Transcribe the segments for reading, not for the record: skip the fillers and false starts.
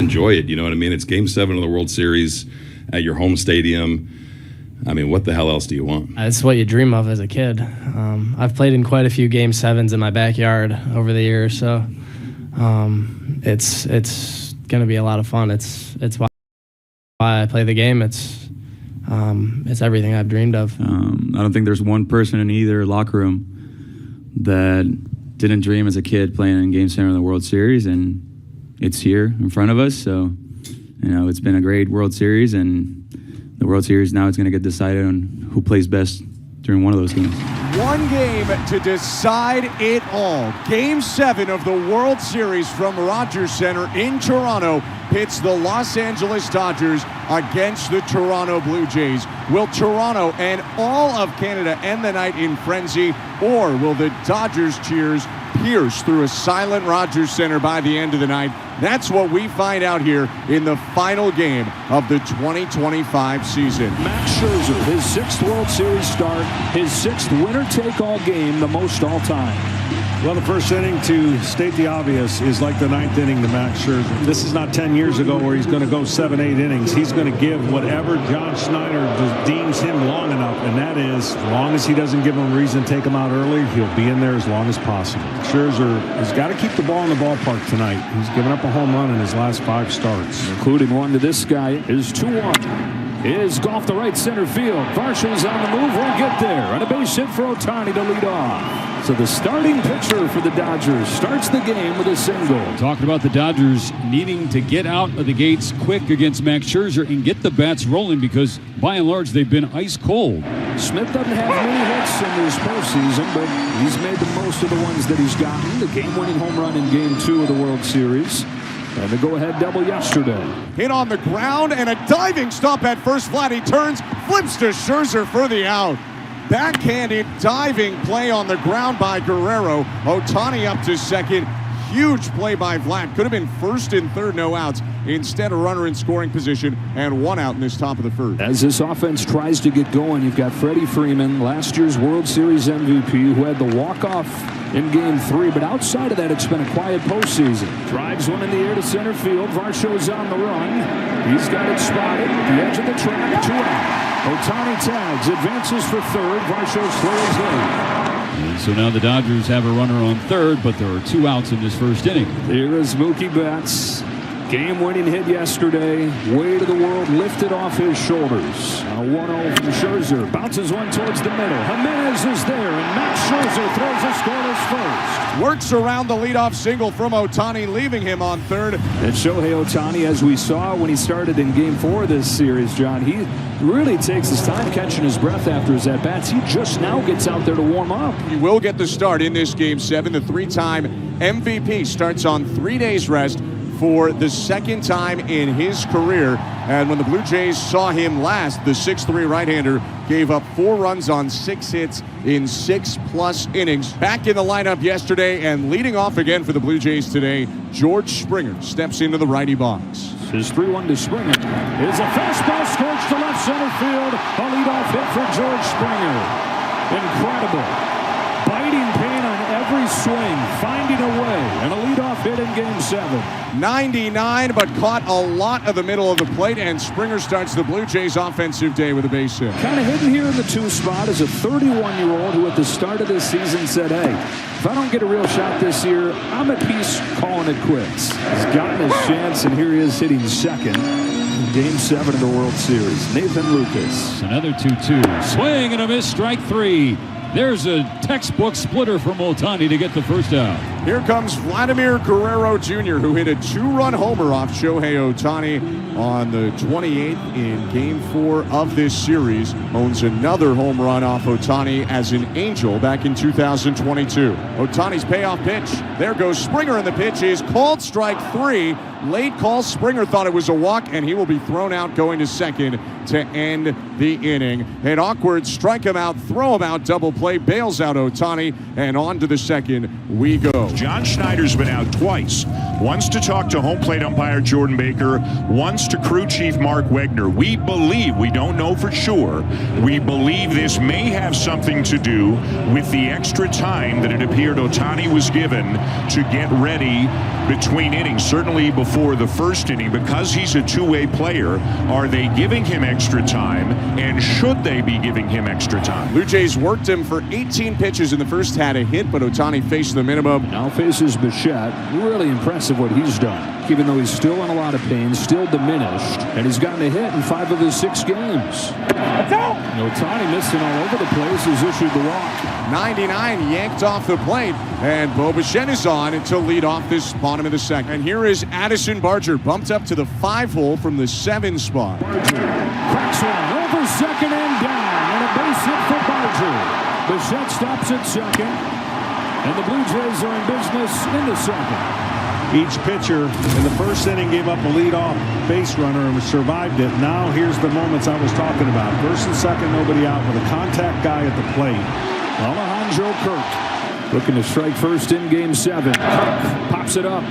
enjoy it. You know what I mean? It's Game 7 of the World Series at your home stadium. I mean, what the hell else do you want? It's what you dream of as a kid. I've played in quite a few Game 7s in my backyard over the years, so it's going to be a lot of fun. It's why I play the game. It's everything I've dreamed of. I don't think there's one person in either locker room that didn't dream as a kid playing in Game 7 of the World Series, and it's here in front of us. So, you know, it's been a great World Series, and the World Series now is going to get decided on who plays best during one of those games. One game to decide it all. Game 7 of the World Series from Rogers Center in Toronto pits the Los Angeles Dodgers against the Toronto Blue Jays. Will Toronto and all of Canada end the night in frenzy, or will the Dodgers cheers pierce through a silent Rogers Center by the end of the night? That's what we find out here in the final game of the 2025 season. Max Scherzer, his 6th World Series start, his 6th winner-take-all game, the most all-time. Well, the first inning, to state the obvious, is like the 9th inning to Max Scherzer. This is not 10 years ago where he's going to go 7, 8 innings. He's going to give whatever John Schneider deems him long enough, and that is, as long as he doesn't give him a reason to take him out early, he'll be in there as long as possible. Scherzer has got to keep the ball in the ballpark tonight. He's given up a home run in his last 5 starts. Including one to this guy is 2-1. Is golf to right center field. Varsho's on the move, won't get there. And a base hit for Ohtani to lead off. So the starting pitcher for the Dodgers starts the game with a single. Talking about the Dodgers needing to get out of the gates quick against Max Scherzer and get the bats rolling, because by and large they've been ice cold. Smith doesn't have many hits in this postseason, but he's made the most of the ones that he's gotten. The game-winning home run in Game 2 of the World Series. And the go-ahead double yesterday. Hit on the ground and a diving stop at first flat. He turns, flips to Scherzer for the out. Backhanded diving play on the ground by Guerrero. Ohtani up to second. Huge play by Vlad. Could have been first and third, no outs. Instead, a runner in scoring position and 1 out in this top of the first. As this offense tries to get going, you've got Freddie Freeman, last year's World Series MVP, who had the walk-off in Game 3. But outside of that, it's been a quiet postseason. Drives one in the air to center field. Varsho's on the run. He's got it spotted at the edge of the track. 2 out. Ohtani tags, advances for third. Varsho slows late. And so now the Dodgers have a runner on third, but there are 2 outs in this first inning. Here is Mookie Betts. Game-winning hit yesterday. Weight of the world lifted off his shoulders. A 1-0 from Scherzer. Bounces one towards the middle. Jimenez is there, and Max Scherzer throws a scoreless first. Works around the leadoff single from Ohtani, leaving him on third. And Shohei Ohtani, as we saw when he started in Game 4 of this series, John, he really takes his time catching his breath after his at-bats. He just now gets out there to warm up. He will get the start in this Game 7. The 3-time MVP starts on 3 days rest for the second time in his career. And when the Blue Jays saw him last, the 6'3" right-hander gave up 4 runs on 6 hits in 6+ innings. Back in the lineup yesterday and leading off again for the Blue Jays today, George Springer steps into the righty box. His 3-1 to Springer is a fastball scorched to left center field. A leadoff hit for George Springer. Incredible. Biting pain on every swing, finding a way, and a leadoff hit in Game 7. 99, but caught a lot of the middle of the plate, and Springer starts the Blue Jays offensive day with a base hit. Kind of hidden here in the 2 spot is a 31-year-old who at the start of this season said, hey, if I don't get a real shot this year, I'm at peace calling it quits. He's gotten his chance, and here he is hitting second in Game 7 of the World Series. Nathan Lucas. Another 2-2. Swing and a miss, strike 3. There's a textbook splitter from Ohtani to get the first out. Here comes Vladimir Guerrero Jr., who hit a 2-run homer off Shohei Ohtani on the 28th in Game 4 of this series. Owns another home run off Ohtani as an Angel back in 2022. Ohtani's payoff pitch. There goes Springer, and the pitch is called strike 3. Late call. Springer thought it was a walk, and he will be thrown out going to second to end the inning. An awkward strike him out, throw him out, double play, bails out Ohtani, and on to the second we go. John Schneider's been out twice. Once to talk to home plate umpire Jordan Baker, once to crew chief Mark Wegner. We believe, we don't know for sure, we believe this may have something to do with the extra time that it appeared Ohtani was given to get ready between innings, certainly before the first inning. Because he's a two-way player, are they giving him extra time, and should they be giving him extra time? Blue Jays worked him for 18 pitches in the first, had a hit, but Ohtani faced the minimum. Now faces Bichette. Really impressive what he's done, even though he's still in a lot of pain, still diminished, and he's gotten a hit in 5 of his 6 games. Ohtani missing all over the place, has issued the walk. 99 yanked off the plate, and Bo Bichette is on until lead off this bottom of the second. And here is Addison Barger, bumped up to the 5 hole from the 7 spot. Barger cracks one over second and down, and a base hit for Barger. Bichette stops at second, and the Blue Jays are in business in the second. Each pitcher in the first inning gave up a leadoff base runner and survived it. Now here's the moments I was talking about. First and second, nobody out with a contact guy at the plate. Alejandro Kirk looking to strike first in Game 7. Kirk pops it up.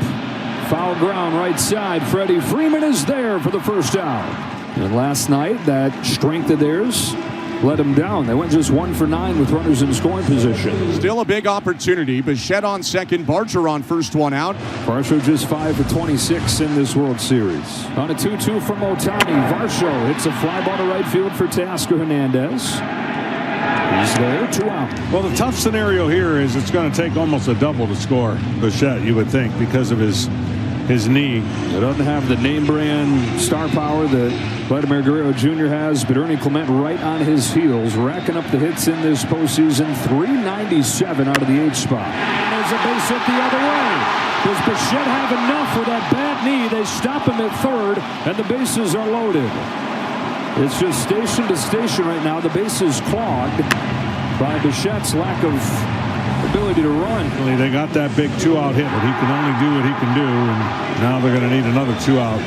Foul ground right side. Freddie Freeman is there for the first out. And last night, that strength of theirs let them down. They went just 1 for 9 with runners in scoring position. Still a big opportunity. Bichette on second, Barger on first, one out. Varsho just 5 for 26 in this World Series. On a 2-2 from Ohtani. Varsho hits a fly ball to right field for Teoscar Hernandez. He's there, 2 out. Well, the tough scenario here is it's going to take almost a double to score Bichette, you would think, because of his knee. It doesn't have the name brand star power that Vladimir Guerrero Jr. has, but Ernie Clement right on his heels, racking up the hits in this postseason. 397 out of the 8th spot. And there's a base hit the other way. Does Bichette have enough with that bad knee? They stop him at third, and the bases are loaded. It's just station to station right now. The base is clogged by Bichette's lack of ability to run. They got that big 2-out hit, but he can only do what he can do, and now they're going to need another 2-out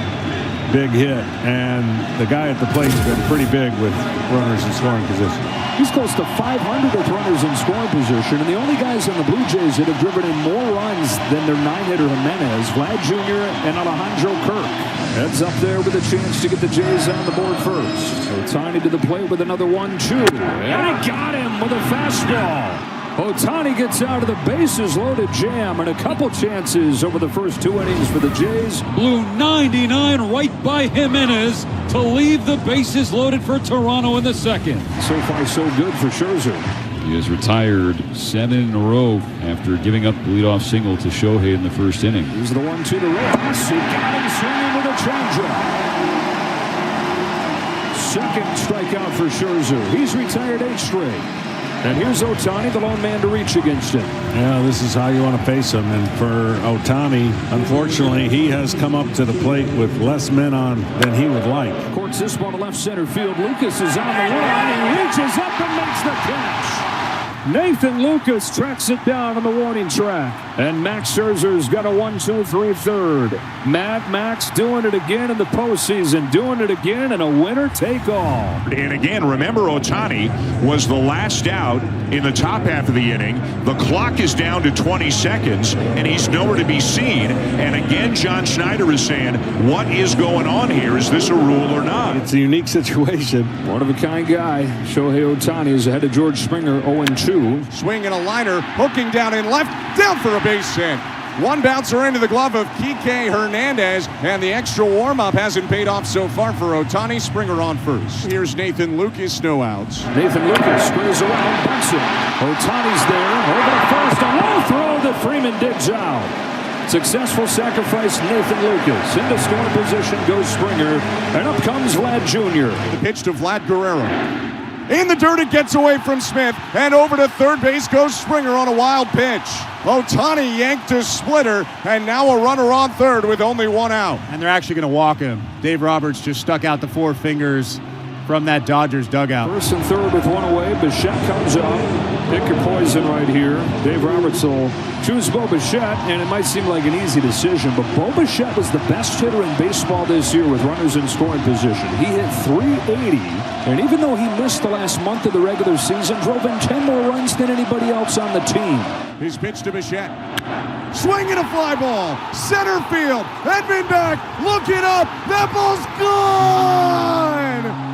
big hit. And the guy at the plate has been pretty big with runners in scoring position. He's close to 500 with runners in scoring position, and the only guys on the Blue Jays that have driven in more runs than their 9-hitter Jimenez, Vlad Jr. and Alejandro Kirk. Heads up there with a chance to get the Jays on the board first. Ohtani to the plate with another 1-2, and he got him with a fastball. Ohtani gets out of the bases loaded jam, and a couple chances over the first 2 innings for the Jays. Blew 99 right by Jimenez to leave the bases loaded for Toronto in the second. So far, so good for Scherzer. He has retired 7 in a row after giving up the leadoff single to Shohei in the first inning. Here's the 1-2 to Rojas. He got him swinging with a changeup. Second strikeout for Scherzer. He's retired 8 straight. And here's Ohtani, the lone man to reach against him. Yeah, this is how you want to face him. And for Ohtani, unfortunately, he has come up to the plate with less men on than he would like. Courts this ball to left center field. Lucas is on the line. He reaches up and makes the catch. Nathan Lucas tracks it down on the warning track. And Max Scherzer's got a 1-2-3 third. Mad Max doing it again in the postseason. Doing it again in a winner-take-all. And again, remember Ohtani was the last out in the top half of the inning. The clock is down to 20 seconds, and he's nowhere to be seen. And again, John Schneider is saying, what is going on here? Is this a rule or not? It's a unique situation. One-of-a-kind guy. Shohei Ohtani is ahead of George Springer, 0-2. Swinging a liner, hooking down in left, down for a base hit. One bouncer into the glove of Kike Hernandez, and the extra warm-up hasn't paid off so far for Ohtani. Springer on first. Here's Nathan Lucas, no outs. Nathan Lucas sprays around, bunts it. Ohtani's there, over to first, a low throw that Freeman digs out. Successful sacrifice, Nathan Lucas. Into scoring position goes Springer, and up comes Vlad Jr. The pitch to Vlad Guerrero. In the dirt, it gets away from Smith, and over to third base goes Springer on a wild pitch. Ohtani yanked a splitter, and now a runner on third with only 1 out. And they're actually going to walk him. Dave Roberts just stuck out the 4 fingers from that Dodgers dugout. First and third with one away. Bichette comes up. Pick your poison right here. Dave Roberts will choose Bo Bichette, and it might seem like an easy decision, but Bo Bichette was the best hitter in baseball this year with runners in scoring position. He hit .380, and even though he missed the last month of the regular season, drove in 10 more runs than anybody else on the team. His pitch to Bichette. Swinging a fly ball. Center field. Edman back. Looking up. That ball's gone!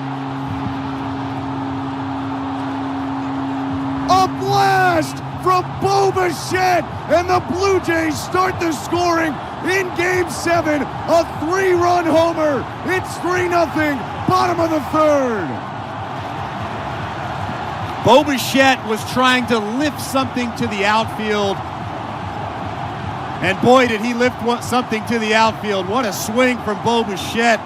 A blast from Bo Bichette, and the Blue Jays start the scoring in Game 7. A 3-run homer. It's 3-0, bottom of the third. Bo Bichette was trying to lift something to the outfield, and boy, did he lift something to the outfield. What a swing from Bo Bichette.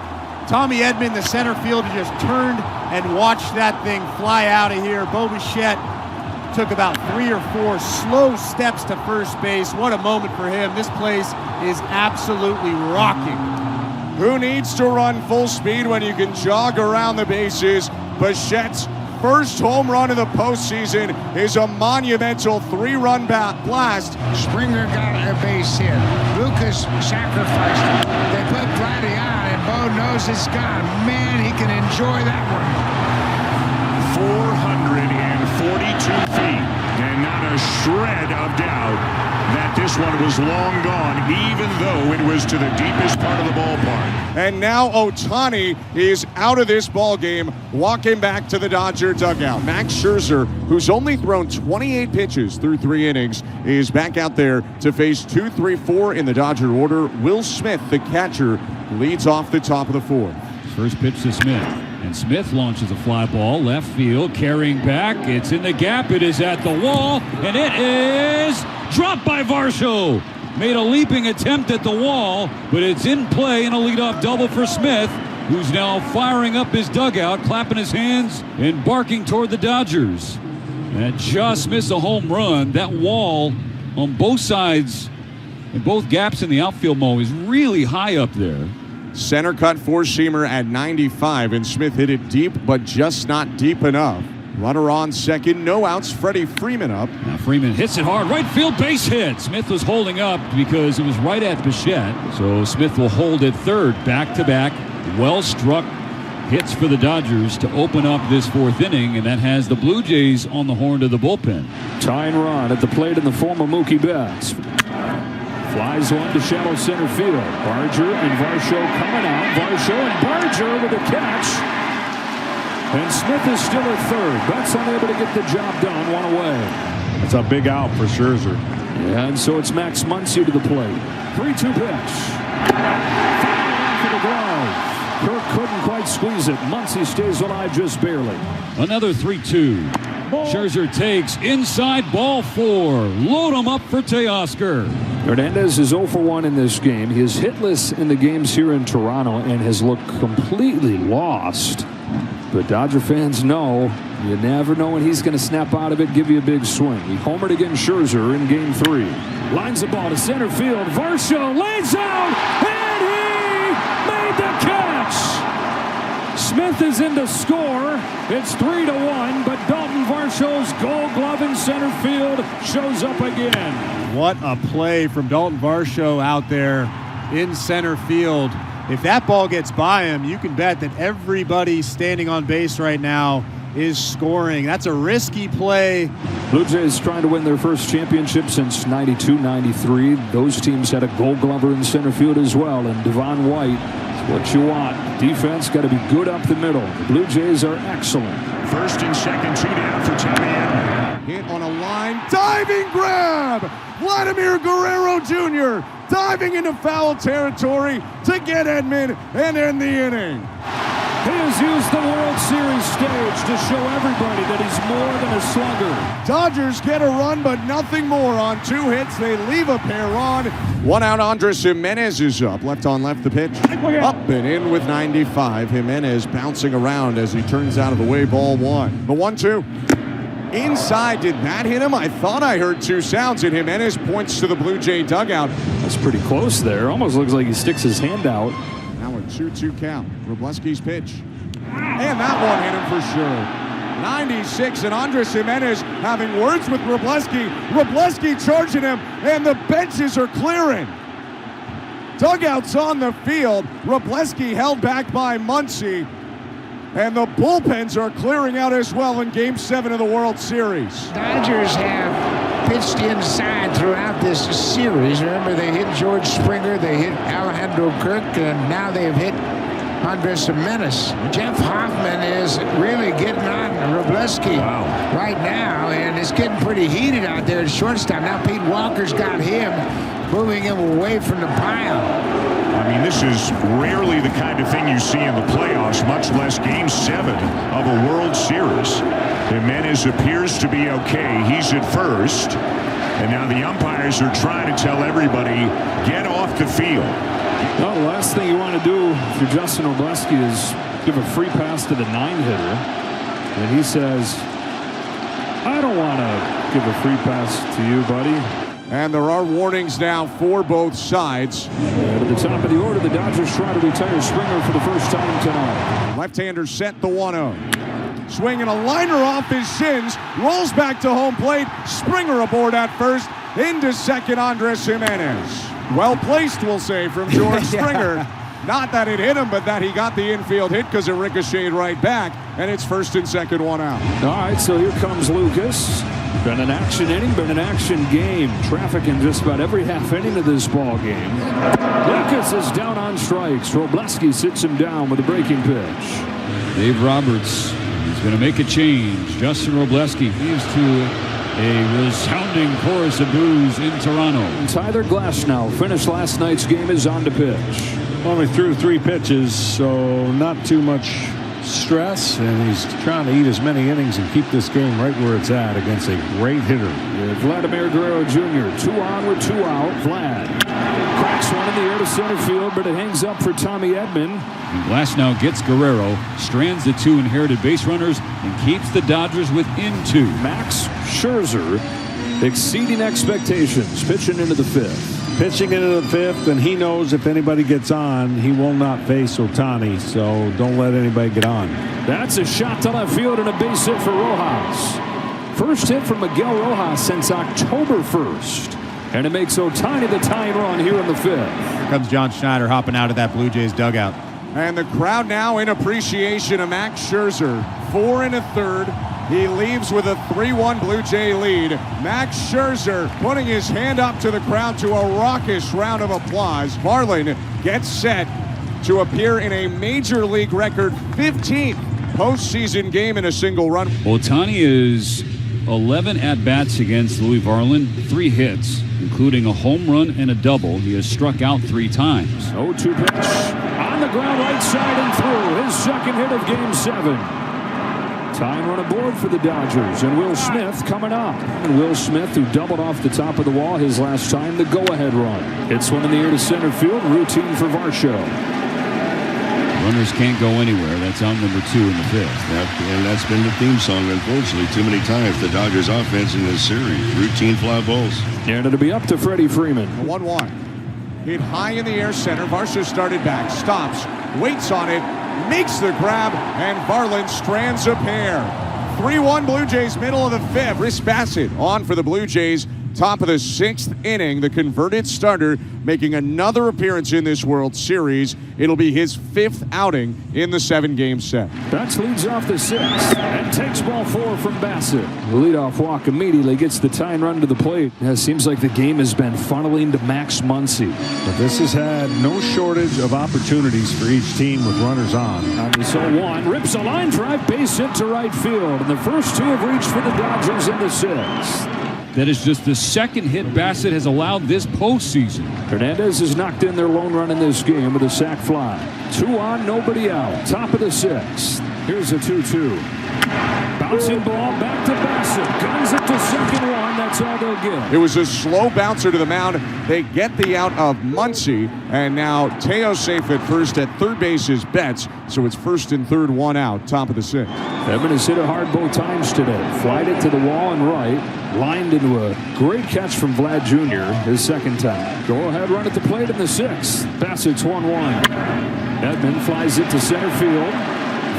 Tommy Edman, the center fielder, just turned and watched that thing fly out of here. Bo Bichette took about 3 or 4 slow steps to first base. What a moment for him. This place is absolutely rocking. Who needs to run full speed when you can jog around the bases? Bichette's first home run of the postseason is a monumental 3-run blast. Springer got a base hit. Lucas sacrificed it. They put Vladdy on, and Bo knows it's gone. Man, he can enjoy that one. 442 feet, and not a shred of doubt that this one was long gone, even though it was to the deepest part of the ballpark. And now Ohtani is out of this ball game, walking back to the Dodger dugout. Max Scherzer, who's only thrown 28 pitches through 3 innings, is back out there to face 2, 3, 4 in the Dodger order. Will Smith, the catcher, leads off the top of the 4th. First pitch to Smith. And Smith launches a fly ball, left field, carrying back. It's in the gap. It is at the wall, and it is dropped by Varsho. Made a leaping attempt at the wall, but it's in play, and a leadoff double for Smith, who's now firing up his dugout, clapping his hands and barking toward the Dodgers. And just missed a home run. That wall on both sides and both gaps in the outfield mow is really high up there. Center cut four-seamer at 95, and Smith hit it deep, but just not deep enough. Runner on second, no outs. Freddie Freeman up. Now Freeman hits it hard, right field base hit. Smith was holding up because it was right at Bichette. So Smith will hold at third, back-to-back, well-struck hits for the Dodgers to open up this 4th inning, and that has the Blue Jays on the horn to the bullpen. Tying run at the plate in the form of Mookie Betts. Flies one to shallow center field. Barger and Varsho coming out. Varsho and Barger with a catch. And Smith is still at third. Betts unable to get the job done. One away. It's a big out for Scherzer. Yeah, and so it's Max Muncy to the plate. 3-2 pitch. Foul for the glove. Kirk couldn't quite squeeze it. Muncy stays alive just barely. Another 3-2. Scherzer takes inside, ball 4. Load him up for Teoscar. Hernandez is 0 for 1 in this game. He is hitless in the games here in Toronto and has looked completely lost. But Dodger fans know you never know when he's going to snap out of it, give you a big swing. He homered against Scherzer in Game 3. Lines the ball to center field. Varsho lays out, and he made the catch. Smith is in to score. It's 3-1, but Dalton Varsho's Gold Glove in center field shows up again. What a play from Dalton Varsho out there in center field. If that ball gets by him, you can bet that everybody standing on base right now is scoring. That's a risky play. Blue Jays trying to win their first championship since 92-93. Those teams had a Gold Glover in center field as well, and Devon White. What you want. Defense got to be good up the middle. The Blue Jays are excellent. First and second, 2 down for Tommy Edman. Hit on a line, diving grab. Vladimir Guerrero Jr. diving into foul territory to get Edman and end the inning. He has used the World Series stage to show everybody that he's more than a slugger. Dodgers get a run, but nothing more on 2 hits. They leave a pair on. 1 out, Andres Jimenez is up. Left on left the pitch. Up and in with 95. Jimenez bouncing around as he turns out of the way, ball 1. The 1-2. Inside, did that hit him? I thought I heard 2 sounds, and Jimenez points to the Blue Jay dugout. That's pretty close there. Almost looks like he sticks his hand out. Now a 2-2 count. Wroblewski's pitch. And that one hit him for sure. 96, and Andres Jimenez having words with Wroblewski. Wroblewski charging him, and the benches are clearing. Dugouts on the field. Wroblewski held back by Muncy. And the bullpens are clearing out as well in Game 7 of the World Series. Dodgers have pitched inside throughout this series. Remember, they hit George Springer, they hit Alejandro Kirk, and now they've hit Andres Jimenez. Jeff Hoffman is really getting on Wroblewski right now, and it's getting pretty heated out there at shortstop. Now Pete Walker's got him, moving him away from the pile. I mean, this is rarely the kind of thing you see in the playoffs, much less Game 7 of a World Series. Jimenez appears to be okay. He's at first. And now the umpires are trying to tell everybody, get off the field. Well, the last thing you want to do if you're Justin Wroblewski is give a free pass to the 9-hitter. And he says, I don't want to give a free pass to you, buddy. And there are warnings now for both sides. And at the top of the order, the Dodgers try to retire Springer for the first time tonight. Left-hander set the 1-0. Swinging a liner off his shins. Rolls back to home plate. Springer aboard at first. Into second, Andres Jimenez. Well placed, we'll say, from George Springer. Not that it hit him, but that he got the infield hit because it ricocheted right back. And it's first and second, one out. All right, so here comes Lucas. Been an action inning, been an action game. Traffic in just about every half inning of this ball game. Lucas is down on strikes. Wroblewski sits him down with a breaking pitch. Dave Roberts is going to make a change. Justin Wroblewski leaves to a resounding chorus of boos in Toronto. And Tyler Glasnow finished last night's game is on to pitch. Only threw 3 pitches, so not too much stress, and he's trying to eat as many innings and keep this game right where it's at against a great hitter. Vladimir Guerrero Jr. 2 on with 2 out. Vlad cracks one in the air to center field, but it hangs up for Tommy Edman. And Glasnow gets Guerrero, strands the 2 inherited base runners, and keeps the Dodgers within 2. Max Scherzer exceeding expectations, pitching into the 5th. Pitching into the 5th, and he knows if anybody gets on, he will not face Ohtani, so don't let anybody get on. That's a shot to left field and a base hit for Rojas. First hit from Miguel Rojas since October 1st. And it makes Ohtani the tying run here in the 5th. Here comes John Schneider hopping out of that Blue Jays dugout. And the crowd now in appreciation of Max Scherzer. 4 1/3. He leaves with a 3-1 Blue Jay lead. Max Scherzer putting his hand up to the crowd to a raucous round of applause. Varland gets set to appear in a Major League record 15th postseason game in a single run. Ohtani is 11 at-bats against Louis Varland, 3 hits, including a home run and a double. He has struck out 3 times. 0-2 pitch on the ground right side and through. His second hit of Game 7. Tying run aboard for the Dodgers, and Will Smith coming up. And Will Smith, who doubled off the top of the wall his last time, the go-ahead run. Hits one in the air to center field, routine for Varsho. Runners can't go anywhere. That's out number 2 in the 5th. And that's been the theme song, unfortunately, too many times. The Dodgers offense in this series, routine fly balls. And it'll be up to Freddie Freeman. 1-1. Hit high in the air center. Varsho started back, stops, waits on it, makes the grab, and Varland strands a pair. 3-1 Blue Jays, middle of the 5th. Chris Bassett on for the Blue Jays. Top of the 6th inning, the converted starter making another appearance in this World Series. It'll be his 5th outing in the 7-game set. Betts leads off the 6th and takes ball 4 from Bassett. The leadoff walk immediately gets the tying run to the plate. It seems like the game has been funneling to Max Muncy. But this has had no shortage of opportunities for each team with runners on. On the 0-1, rips a line drive, base hit to right field. And the first 2 have reached for the Dodgers in the 6th. That is just the second hit Bassett has allowed this postseason. Hernandez has knocked in their lone run in this game with a sac fly. 2 on, nobody out. Top of the 6th. Here's a 2-2. Bouncing ball back to Bassett. Guns it to second one. That's all they'll get. It was a slow bouncer to the mound. They get the out of Muncy. And now Teo safe at first. At third base is Betts. So it's first and third, 1 out. Top of the 6th. Edman has hit it hard both times today. Flied it to the wall and right. Lined into a great catch from Vlad Jr. his second time. Go ahead run at the plate in the 6th. Bassett's 1-1. Edman flies it to center field.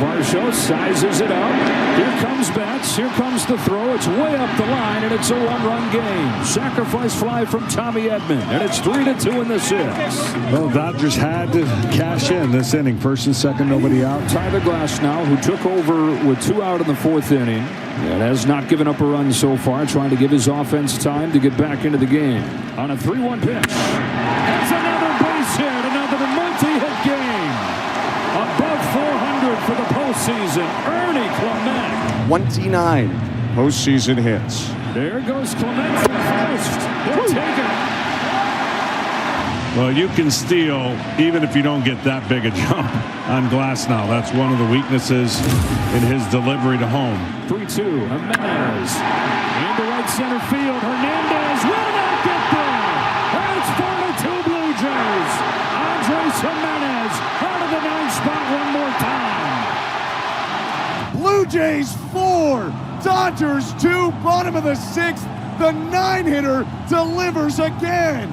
Varsho sizes it up. Here comes Betts. Here comes the throw. It's way up the line, and it's a one-run game. Sacrifice fly from Tommy Edman, and it's 3-2 in the 6th. Well, Dodgers had to cash in this inning. First and second, nobody out. Tyler Glasnow, who took over with 2 out in the 4th inning, and has not given up a run so far, trying to give his offense time to get back into the game. On a 3-1 pitch. That's another base hit, another multi-hit game. Above 400 for the postseason. Ernie Clement. 29 postseason hits. There goes Clement from first. He'll take it. Well, you can steal even if you don't get that big a jump on Glasnow. That's one of the weaknesses in his delivery to home. 3-2. Jimenez into right center field. Hernandez will not get there. It's 4-2 Blue Jays. Andres Jimenez out of the 9th spot one more time. Blue Jays 4, Dodgers 2, bottom of the 6th. The 9-hitter delivers again.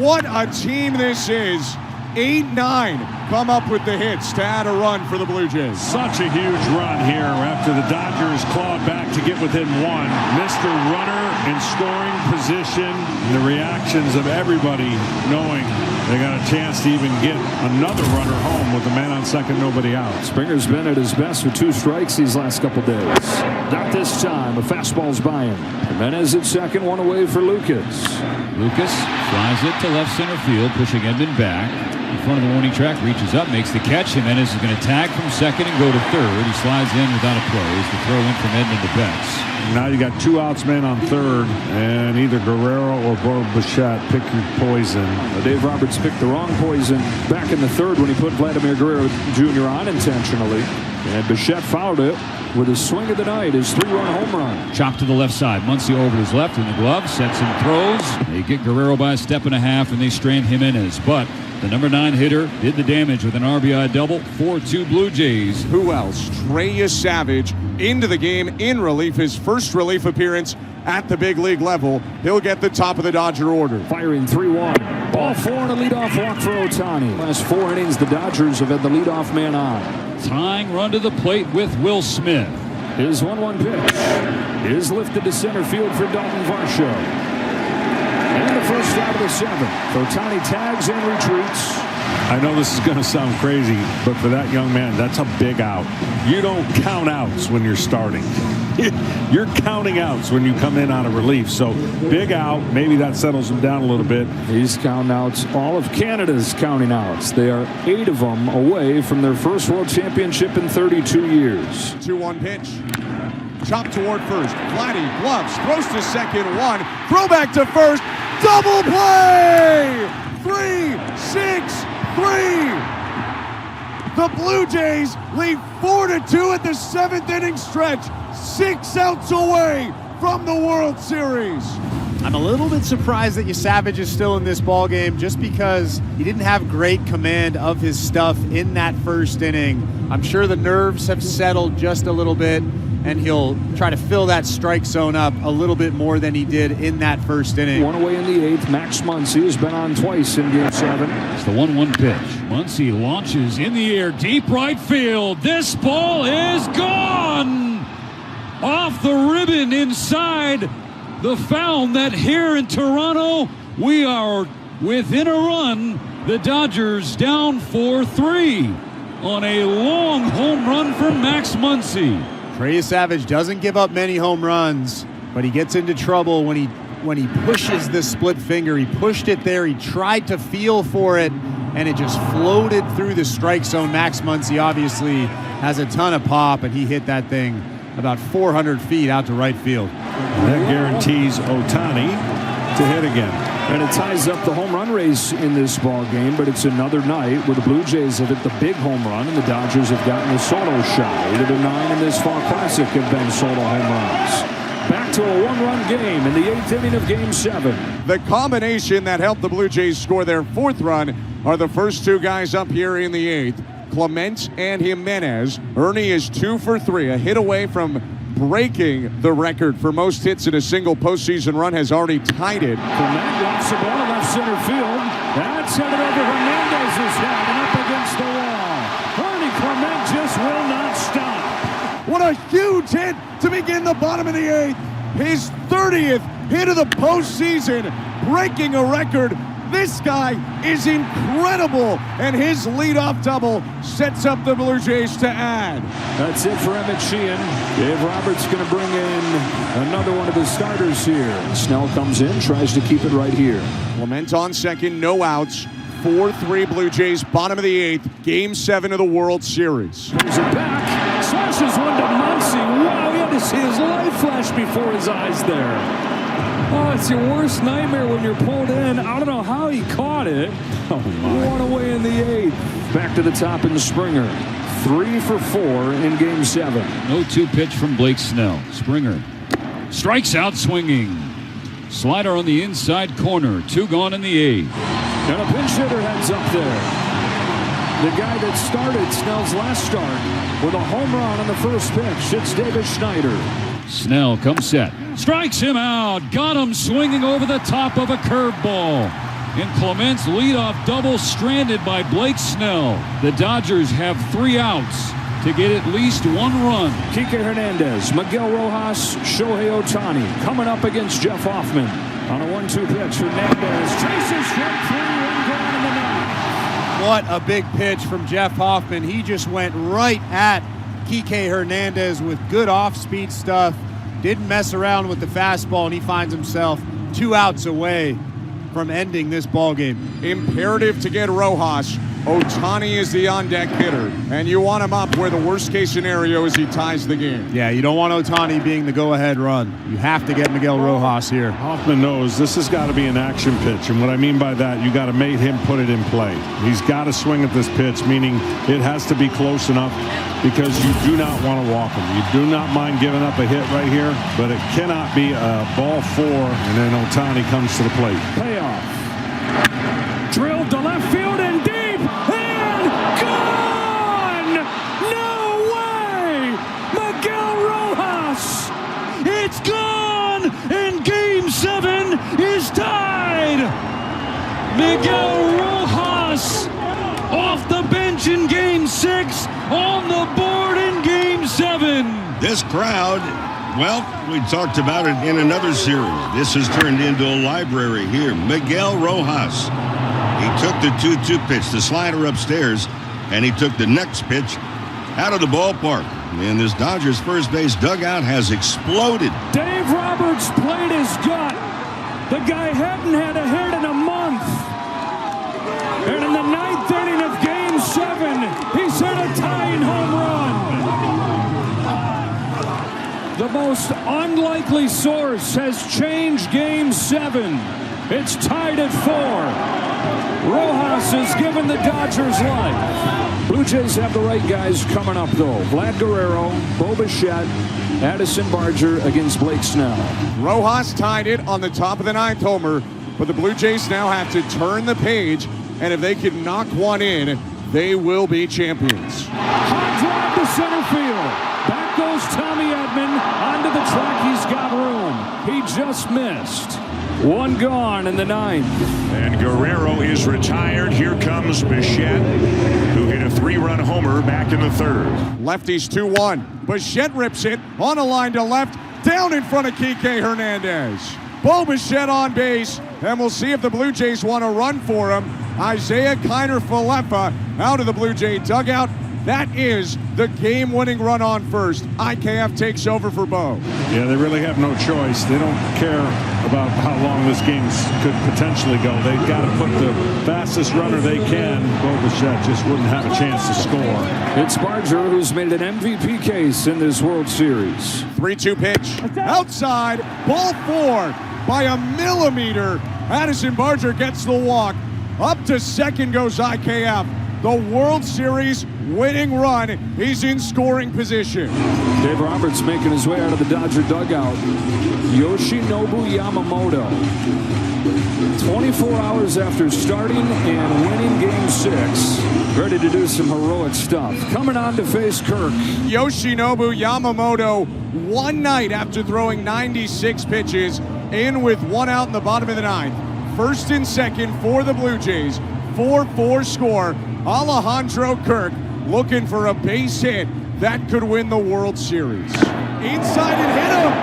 What a team this is. 8-9 come up with the hits to add a run for the Blue Jays. Such a huge run here after the Dodgers clawed back to get within 1. Mr. Runner in scoring position. And the reactions of everybody knowing they got a chance to even get another runner home with a man on second, nobody out. Springer's been at his best with 2 strikes these last couple days. Not this time. A fastball's by him. Jimenez at second, 1 away for Lucas. Lucas flies it to left center field, pushing Edman back. In front of the warning track, reaches up, makes the catch. Jimenez is going to tag from second and go to third. He slides in without a play. It's the throw in from Edman to Betts. Now you got 2 outs, man on third, and either Guerrero or Bo Bichette, pick your poison. Dave Roberts picked the wrong poison back in the 3rd when he put Vladimir Guerrero Jr. on intentionally. And Bichette fouled it with his swing of the night, his 3-run home run. Chopped to the left side. Muncy over his left in the glove, sets and throws. They get Guerrero by a step and a half, and they strand Jimenez. But the number 9 hitter did the damage with an RBI double. 4-2 Blue Jays. Who else? Trey Savage into the game in relief. His first relief appearance at the big league level. He'll get the top of the Dodger order. Firing 3-1. Ball 4 and a leadoff walk for Ohtani. Last 4 innings, the Dodgers have had the leadoff man on. Tying run to the plate with Will Smith. His 1-1 pitch is lifted to center field for Dalton Varsho. And the first out of the 7th. Ohtani tags and retreats. I know this is going to sound crazy, but for that young man, that's a big out. You don't count outs when you're starting. You're counting outs when you come in out of relief. So big out, maybe that settles him down a little bit. He's counting outs. All of Canada's counting outs. They are 8 of them away from their first World Championship in 32 years. 2-1 pitch. Chop toward first. Vladdy gloves, throws to second, 1. Throw back to first. Double play! 3-6-3. The Blue Jays lead 4-2 at the 7th inning stretch. 6 outs away from the World Series. I'm a little bit surprised that Savage is still in this ball game just because he didn't have great command of his stuff in that first inning. I'm sure the nerves have settled just a little bit, and he'll try to fill that strike zone up a little bit more than he did in that first inning. 1 away in the 8th. Max Muncy has been on twice in Game 7. It's the 1-1 pitch. Muncy launches in the air, deep right field. This ball is gone! Off the ribbon inside the foul net here in Toronto. We are within a run. The Dodgers down 4-3 on a long home run from Max Muncy. Trey Savage doesn't give up many home runs, but he gets into trouble when he pushes the split finger. He pushed it there. He tried to feel for it, and it just floated through the strike zone. Max Muncy obviously has a ton of pop, and he hit that thing about 400 feet out to right field. That guarantees Ohtani to hit again. And it ties up the home run race in this ball game, but it's another night where the Blue Jays have hit the big home run and the Dodgers have gotten the Soto shot. 8 of the 9 in this Fall Classic have been Soto home runs. Back to a 1-run game in the 8th inning of Game 7. The combination that helped the Blue Jays score their 4th run are the first 2 guys up here in the 8th, Clement and Jimenez. Ernie is 2 for 3, a hit away from breaking the record for most hits in a single postseason run, has already tied it. Clement lofts the ball left center field. That's headed over Hernandez's head and up against the wall. Ernie Clement just will not a huge hit to begin the bottom of the 8th. His 30th hit of the postseason, breaking a record. This guy is incredible, and his leadoff double sets up the Blue Jays to add. That's it for Emmett Sheehan. Dave Roberts going to bring in another one of the starters here. Snell comes in, tries to keep it right here. Clement on second, no outs. 4-3 Blue Jays, bottom of the 8th, Game 7 of the World Series. Brings it back, slashes one to Muncy. Wow, he had to see his light flash before his eyes there. Oh, it's your worst nightmare when you're pulled in. I don't know how he caught it. One away in the 8th. Back to the top in the Springer. 3 for 4 in Game 7. 0-2 pitch from Blake Snell. Springer strikes out swinging. Slider on the inside corner. 2 gone in the 8th. And a pinch hitter heads up there. The guy that started Snell's last start with a home run on the first pitch. It's David Schneider. Snell comes set. Strikes him out. Got him swinging over the top of a curveball. And Clement's leadoff double stranded by Blake Snell. The Dodgers have 3 outs to get at least 1 run. Kike Hernandez, Miguel Rojas, Shohei Ohtani coming up against Jeff Hoffman. On a 1-2 pitch, Hernandez chases strike 3, 1 gone in the 9th. What a big pitch from Jeff Hoffman. He just went right at Kike Hernandez with good off-speed stuff. Didn't mess around with the fastball, and he finds himself 2 outs away from ending this ball game. Imperative to get Rojas. Ohtani is the on-deck hitter, and you want him up where the worst-case scenario is he ties the game. Yeah, you don't want Ohtani being the go-ahead run. You have to get Miguel Rojas here. Hoffman knows this has got to be an action pitch, and what I mean by that, you got to make him put it in play. He's got to swing at this pitch, meaning it has to be close enough because you do not want to walk him. You do not mind giving up a hit right here, but it cannot be a ball 4, and then Ohtani comes to the plate. Payoff. Drilled to left field and deep. And gone! No way! Miguel Rojas! It's gone! And Game 7 is tied! Miguel Rojas off the bench in Game 6, on the board in Game 7. This crowd, well, we talked about it in another series. This has turned into a library here. Miguel Rojas. He took the 2-2 pitch, the slider upstairs, and he took the next pitch out of the ballpark. And this Dodgers first base dugout has exploded. Dave Roberts played his gut. The guy hadn't had a hit in a month. And in the 9th inning of Game 7, he's hit a tying home run. The most unlikely source has changed Game 7. It's tied at 4. Rojas has given the Dodgers life. Blue Jays have the right guys coming up, though. Vlad Guerrero, Bo Bichette, Addison Barger against Blake Snell. Rojas tied it on the top of the 9th homer, but the Blue Jays now have to turn the page, and if they can knock one in, they will be champions. Hot drive to center field. Back goes Tommy Edman. Onto the track, he's got room. He just missed. 1 gone in the 9th. And Guerrero is retired. Here comes Bichette, who hit a 3-run homer back in the 3rd. Lefties 2-1. Bichette rips it on a line to left, down in front of Kike Hernandez. Bo Bichette on base, and we'll see if the Blue Jays want to run for him. Isaiah Kiner-Falefa out of the Blue Jay dugout. That is the game-winning run on first. IKF takes over for Bo. Yeah, they really have no choice. They don't care about how long this game could potentially go. They've got to put the fastest runner they can. Bo Bichette just wouldn't have a chance to score. It's Barger who's made an MVP case in this World Series. 3-2 pitch. Outside. Ball 4 by a millimeter. Addison Barger gets the walk. Up to second goes IKF. The World Series winning run. He's in scoring position. Dave Roberts making his way out of the Dodger dugout. Yoshinobu Yamamoto. 24 hours after starting and winning Game 6. Ready to do some heroic stuff. Coming on to face Kirk. Yoshinobu Yamamoto, one night after throwing 96 pitches, in with 1 out in the bottom of the 9th. First and second for the Blue Jays. 4-4 score. Alejandro Kirk looking for a base hit. that could win the World Series. Inside and hit him.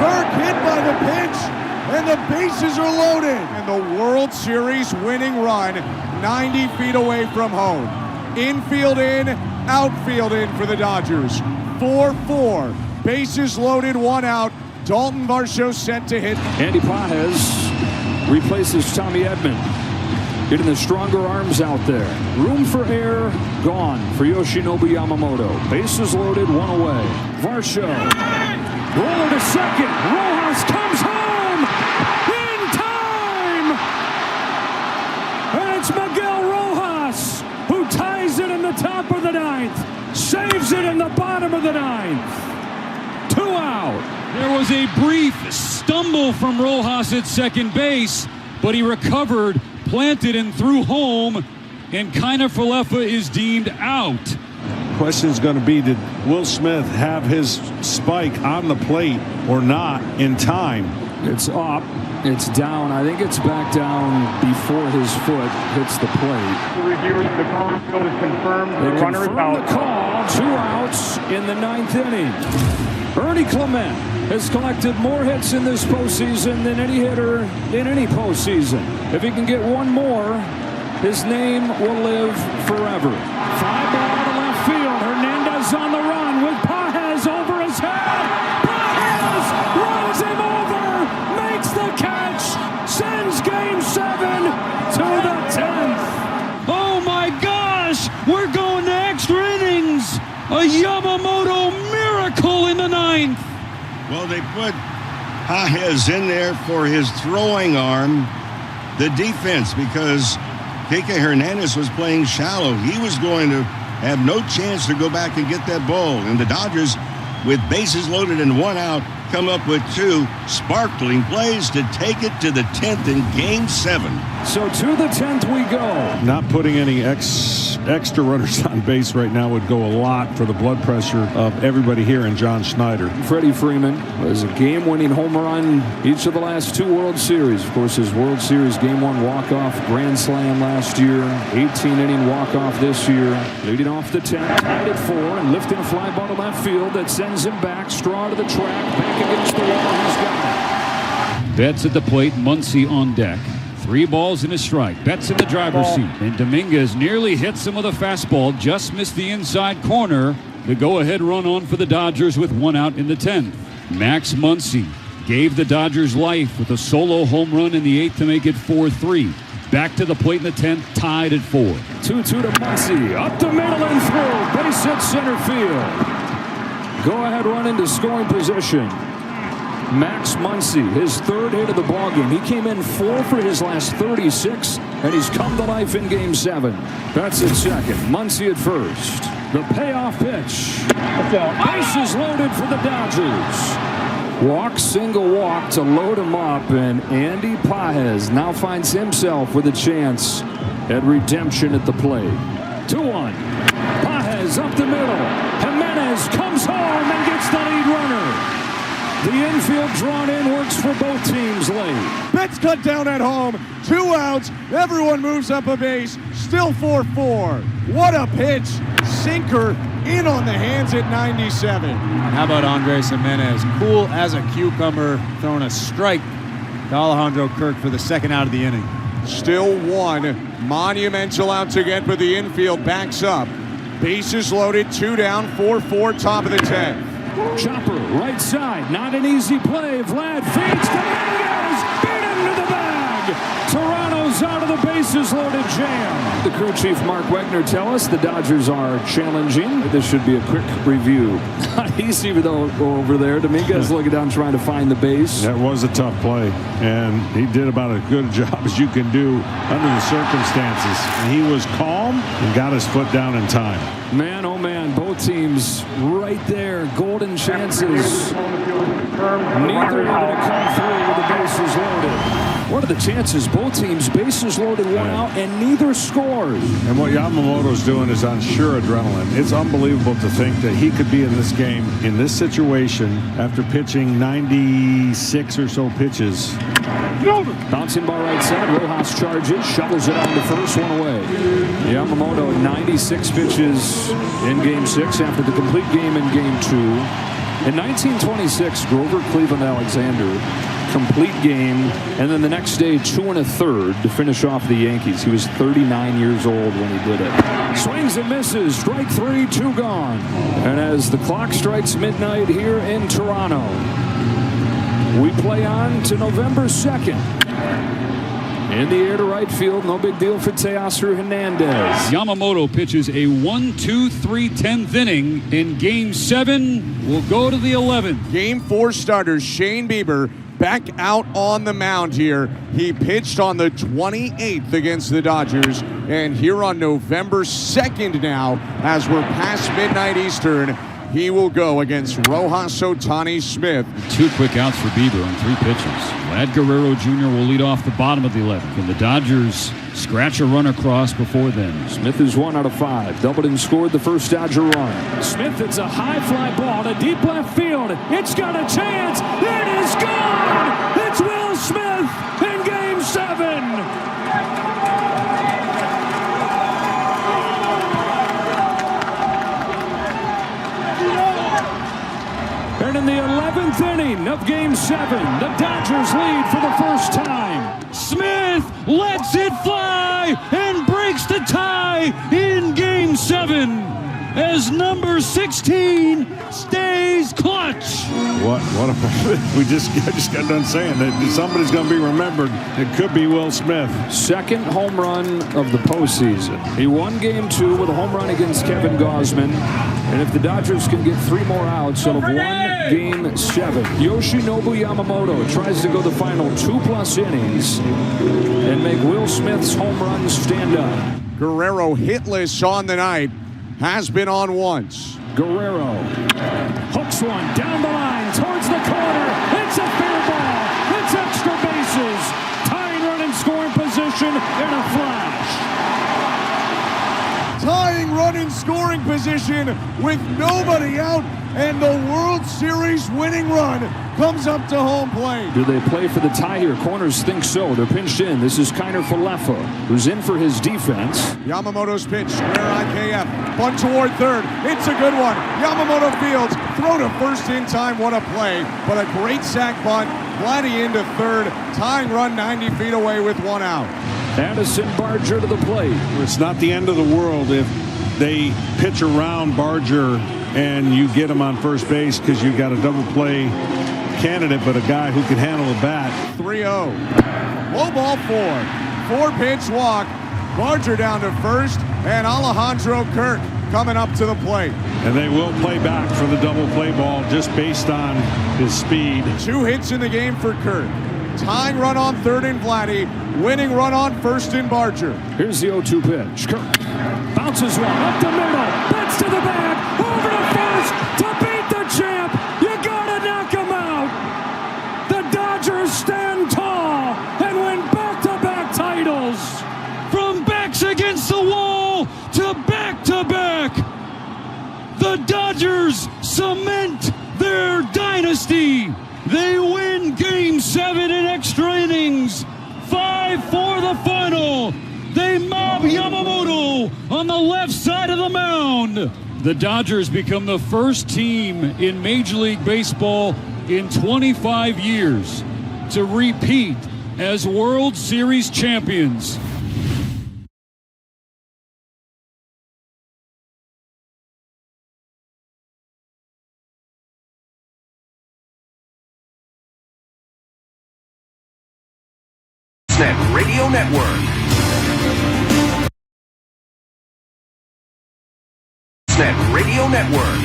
Kirk hit by the pitch, and the bases are loaded. And the World Series winning run 90 feet away from home. Infield in, outfield in for the Dodgers. 4-4. Bases loaded, 1 out. Dalton Varsho set to hit. Andy Pages replaces Tommy Edman. Getting the stronger arms out there. Room for air, gone for Yoshinobu Yamamoto. Bases loaded, 1 away. Varsho, roller to second. Rojas comes home in time! And it's Miguel Rojas who ties it in the top of the 9th. Saves it in the bottom of the 9th. 2 out. There was a brief stumble from Rojas at second base, but he recovered, planted, and threw home, and Kiner Falefa is deemed out. Question is going to be, did Will Smith have his spike on the plate or not in time? It's up. It's down. I think it's back down before his foot hits the plate. The review, the call field is confirmed. The runner is out. The call. 2 outs in the 9th inning. Ernie Clement has collected more hits in this postseason than any hitter in any postseason. If he can get 1 more, his name will live forever. Fly ball to left field. Hernandez on the run with Pages over his head. Pages runs him over, makes the catch, sends Game 7 to the 10th. Oh my gosh, we're going to extra innings. A Yamamoto miracle in the 9th. Well, they put Pages in there for his throwing arm, the defense, because Kike Hernandez was playing shallow. He was going to have no chance to go back and get that ball. And the Dodgers, with bases loaded and 1 out, come up with 2 sparkling plays to take it to the 10th in Game 7. So to the 10th we go. Not putting any extra runners on base right now would go a lot for the blood pressure of everybody here in John Schneider. Freddie Freeman was a game-winning home run each of the last 2 World Series. Of course, his World Series Game 1 walk-off grand slam last year, 18-inning walk-off this year. Leading off the 10th, tied at 4, and lifting a fly ball to left field that sends him back, straw to the track, back against the wall. He's got it. Betts at the plate, Muncy on deck. 3 balls and a strike. Betts in the driver's seat. And Dominguez nearly hits him with a fastball. Just missed the inside corner. The go-ahead run on for the Dodgers with 1 out in the 10th. Max Muncy gave the Dodgers life with a solo home run in the 8th to make it 4-3. Back to the plate in the 10th, tied at 4. 2-2 to Muncy. Up the middle and through. Base hit center field. Go-ahead run into scoring position. Max Muncy, his 3rd hit of the ballgame. He came in 4 for his last 36, and he's come to life in Game 7. That's at second. Muncy at first. The payoff pitch. Bases loaded for the Dodgers. Walk, single walk to load him up, and Andy Pages now finds himself with a chance at redemption at the plate. 2-1. Pages up the middle. Jimenez comes home and gets the lead runner. The infield drawn in works for both teams late. Betts cut down at home. 2 outs. Everyone moves up a base. Still 4-4. What a pitch. Sinker in on the hands at 97. How about Andres Jimenez? Cool as a cucumber, throwing a strike to Alejandro Kirk for the 2nd out of the inning. Still 1. Monumental out to get, but the infield backs up. Bases loaded. 2 down. 4-4. Top of the 10th. Chopper, right side, not an easy play. Vlad feeds Dominguez, beat him to the bag. Toronto's out of the bases loaded jam. The crew chief Mark Wegner tell us the Dodgers are challenging. This should be a quick review. Not easy though over there. Dominguez looking down trying to find the base. That was a tough play, and he did about as good a job as you can do under the circumstances. And he was calm and got his foot down in time. Man, oh man, both teams right there. Golden chances. Neither able to come through with the bases loaded. What are the chances? Both teams bases loaded, one out, and neither scores. And what Yamamoto's doing is on sure adrenaline. It's unbelievable to think that he could be in this game, in this situation, after pitching 96 or so pitches. Bouncing ball right side. Rojas charges, shovels it on to first, one away. Yamamoto 96 pitches in Game 6 after the complete game in Game 2. In 1926, Grover Cleveland Alexander, complete game, and then the next day 2 1/3 to finish off the Yankees. He was 39 years old when he did it. Swings and misses, strike 3, 2 gone. And as the clock strikes midnight here in Toronto, we play on to November 2nd. In the air to right field, no big deal for Teoscar Hernandez. Yamamoto pitches a 1-2-3 10th inning in Game 7. We'll go to the 11th. Game 4 starter Shane Bieber back out on the mound here. He pitched on the 28th against the Dodgers. And here on November 2nd now, as we're past midnight Eastern, he will go against Rojas Ohtani Smith. 2 quick outs for Bieber on 3 pitches. Vlad Guerrero Jr. will lead off the bottom of the 11th. And the Dodgers scratch a run across before then. Smith is 1 out of 5. Doubled and scored the first Dodger run. Smith hits a high fly ball to deep left field. It's got a chance. It is gone. It's Will Smith in Game 7. And in the 11th inning of Game 7, the Dodgers lead for the first time. Smith lets it fly and breaks the tie in Game 7 as number 16 stays clutch. What a I just got done saying that somebody's going to be remembered. It could be Will Smith. Second home run of the postseason. He won Game 2 with a home run against Kevin Gausman. And if the Dodgers can get 3 more outs, they'll have won Game 7. Yoshinobu Yamamoto tries to go the final 2+ innings and make Will Smith's home runs stand up. Guerrero hitless on the night. Has been on once. Guerrero hooks one down the line towards the corner. It's a fair ball. It's extra bases. Tying run in scoring position in a flash. Tying run in scoring position with nobody out, and the World Series winning run comes up to home plate. Do they play for the tie here? Corners think so. They're pinched in. This is Kiner Falefa, who's in for his defense. Yamamoto's pitch, square IKF, bunt toward third. It's a good one. Yamamoto fields, throw to first in time. What a play, but a great sack bunt. Vladdy into third, tying run 90 feet away with 1 out. Addison Barger to the plate. It's not the end of the world if they pitch around Barger and you get him on first base because you got a double play candidate, but a guy who can handle the bat. 3-0. Low ball 4. 4-pitch walk. Barger down to first, and Alejandro Kirk coming up to the plate. And they will play back for the double play ball just based on his speed. 2 hits in the game for Kirk. Tying run on third in Vladdy. Winning run on first in Barger. Here's the 0-2 pitch. Kirk bounces one up the middle. Bats to the bag. Over to first to beat the champ. You gotta knock him out. The Dodgers stand tall and win back-to-back titles. From backs against the wall to back-to-back, the Dodgers cement their dynasty. They win Game 7 in extra innings. 5 for the final. They mob Yamamoto on the left side of the mound. The Dodgers become the first team in Major League Baseball in 25 years to repeat as World Series champions. Radio Network. Radio Network.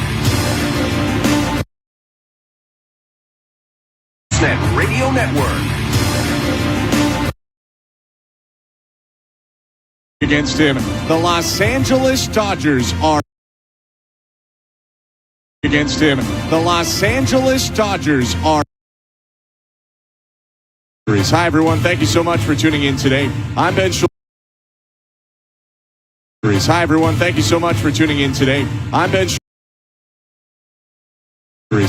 Radio Network. Against him, the Los Angeles Dodgers are against him. The Los Angeles Dodgers are Hi, everyone. Thank you so much for tuning in today. I'm Ben Schultz. Hi, everyone. Thank you so much for tuning in today. I'm Ben Schultz.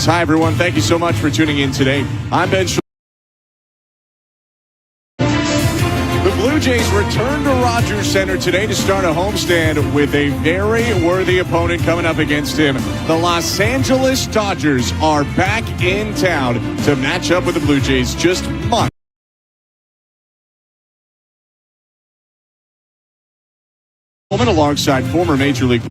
Hi, everyone. Thank you so much for tuning in today. I'm Ben Schultz. The Blue Jays return to Rogers Center today to start a homestand with a very worthy opponent coming up against him. The Los Angeles Dodgers are back in town to match up with the Blue Jays just months. Alongside former Major League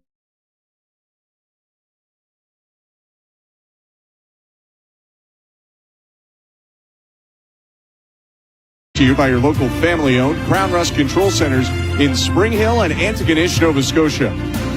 to you by your local family-owned Crown Rust Control Centers in Spring Hill and Antigonish, Nova Scotia.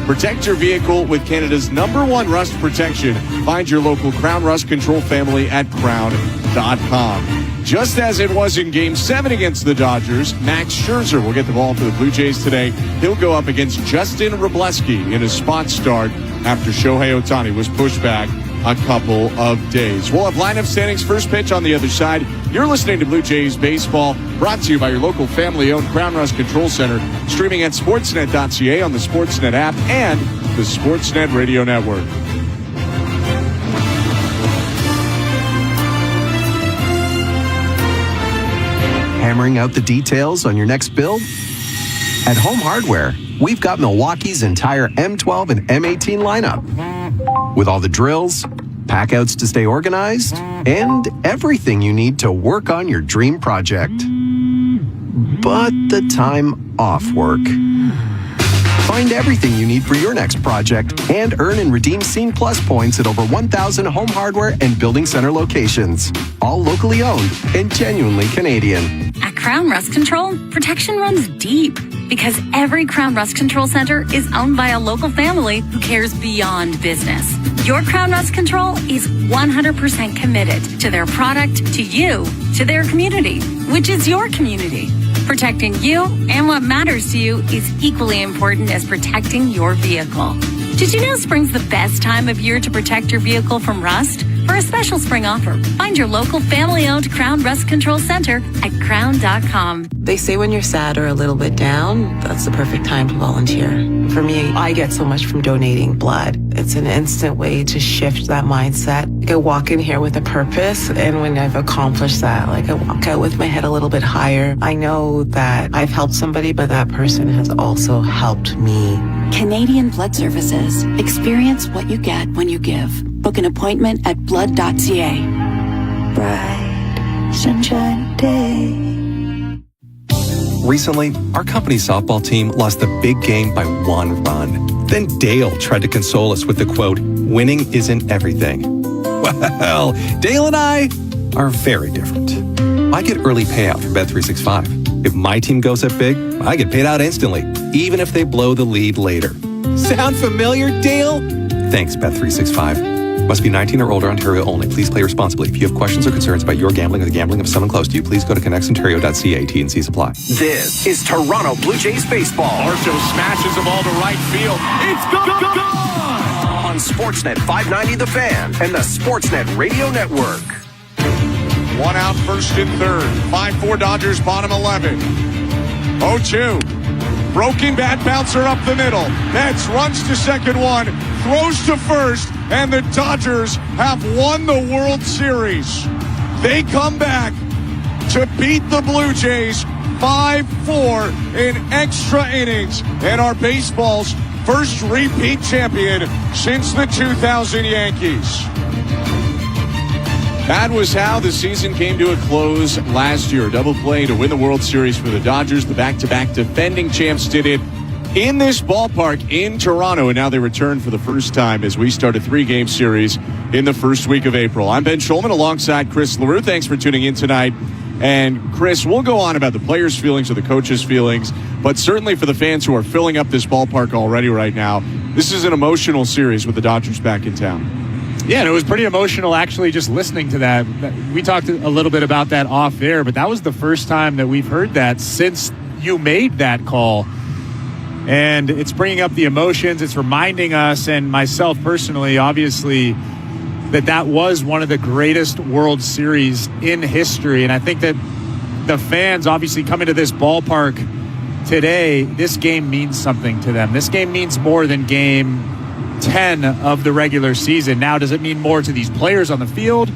Protect your vehicle with Canada's #1 rust protection. Find your local Crown Rust Control family at crown.com. Just as it was in Game 7 against the Dodgers, Max Scherzer will get the ball for the Blue Jays today. He'll go up against Justin Wroblewski in a spot start after Shohei Ohtani was pushed back a couple of days. We'll have lineup standings, first pitch on the other side. You're listening to Blue Jays Baseball, brought to you by your local family-owned Crown Rust Control Center, streaming at sportsnet.ca on the Sportsnet app and the Sportsnet Radio Network. Hammering out the details on your next build? At Home Hardware, we've got Milwaukee's entire M12 and M18 lineup. With all the drills, packouts to stay organized, and everything you need to work on your dream project. But the time off work. Find everything you need for your next project and earn and redeem Scene Plus points at over 1,000 Home Hardware and Building Center locations. All locally owned and genuinely Canadian. At Crown Rust Control, protection runs deep because every Crown Rust Control Center is owned by a local family who cares beyond business. Your Crown Rust Control is 100% committed to their product, to you, to their community, which is your community. Protecting you and what matters to you is equally important as protecting your vehicle. Did you know spring's the best time of year to protect your vehicle from rust? For a special spring offer, find your local family-owned Crown Rust Control Center at crown.com. They say when you're sad or a little bit down, that's the perfect time to volunteer. For me, I get so much from donating blood. It's an instant way to shift that mindset. I walk in here with a purpose, and when I've accomplished that, I walk out with my head a little bit higher. I know that I've helped somebody, but that person has also helped me. Canadian Blood Services. Experience what you get when you give. Book an appointment at blood.ca. Bright sunshine day. Recently, our company's softball team lost the big game by 1 run. Then Dale tried to console us with the quote, "Winning isn't everything." Well, Dale and I are very different. I get early payout from Bet365. If my team goes up big, I get paid out instantly, even if they blow the lead later. Sound familiar, Dale? Thanks, Bet365. Must be 19 or older, Ontario only. Please play responsibly. If you have questions or concerns about your gambling or the gambling of someone close to you, please go to connectsontario.ca. T&C supply. This is Toronto Blue Jays baseball. Marshall smashes the ball to right field. It's gone! On Sportsnet 590 The Fan and the Sportsnet Radio Network. 1 out, first and third. 5-4 Dodgers, bottom 11. 0-2. Broken bat bouncer up the middle. Betts runs to second one, throws to first, and the Dodgers have won the World Series. They come back to beat the Blue Jays 5-4 in extra innings and are baseball's first repeat champion since the 2000 Yankees. That was how the season came to a close last year. Double play to win the World Series for the Dodgers. The back-to-back defending champs did it in this ballpark in Toronto, and now they return for the first time as we start a 3-game series in the first week of April. I'm Ben Schulman alongside Chris LaRue. Thanks for tuning in tonight. And Chris, we'll go on about the players' feelings or the coaches' feelings, but certainly for the fans who are filling up this ballpark already right now, this is an emotional series with the Dodgers back in town. Yeah, and it was pretty emotional actually just listening to that. We talked a little bit about that off air, but that was the first time that we've heard that since you made that call. And it's bringing up the emotions. It's reminding us, and myself personally, obviously, that was one of the greatest World Series in history. And I think that the fans obviously coming to this ballpark today, this game means something to them. This game means more than game 10 of the regular season. Now, does it mean more to these players on the field?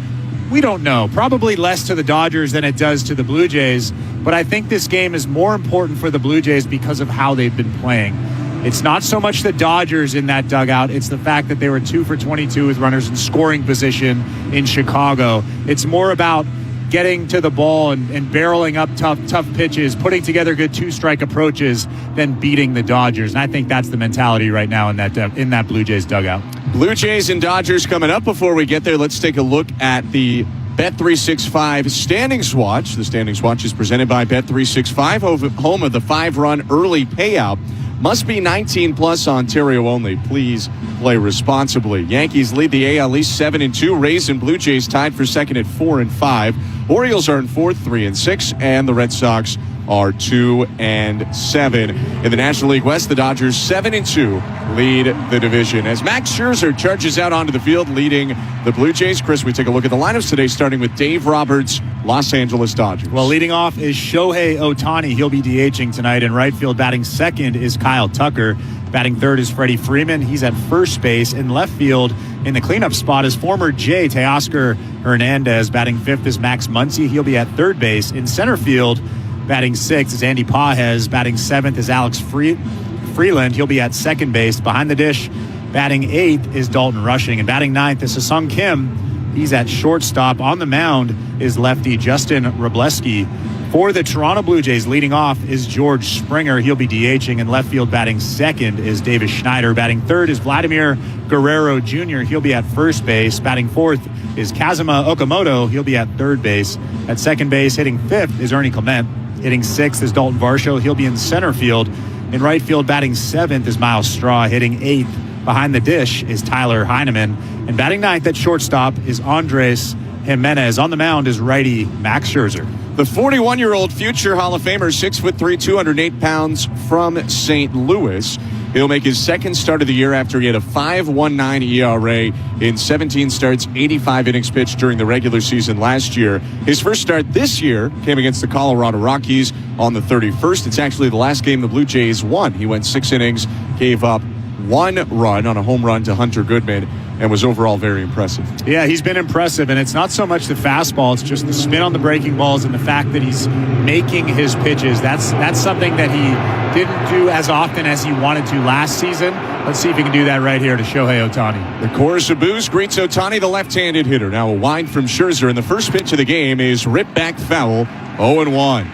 We don't know. Probably less to the Dodgers than it does to the Blue Jays. But I think this game is more important for the Blue Jays because of how they've been playing. It's not so much the Dodgers in that dugout. It's the fact that they were 2 for 22 with runners in scoring position in Chicago. It's more about getting to the ball and barreling up tough pitches, putting together good two-strike approaches than beating the Dodgers. And I think that's the mentality right now in that Blue Jays dugout. Blue Jays and Dodgers coming up. Before we get there, let's take a look at the Bet365 Standings Watch. The Standings Watch is presented by Bet365, home of the 5-run early payout. Must be 19 plus, Ontario only. Please play responsibly. Yankees lead the AL East 7-2. Rays and Blue Jays tied for second at 4-5. Orioles are in fourth, 3-6, and the Red Sox are 2-7. In the National League West, the Dodgers 7-2 lead the division. As Max Scherzer charges out onto the field leading the Blue Jays. Chris, we take a look at the lineups today, starting with Dave Roberts, Los Angeles Dodgers. Well, leading off is Shohei Ohtani. He'll be DHing tonight. In right field, batting second is Kyle Tucker. Batting third is Freddie Freeman. He's at first base. In left field, in the cleanup spot, is former Jay Teoscar Hernandez. Batting fifth is Max Muncy. He'll be at third base. In center field, batting sixth is Andy Pages. Batting seventh is Alex Freeland. He'll be at second base. Behind the dish, batting eighth is Dalton Rushing. And batting ninth is Sung Kim. He's at shortstop. On the mound is lefty Justin Wrobleski. For the Toronto Blue Jays, leading off is George Springer. He'll be DHing. In left field, batting second is Davis Schneider. Batting third is Vladimir Guerrero Jr. He'll be at first base. Batting fourth is Kazuma Okamoto. He'll be at third base. At second base, hitting fifth is Ernie Clement. Hitting sixth is Dalton Varsho. He'll be in center field. In right field, batting seventh is Miles Straw. Hitting eighth behind the dish is Tyler Heineman. And batting ninth at shortstop is Andres Jimenez. On the mound is righty Max Scherzer. The 41-year-old future Hall of Famer, 6'3", 208 pounds from St. Louis. He'll make his second start of the year after he had a 5.19 ERA in 17 starts, 85 innings pitched during the regular season last year. His first start this year came against the Colorado Rockies on the 31st. It's actually the last game the Blue Jays won. He went 6 innings, gave up 1 run on a home run to Hunter Goodman, and was overall very impressive. Yeah, he's been impressive, and it's not so much the fastball, it's just the spin on the breaking balls and the fact that he's making his pitches. That's something that he didn't do as often as he wanted to last season. Let's see if he can do that right here to Shohei Ohtani. The chorus of boos greets Ohtani, the left-handed hitter. Now a wind from Scherzer, and the first pitch of the game is ripped back foul, 0-1.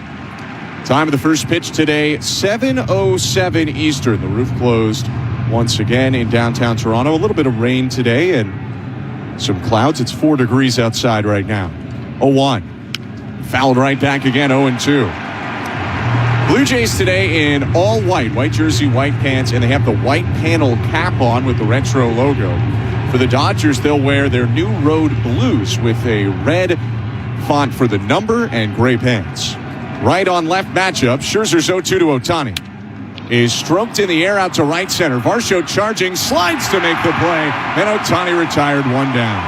Time of the first pitch today, 7:07 Eastern. The roof closed once again in downtown Toronto. A little bit of rain today and some clouds. It's 4 degrees outside right now. 0-1. Fouled right back again, 0-2. Blue Jays today in all white jersey, white pants, and they have the white panel cap on with the retro logo. For the Dodgers, they'll wear their new road blues with a red font for the number and gray pants. Right on left matchup, Scherzer's 0-2 to Ohtani. Is stroked in the air out to right center. Varsho charging, slides to make the play, and Ohtani retired 1 down.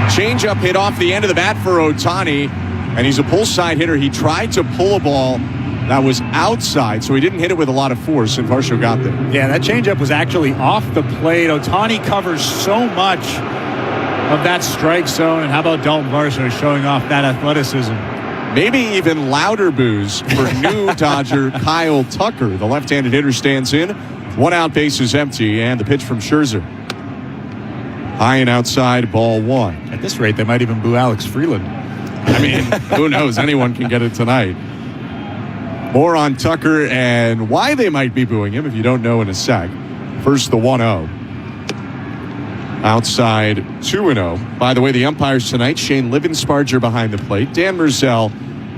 Changeup hit off the end of the bat for Ohtani, and he's a pull side hitter. He tried to pull a ball that was outside, so he didn't hit it with a lot of force, and Varsho got there. Yeah, that changeup was actually off the plate. Ohtani covers so much of that strike zone, and how about Dalton Varsho showing off that athleticism? Maybe even louder boos for new Dodger Kyle Tucker. The left-handed hitter stands in. 1 out, base is empty, and the pitch from Scherzer. High and outside, ball 1. At this rate, they might even boo Alex Freeland. I mean, who knows? Anyone can get it tonight. More on Tucker and why they might be booing him if you don't know in a sec. First, the 1-0. Outside, 2-0. By the way, the umpires tonight, Shane Livensparger behind the plate, Dan Merzell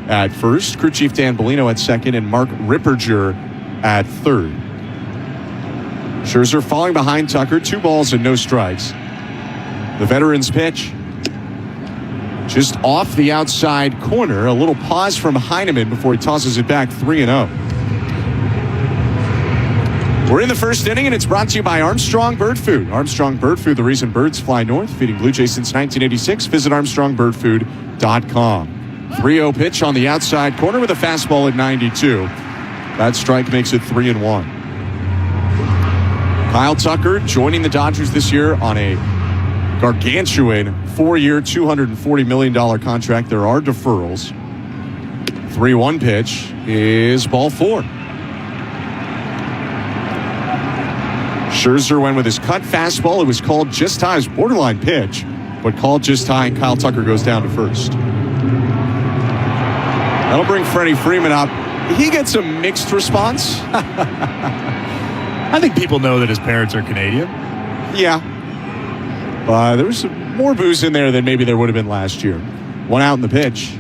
at first, crew chief Dan Bellino at second, and Mark Ripperger at third. Scherzer falling behind Tucker, 2 balls and no strikes. The veteran's pitch, just off the outside corner. A little pause from Heineman before he tosses it back, 3-0. We're in the first inning, and it's brought to you by Armstrong Bird Food. Armstrong Bird Food, the reason birds fly north, feeding Blue Jays since 1986. Visit ArmstrongBirdFood.com. 3-0 pitch on the outside corner with a fastball at 92. That strike makes it 3-1. Kyle Tucker joining the Dodgers this year on a gargantuan 4-year, $240 million contract. There are deferrals. 3-1 pitch is ball 4. Scherzer went with his cut fastball. It was called just high, as borderline pitch, but called just high, and Kyle Tucker goes down to first. That'll bring Freddie Freeman up. He gets a mixed response. I think people know that his parents are Canadian. Yeah. There was some more booze in there than maybe there would have been last year. 1 out in the pitch.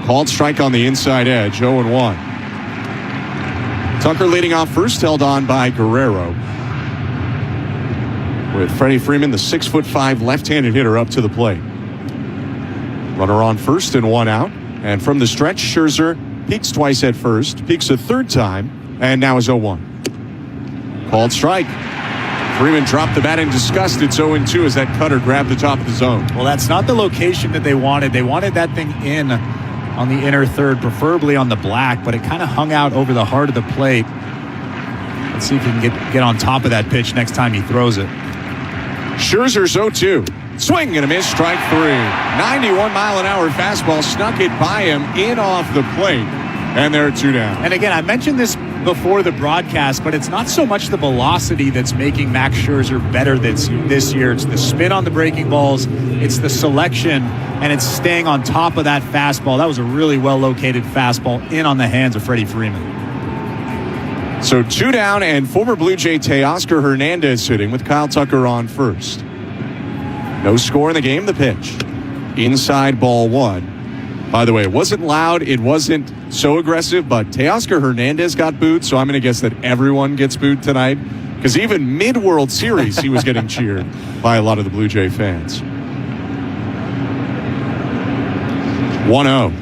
Called strike on the inside edge, 0-1. Tucker leading off first, held on by Guerrero. With Freddie Freeman, the 6'5" left-handed hitter, up to the plate. Runner on first and 1 out. And from the stretch, Scherzer peaks twice at first, peaks a third time, and now is 0-1. Called strike. Freeman dropped the bat in disgust. It's 0-2 as that cutter grabbed the top of the zone. Well, that's not the location that they wanted. They wanted that thing in on the inner third, preferably on the black, but it kind of hung out over the heart of the plate. Let's see if he can get on top of that pitch next time he throws it. Scherzer's 0-2. Swing and a miss, strike 3. 91-mile-an-hour fastball snuck it by him in off the plate. And there are 2 down. And again, I mentioned this before the broadcast, but it's not so much the velocity that's making Max Scherzer better this year. It's the spin on the breaking balls, it's the selection, and it's staying on top of that fastball. That was a really well-located fastball in on the hands of Freddie Freeman. So 2 down, and former Blue Jay Teoscar Hernandez hitting with Kyle Tucker on first. No score in the game, the pitch. Inside, ball 1. By the way, it wasn't loud, it wasn't so aggressive, but Teoscar Hernandez got booed, so I'm going to guess that everyone gets booed tonight, because even mid-World Series, he was getting cheered by a lot of the Blue Jay fans. 1-0.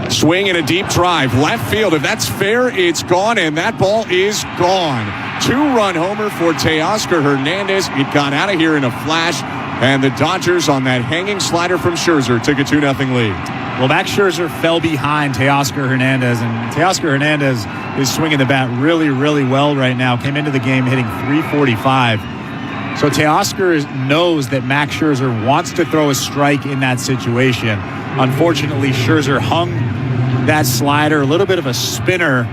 Swing and a deep drive. Left field. If that's fair, it's gone, and that ball is gone. 2-run homer for Teoscar Hernandez. It got out of here in a flash, and the Dodgers on that hanging slider from Scherzer took a 2-0 lead. Well, Max Scherzer fell behind Teoscar Hernandez, and Teoscar Hernandez is swinging the bat really, really well right now. Came into the game hitting .345. So Teoscar knows that Max Scherzer wants to throw a strike in that situation. Unfortunately, Scherzer hung that slider, a little bit of a spinner.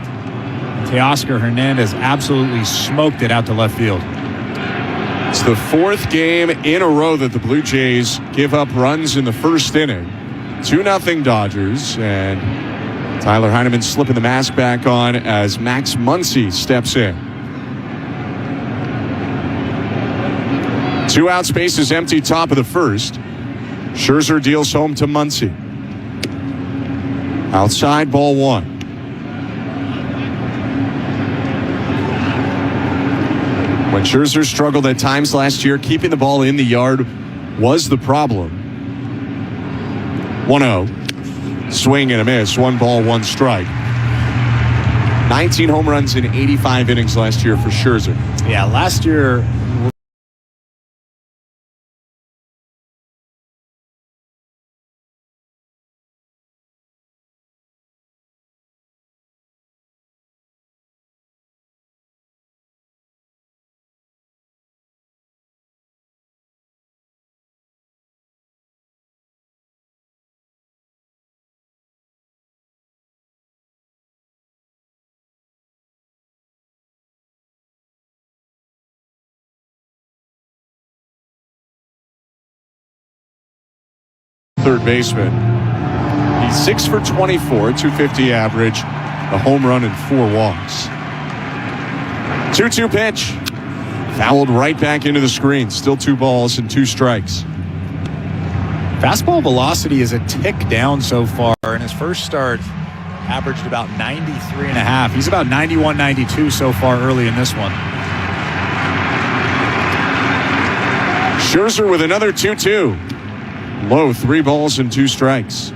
Teoscar Hernandez absolutely smoked it out to left field. It's the 4th game in a row that the Blue Jays give up runs in the first inning. 2-0 Dodgers, and Tyler Heineman slipping the mask back on as Max Muncy steps in. 2 out, space is empty, top of the first. Scherzer deals home to Muncy. Outside, ball 1. When Scherzer struggled at times last year, keeping the ball in the yard was the problem. 1-0. Swing and a miss. 1 ball, 1 strike. 19 home runs in 85 innings last year for Scherzer. Yeah, last year... Third baseman. He's 6 for 24, 250 average, a home run and 4 walks. 2-2 pitch. Fouled right back into the screen. Still 2 balls and 2 strikes. Fastball velocity is a tick down so far. In his first start, averaged about 93.5. He's about 91, 92 so far early in this one. Scherzer with another 2-2. Low, 3 balls and 2 strikes.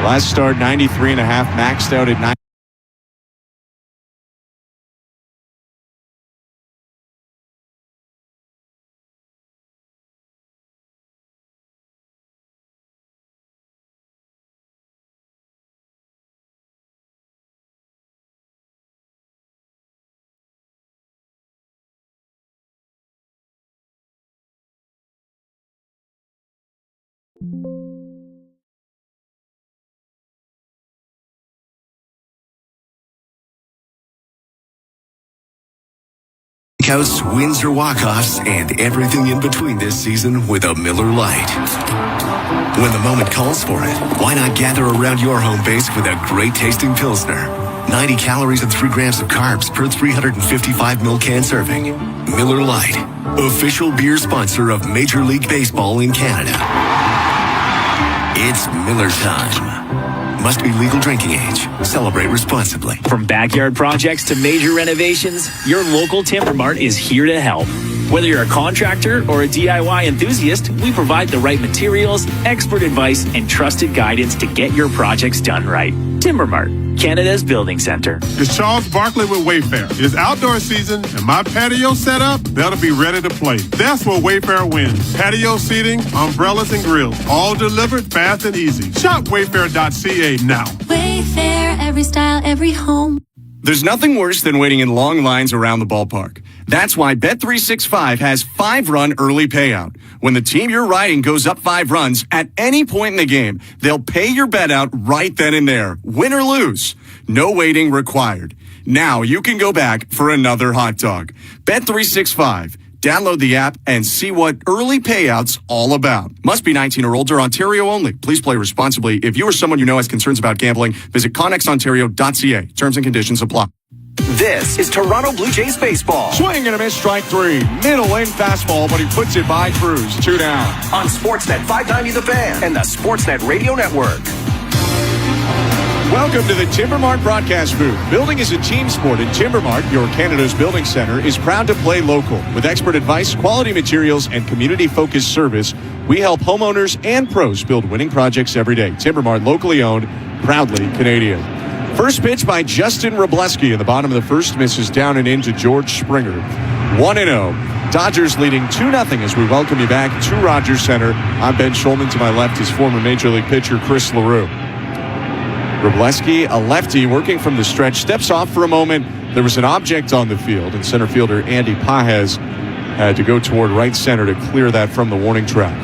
Last start, 93.5, maxed out at 90. House wins or walk-offs and everything in between this season with a Miller Lite. When the moment calls for it, why not gather around your home base with a great-tasting Pilsner? 90 calories and 3 grams of carbs per 355 ml can serving. Miller Lite, official beer sponsor of Major League Baseball in Canada. It's Miller time. Must be legal drinking age. Celebrate responsibly. From backyard projects to major renovations, your local Timber Mart is here to help. Whether you're a contractor or a DIY enthusiast, we provide the right materials, expert advice, and trusted guidance to get your projects done right. Timber Mart, Canada's building center. It's Charles Barkley with Wayfair. It's outdoor season, and my patio set up, that'll be ready to play. That's where Wayfair wins. Patio seating, umbrellas, and grills, all delivered fast and easy. Shop wayfair.ca now. Wayfair, every style, every home. There's nothing worse than waiting in long lines around the ballpark. That's why Bet365 has 5-run early payout. When the team you're riding goes up 5 runs at any point in the game, they'll pay your bet out right then and there, win or lose. No waiting required. Now you can go back for another hot dog. Bet365. Download the app and see what early payouts all about. Must be 19 or older, Ontario only. Please play responsibly. If you or someone you know has concerns about gambling, visit connexontario.ca. Terms and conditions apply. This is Toronto Blue Jays baseball. Swing and a miss, strike 3. Middle lane fastball, but he puts it by Cruz. 2 down. On Sportsnet 590 The Fan and the Sportsnet Radio Network. Welcome to the Timber Mart broadcast booth. Building is a team sport, and Timber Mart, your Canada's building center, is proud to play local. With expert advice, quality materials, and community-focused service, we help homeowners and pros build winning projects every day. Timber Mart, locally owned, proudly Canadian. First pitch by Justin Wrobleski in the bottom of the first, misses down and into George Springer. 1-0. Dodgers leading 2-0 as we welcome you back to Rogers Center. I'm Ben Schulman. To my left is former Major League pitcher Chris LaRue. Wrobleski, a lefty working from the stretch, steps off for a moment. There was an object on the field, and center fielder Andy Pajes had to go toward right center to clear that from the warning track.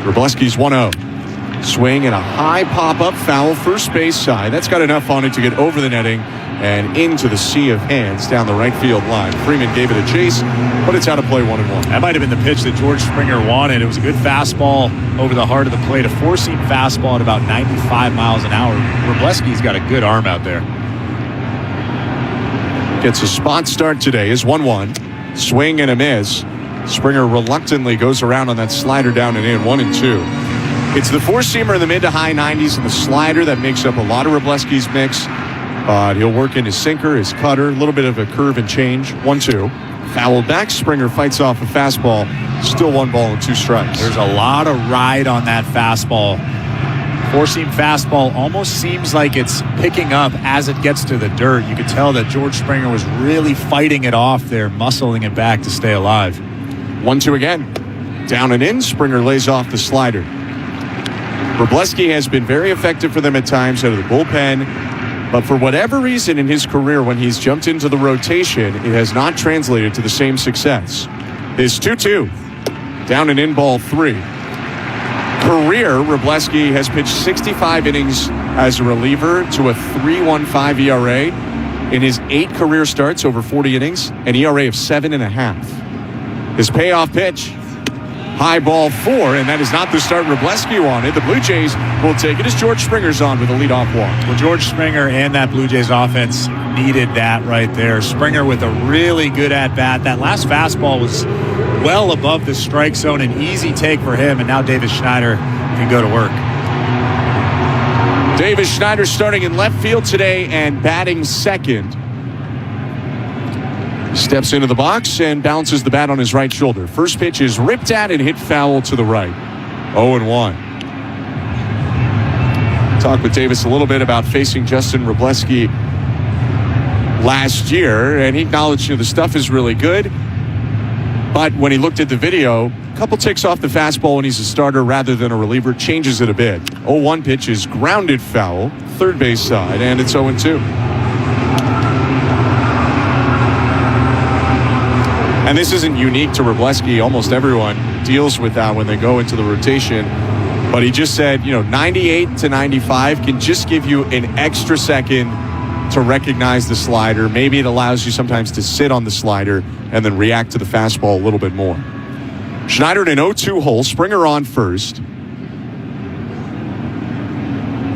Wrobleski's 1-0. Swing and a high pop-up foul, first base side. That's got enough on it to get over the netting and into the sea of hands down the right field line. Freeman gave it a chase, but it's out of play 1-1. That might have been the pitch that George Springer wanted. It was a good fastball over the heart of the plate, a four-seam fastball at about 95 miles an hour. Wrobleski's got a good arm out there. Gets a spot start today is 1-1. Swing and a miss. Springer reluctantly goes around on that slider down and in, 1-2. It's the four-seamer in the mid to high 90s and the slider that makes up a lot of Wrobleski's mix. But he'll work in his sinker, his cutter, a little bit of a curve and change. 1-2. Fouled back. Springer fights off a fastball. Still 1 ball and 2 strikes. There's a lot of ride on that fastball. Four-seam fastball almost seems like it's picking up as it gets to the dirt. You could tell that George Springer was really fighting it off there, muscling it back to stay alive. 1-2 again. Down and in. Springer lays off the slider. Wrobleski has been very effective for them at times out of the bullpen. But for whatever reason in his career, when he's jumped into the rotation, it has not translated to the same success. His 2-2. Down and in, ball 3. Career, Wrobleski has pitched 65 innings as a reliever to a 3.15 ERA. In his 8 career starts over 40 innings, an ERA of 7.5. His payoff pitch, high ball 4, and that is not the start Wrobleski wanted. The Blue Jays will take it as George Springer's on with a leadoff walk. Well, George Springer and that Blue Jays offense needed that right there. Springer with a really good at-bat. That last fastball was well above the strike zone, an easy take for him, and now Davis Schneider can go to work. Davis Schneider starting in left field today and batting second. Steps into the box and bounces the bat on his right shoulder. First pitch is ripped at and hit foul to the right. 0-1. talked with Davis a little bit about facing Justin Wrobleski last year, and he acknowledged the stuff is really good. But when he looked at the video, a couple ticks off the fastball when he's a starter rather than a reliever, changes it a bit. 0-1 pitch is grounded foul, third base side, and it's 0-2. And this isn't unique to Wrobleski. Almost everyone deals with that when they go into the rotation. But he just said, 98 to 95 can just give you an extra second to recognize the slider. Maybe it allows you sometimes to sit on the slider and then react to the fastball a little bit more. Schneider in an 0-2 hole. Springer on first.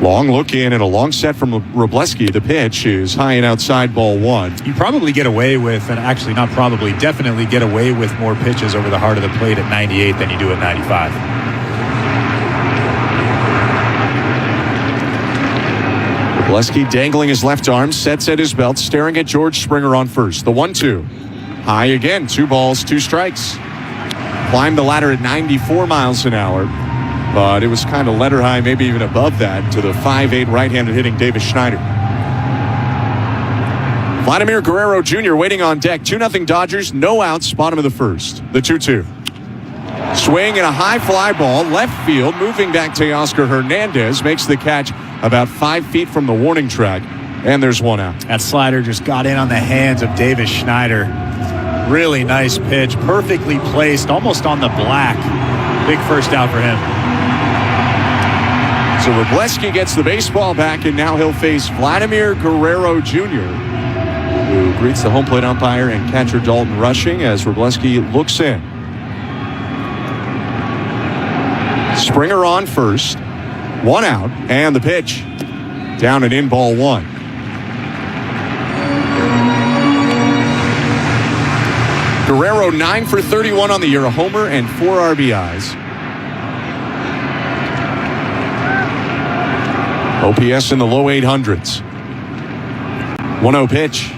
Long look in and a long set from Wrobleski. The pitch is high and outside, ball one. You probably get away with, and actually not probably, definitely get away with more pitches over the heart of the plate at 98 than you do at 95. Wrobleski dangling his left arm, sets at his belt, staring at George Springer on first. The 1-2. High again, 2 balls, 2 strikes. Climbed the ladder at 94 miles an hour. But it was kind of letter high, maybe even above that, to the 5'8" right-handed hitting Davis Schneider. Vladimir Guerrero Jr. waiting on deck. 2-0 Dodgers, no outs, bottom of the first. The 2-2. Swing and a high fly ball, left field, moving back to Teoscar Hernandez, makes the catch about 5 feet from the warning track, and there's 1 out. That slider just got in on the hands of Davis Schneider. Really nice pitch, perfectly placed, almost on the black. Big first out for him. So Wrobleski gets the baseball back, and now he'll face Vladimir Guerrero Jr., who greets the home plate umpire and catcher Dalton Rushing as Wrobleski looks in. Springer on first, 1 out, and the pitch down and in, ball 1. Guerrero 9 for 31 on the year, a homer and 4 RBIs. OPS in the low 800s. 1-0 pitch.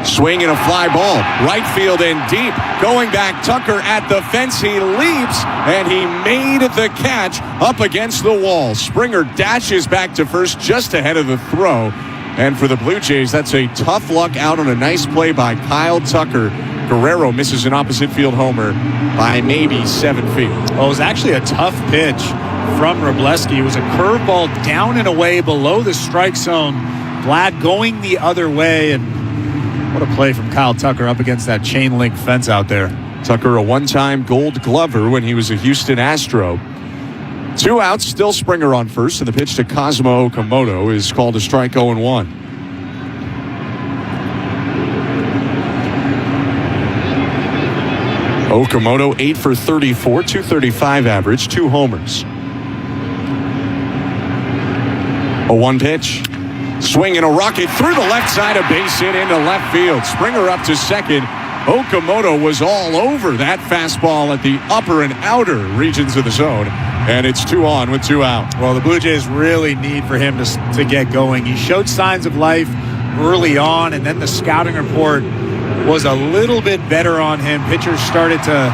Swing and a fly ball. Right field and deep. Going back, Tucker at the fence. He leaps, and he made the catch up against the wall. Springer dashes back to first just ahead of the throw. And for the Blue Jays, that's a tough luck out on a nice play by Kyle Tucker. Guerrero misses an opposite field homer by maybe 7 feet. Well, it was actually a tough pitch from Wrobleski. It was a curveball down and away below the strike zone. Vlad going the other way, and what a play from Kyle Tucker up against that chain link fence out there. Tucker, a one-time Gold Glover when he was a Houston Astro. 2 outs, still Springer on first, and the pitch to Cosmo Okamoto is called a strike 0-1. Okamoto 8 for 34, 235 average, 2 homers. 0-1 pitch. Swing and a rocket through the left side, a base hit into left field. Springer up to second. Okamoto was all over that fastball at the upper and outer regions of the zone. And it's 2 on with 2 out. Well, the Blue Jays really need for him to get going. He showed signs of life early on, and then the scouting report was a little bit better on him. Pitchers started to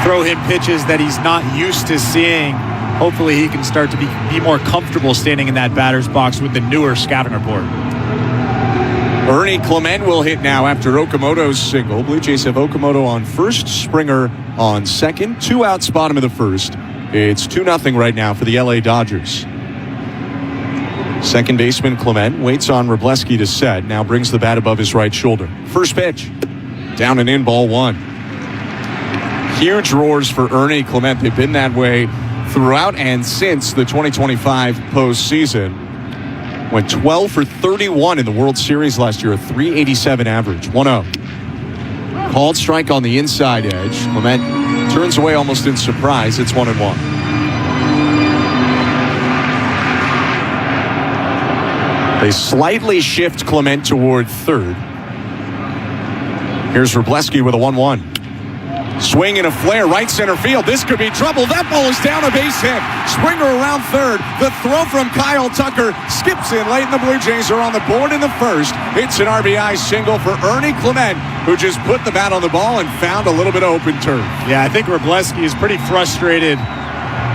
throw him pitches that he's not used to seeing. Hopefully he can start to be more comfortable standing in that batter's box with the newer scouting report. Ernie Clement will hit now after Okamoto's single. Blue Jays have Okamoto on first, Springer on second. 2 outs, bottom of the first. It's 2-0 right now for the LA Dodgers. Second baseman Clement waits on Wrobleski to set. Now brings the bat above his right shoulder. First pitch. Down and in, ball 1. Huge roars for Ernie Clement. They've been that way throughout and since the 2025 postseason. Went 12 for 31 in the World Series last year, a 387 average. 1-0. Called strike on the inside edge. Clement turns away almost in surprise. It's 1-1. They slightly shift Clement toward third. Here's Wrobleski with a 1-1. Swing and a flare, right center field. This could be trouble. That ball is down, a base hit. Springer around third. The throw from Kyle Tucker skips in late, and the Blue Jays are on the board in the first. It's an RBI single for Ernie Clement, who just put the bat on the ball and found a little bit of open turf. Yeah, I think Wrobleski is pretty frustrated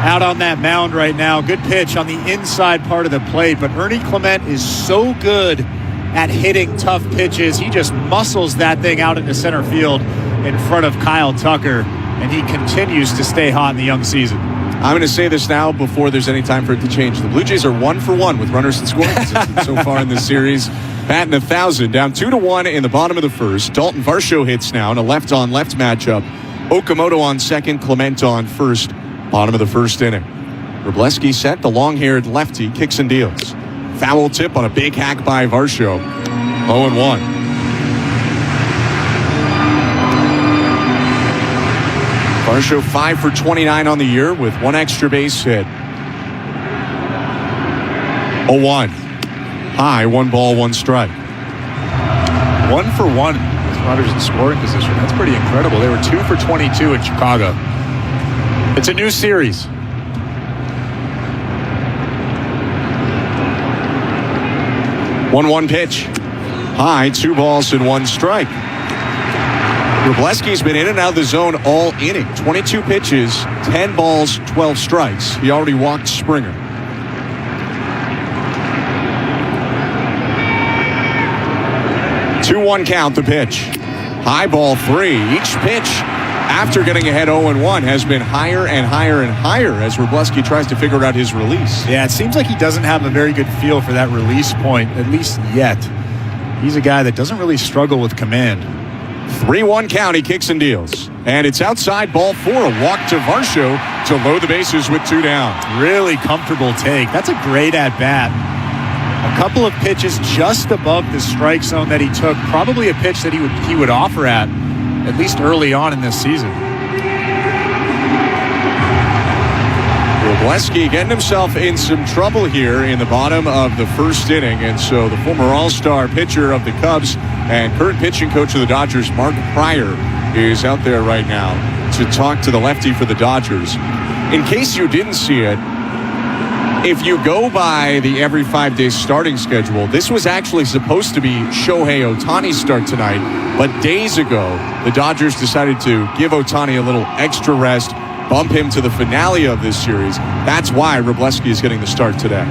out on that mound right now. Good pitch on the inside part of the plate, but Ernie Clement is so good at hitting tough pitches. He just muscles that thing out into center field in front of Kyle Tucker, and he continues to stay hot in the young season. I'm going to say this now before there's any time for it to change. The Blue Jays are 1 for 1 with runners in scoring position so far in this series. Batting 1,000, down 2-1 in the bottom of the first. Dalton Varsho hits now in a left-on-left matchup. Okamoto on second, Clement on first. Bottom of the first inning. Wroblewski set, the long-haired lefty, kicks and deals. Foul tip on a big hack by Varsho. 0-1. Varsho 5 for 29 on the year with one extra base hit. 0-1. High, 1 ball, 1 strike. 1 for 1 with runners in scoring position. That's pretty incredible. They were 2 for 22 in Chicago. It's a new series. One pitch. High, 2 balls and 1 strike. Wroblewski's been in and out of the zone all inning. 22 pitches, 10 balls, 12 strikes. He already walked Springer. Two-one count, the pitch. High, ball 3. Each pitch after getting ahead 0-1 has been higher and higher and higher as Wroblewski tries to figure out his release. Yeah, it seems like he doesn't have a very good feel for that release point, at least yet. He's a guy that doesn't really struggle with command. 3-1 count, he kicks and deals. And it's outside, ball 4. A walk to Varsho to load the bases with 2 down. Really comfortable take. That's a great at-bat. A couple of pitches just above the strike zone that he took. Probably a pitch that he would offer at least early on in this season. Wroblewski getting himself in some trouble here in the bottom of the first inning. And so the former All-Star pitcher of the Cubs and current pitching coach of the Dodgers, Mark Pryor, is out there right now to talk to the lefty for the Dodgers. In case you didn't see it, if you go by the every 5 day starting schedule, this was actually supposed to be Shohei Ohtani's start tonight. But days ago, the Dodgers decided to give Ohtani a little extra rest, bump him to the finale of this series. That's why Wroblewski is getting the start today.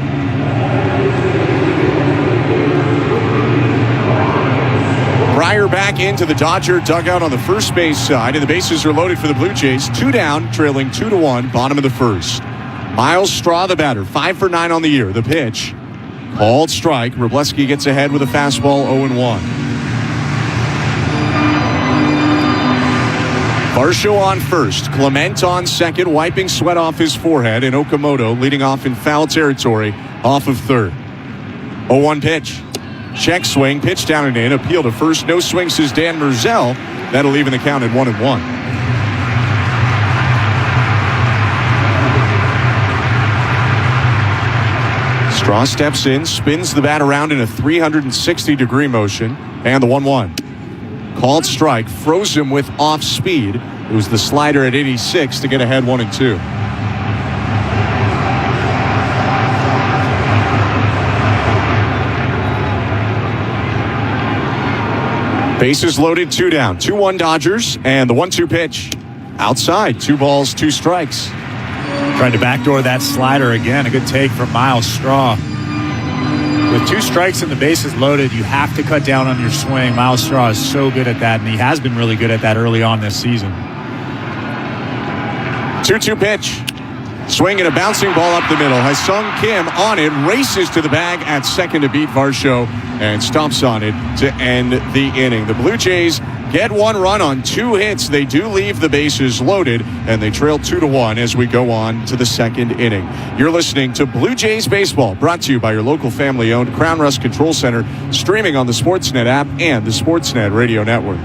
Pryor back into the Dodger dugout on the first base side, and the bases are loaded for the Blue Jays. 2 down, trailing 2-1, bottom of the first. Miles Straw, the batter, 5 for 9 on the year. The pitch, called strike. Wroblewski gets ahead with a fastball, 0-1. Varsho on first, Clement on second, wiping sweat off his forehead, and Okamoto leading off in foul territory off of third. 0-1 pitch. Check swing, pitch down and in, appeal to first. No swing, says Dan Merzel. That'll even the count at 1-1. Straw steps in, spins the bat around in a 360-degree motion, and the 1-1. Called strike, froze him with off speed. It was the slider at 86 to get ahead 1-2. Bases loaded, 2 down. 2-1 Dodgers, and the 1-2 pitch. Outside, 2 balls, 2 strikes. Trying to backdoor that slider again. A good take from Miles Straw. With 2 strikes and the bases loaded, you have to cut down on your swing. Miles Straw is so good at that, and he has been really good at that early on this season. 2-2 pitch. Swing and a bouncing ball up the middle. Ha-Sung Kim on it, races to the bag at second to beat Varsho, and stomps on it to end the inning. The Blue Jays get 1 run on 2 hits. They do leave the bases loaded, and they trail 2-1 as we go on to the second inning. You're listening to Blue Jays Baseball, brought to you by your local family-owned Crown Rust Control Center, streaming on the Sportsnet app and the Sportsnet Radio Network.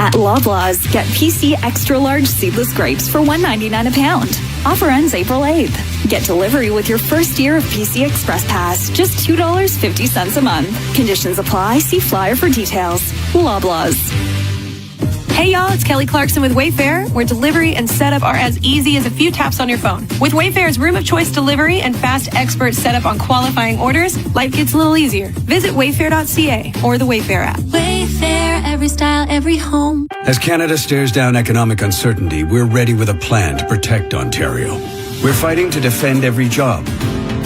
At Loblaws, get PC Extra Large Seedless Grapes for $1.99 a pound. Offer ends April 8th. Get delivery with your first year of PC Express Pass, just $2.50 a month. Conditions apply. See flyer for details. Loblaws. Hey y'all, it's Kelly Clarkson with Wayfair, where delivery and setup are as easy as a few taps on your phone. With Wayfair's room of choice delivery and fast expert setup on qualifying orders, life gets a little easier. Visit wayfair.ca or the Wayfair app. Wayfair, every style, style, every home. As Canada stares down economic uncertainty, we're ready with a plan to protect Ontario. We're fighting to defend every job,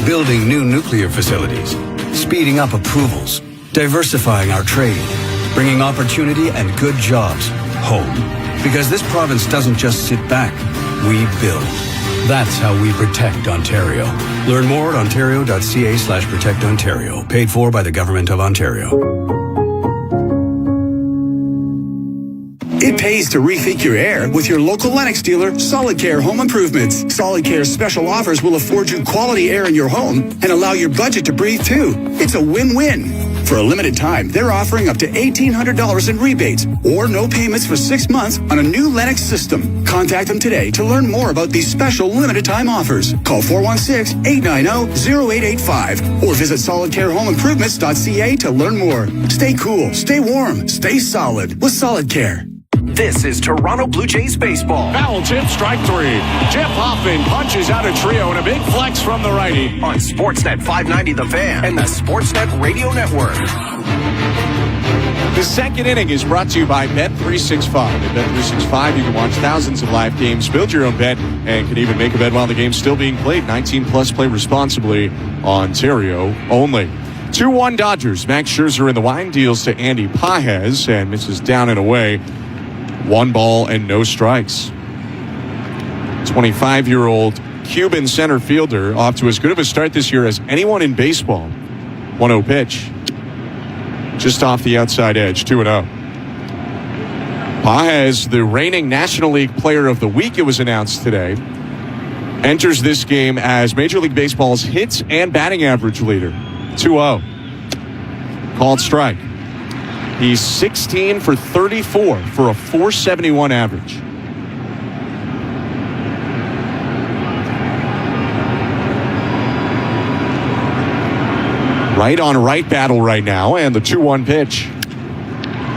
building new nuclear facilities, speeding up approvals, diversifying our trade, bringing opportunity and good jobs home. Because this province doesn't just sit back, we build. That's how we protect Ontario. Learn more at ontario.ca/protectontario. Paid for by the Government of Ontario. It pays to rethink your air with your local Lennox dealer, Solid Care Home Improvements. Solid Care's special offers will afford you quality air in your home and allow your budget to breathe too. It's a win-win. For a limited time, they're offering up to $1,800 in rebates or no payments for 6 months on a new Lennox system. Contact them today to learn more about these special limited time offers. Call 416-890-0885 or visit solidcarehomeimprovements.ca to learn more. Stay cool, stay warm, stay solid with Solid Care. This is Toronto Blue Jays baseball. Foul tip, strike 3. Jeff Hoffman punches out a trio and a big flex from the righty. On Sportsnet 590 The Fan and the Sportsnet Radio Network. The second inning is brought to you by Bet365. At Bet365, you can watch thousands of live games, build your own bet, and can even make a bet while the game's still being played. 18 plus, play responsibly. Ontario only. 2-1 Dodgers. Max Scherzer in the wine, deals to Andy Pages and misses down and away. 1 ball and no strikes. 25-year-old Cuban center fielder off to as good of a start this year as anyone in baseball. 1-0 pitch. Just off the outside edge, 2-0. Pages, the reigning National League Player of the Week, it was announced today, enters this game as Major League Baseball's hits and batting average leader. 2-0. Called strike. He's 16 for 34 for a .471 average. Right on right battle right now, and the 2-1 pitch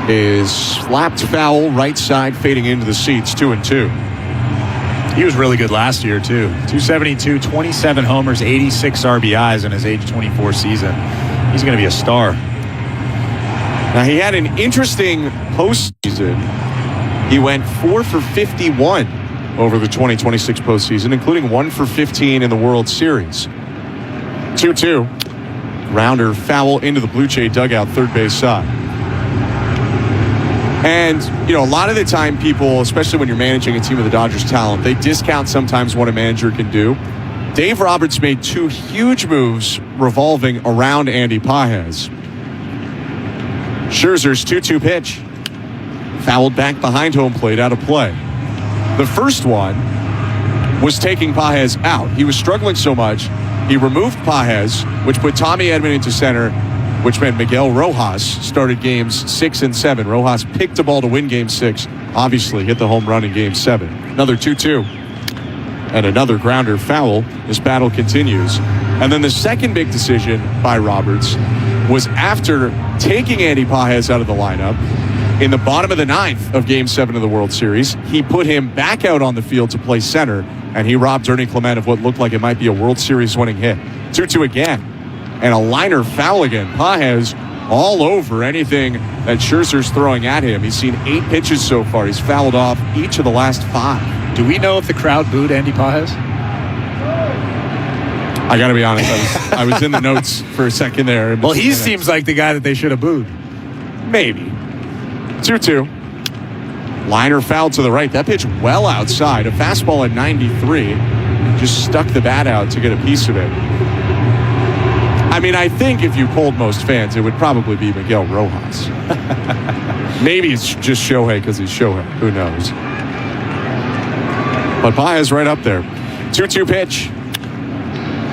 is slapped foul right side, fading into the seats. 2-2. He was really good last year, too. 272, 27 homers, 86 RBIs in his age 24 season. He's going to be a star. Now, he had an interesting postseason. He went 4 for 51 over the 2026 postseason, including 1 for 15 in the World Series. 2-2. Rounder foul into the Blue Jay dugout, third base side. And, you know, a lot of the time people, especially when you're managing a team of the Dodgers talent, they discount sometimes what a manager can do. Dave Roberts made 2 huge moves revolving around Andy Pages. Scherzer's 2-2 pitch. Fouled back behind home plate, out of play. The first one was taking Pages out. He was struggling so much, he removed Pages, which put Tommy Edman into center, which meant Miguel Rojas started games 6 and 7. Rojas picked a ball to win game 6. Obviously hit the home run in game 7. Another 2-2. And another grounder foul. This battle continues. And then the second big decision by Roberts was after taking Andy Pages out of the lineup in the bottom of the 9th of Game 7 of the World Series. He put him back out on the field to play center, and he robbed Ernie Clement of what looked like it might be a World Series winning hit. 2-2 again, and a liner foul again. Pages all over anything that Scherzer's throwing at him. He's seen 8 pitches so far. He's fouled off each of the last 5. Do we know if the crowd booed Andy Pages? I got to be honest. I was in the notes for a second there. Well, he seems like the guy that they should have booed. Maybe. 2-2. Liner foul to the right. That pitch well outside. A fastball at 93. Just stuck the bat out to get a piece of it. I mean, I think if you polled most fans, it would probably be Miguel Rojas. Maybe it's just Shohei because he's Shohei. Who knows? But Pages right up there. 2-2 pitch.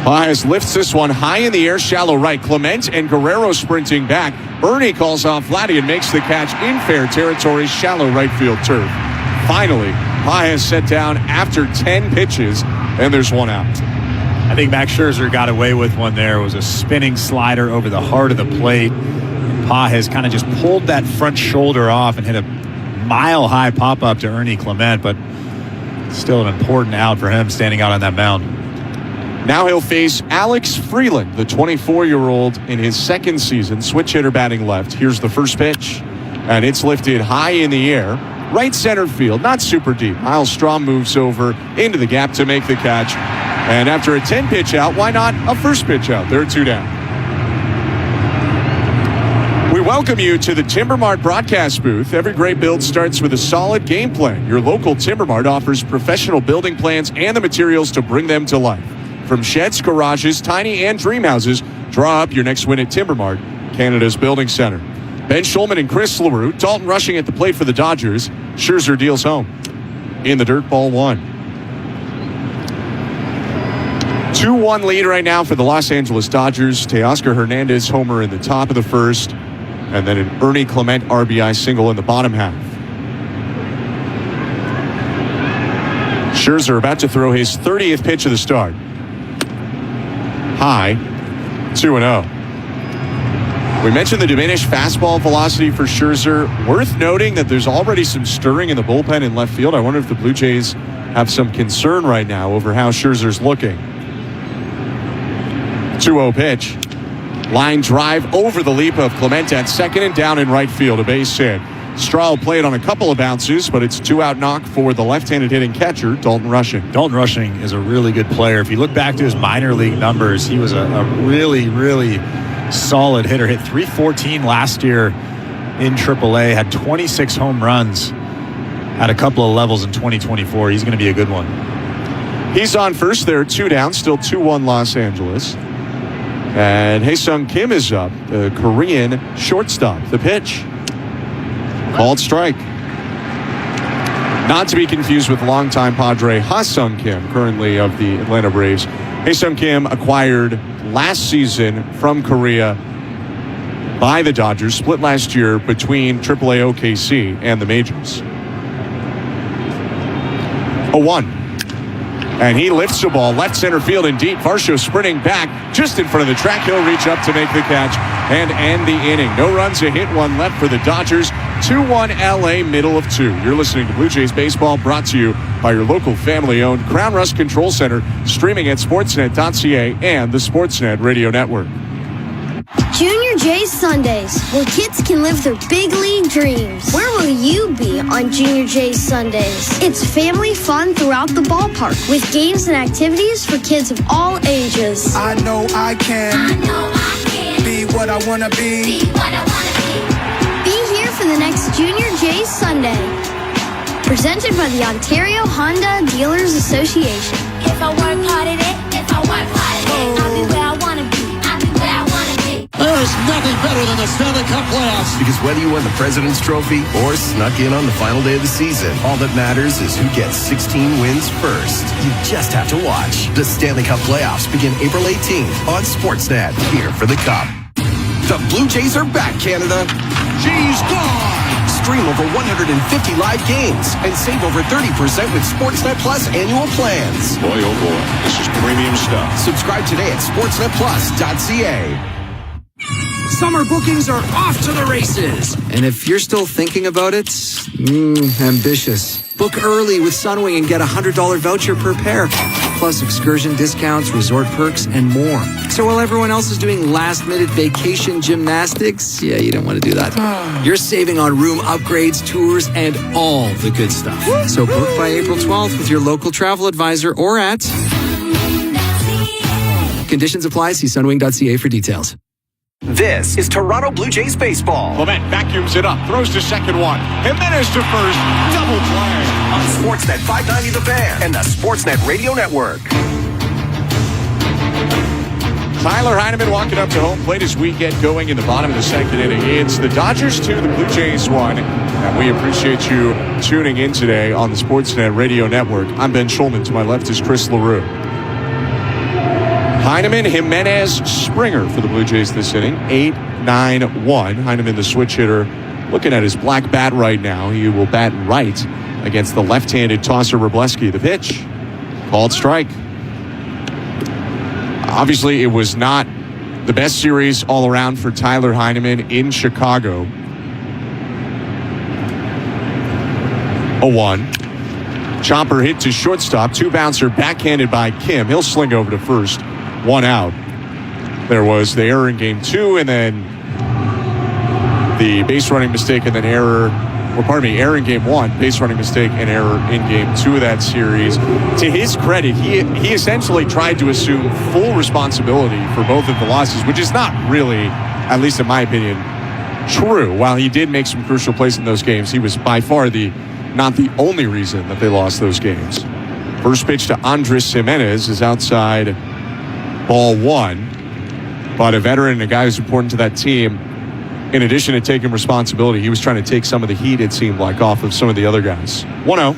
Pages lifts this one high in the air, shallow right. Clement and Guerrero sprinting back. Ernie calls off Vladdy and makes the catch in fair territory, shallow right field turf. Finally, Pages set down after 10 pitches, and there's one out. I think Max Scherzer got away with one there. It was a spinning slider over the heart of the plate. Pages kind of just pulled that front shoulder off and hit a mile-high pop-up to Ernie Clement, but still an important out for him standing out on that mound. Now he'll face Alex Freeland, the 24-year-old in his second season, switch hitter batting left. Here's the first pitch. And it's lifted high in the air. Right center field, not super deep. Miles Straw moves over into the gap to make the catch. And after a 10-pitch out, why not a first pitch out? There are 2 down. We welcome you to the Timber Mart broadcast booth. Every great build starts with a solid game plan. Your local Timber Mart offers professional building plans and the materials to bring them to life. From sheds, garages, tiny and dream houses, draw up your next win at Timber Mart, Canada's building center. Ben Schulman and Chris LaRue, Dalton rushing at the plate for the Dodgers. Scherzer deals home in the dirt, ball 1. 2-1 lead right now for the Los Angeles Dodgers. Teoscar Hernandez homer in the top of the first, and then an Ernie Clement RBI single in the bottom half. Scherzer about to throw his 30th pitch of the start. High, 2-0. We mentioned the diminished fastball velocity for Scherzer. Worth noting that there's already some stirring in the bullpen in left field. I wonder if the Blue Jays have some concern right now over how Scherzer's looking. 2-0 pitch. Line drive over the leap of Clement at second and down in right field. A base hit. Straw played on a couple of bounces, but it's 2-out knock for the left-handed hitting catcher, Dalton Rushing. Dalton Rushing is a really good player. If you look back to his minor league numbers, he was a really, really solid hitter. Hit .314 last year in AAA. Had 26 home runs at a couple of levels in 2024. He's going to be a good one. He's on first there, 2 down, still 2-1 Los Angeles. And Hae-Sung Kim is up, the Korean shortstop. The pitch. Called strike. Not to be confused with longtime Padre Ha-Sung Kim, currently of the Atlanta Braves. Hae-Sung Kim acquired last season from Korea by the Dodgers, split last year between AAA OKC and the majors. 0-1. And he lifts the ball left center field and deep. Varsho sprinting back just in front of the track. He'll reach up to make the catch and end the inning. No runs, a hit, 1 left for the Dodgers. 2-1 LA, middle of 2. You're listening to Blue Jays Baseball, brought to you by your local family-owned Crown Rust Control Center, streaming at sportsnet.ca and the Sportsnet Radio Network. Junior J's Sundays, where kids can live their big league dreams. Where will you be on Junior J's Sundays? It's family fun throughout the ballpark with games and activities for kids of all ages. I know I can. Be what I want to be. Be here for the next Junior J's Sunday. Presented by the Ontario Honda Dealers Association. If I work hard at it, I'll be where I want to be. There's nothing better than the Stanley Cup playoffs. Because whether you won the President's Trophy or snuck in on the final day of the season, all that matters is who gets 16 wins first. You just have to watch. The Stanley Cup playoffs begin April 18th on Sportsnet. Here for the Cup. The Blue Jays are back, Canada. She's gone. Stream over 150 live games and save over 30% with Sportsnet Plus annual plans. Boy, oh boy, this is premium stuff. Subscribe today at sportsnetplus.ca. Summer bookings are off to the races. And if you're still thinking about it, ambitious. Book early with Sunwing and get a $100 voucher per pair. Plus excursion discounts, resort perks, and more. So while everyone else is doing last-minute vacation gymnastics, yeah, you don't want to do that. You're saving on room upgrades, tours, and all the good stuff. So book by April 12th with your local travel advisor or at... Conditions apply. See sunwing.ca for details. This is Toronto Blue Jays baseball. Clement vacuums it up, throws to second one. Jimenez to first, double play. On Sportsnet 590 The Fan and the Sportsnet Radio Network. Tyler Heineman walking up to home plate as we get going in the bottom of the second inning. It's the Dodgers 2, the Blue Jays 1. And we appreciate you tuning in today on the Sportsnet Radio Network. I'm Ben Schulman. To my left is Chris LaRue. Heineman, Jimenez, Springer for the Blue Jays this inning. 8-9-1. Heineman, the switch hitter, looking at his black bat right now. He will bat right against the left-handed tosser Wrobleski. The pitch, called strike. Obviously, it was not the best series all around for Tyler Heineman in Chicago. 0-1. Chopper hit to shortstop. 2-bouncer backhanded by Kim. He'll sling over to first. 1 out. There was the error in game 2, and then the base running mistake and then error in game 1, base running mistake and error in game 2 of that series. To his credit, he essentially tried to assume full responsibility for both of the losses, which is not really, at least in my opinion, true. While he did make some crucial plays in those games, he was by far not the only reason that they lost those games. First pitch to Andres Jimenez is outside, ball 1. But a veteran, a guy who's important to that team, in addition to taking responsibility, he was trying to take some of the heat, it seemed like, off of some of the other guys. 1-0.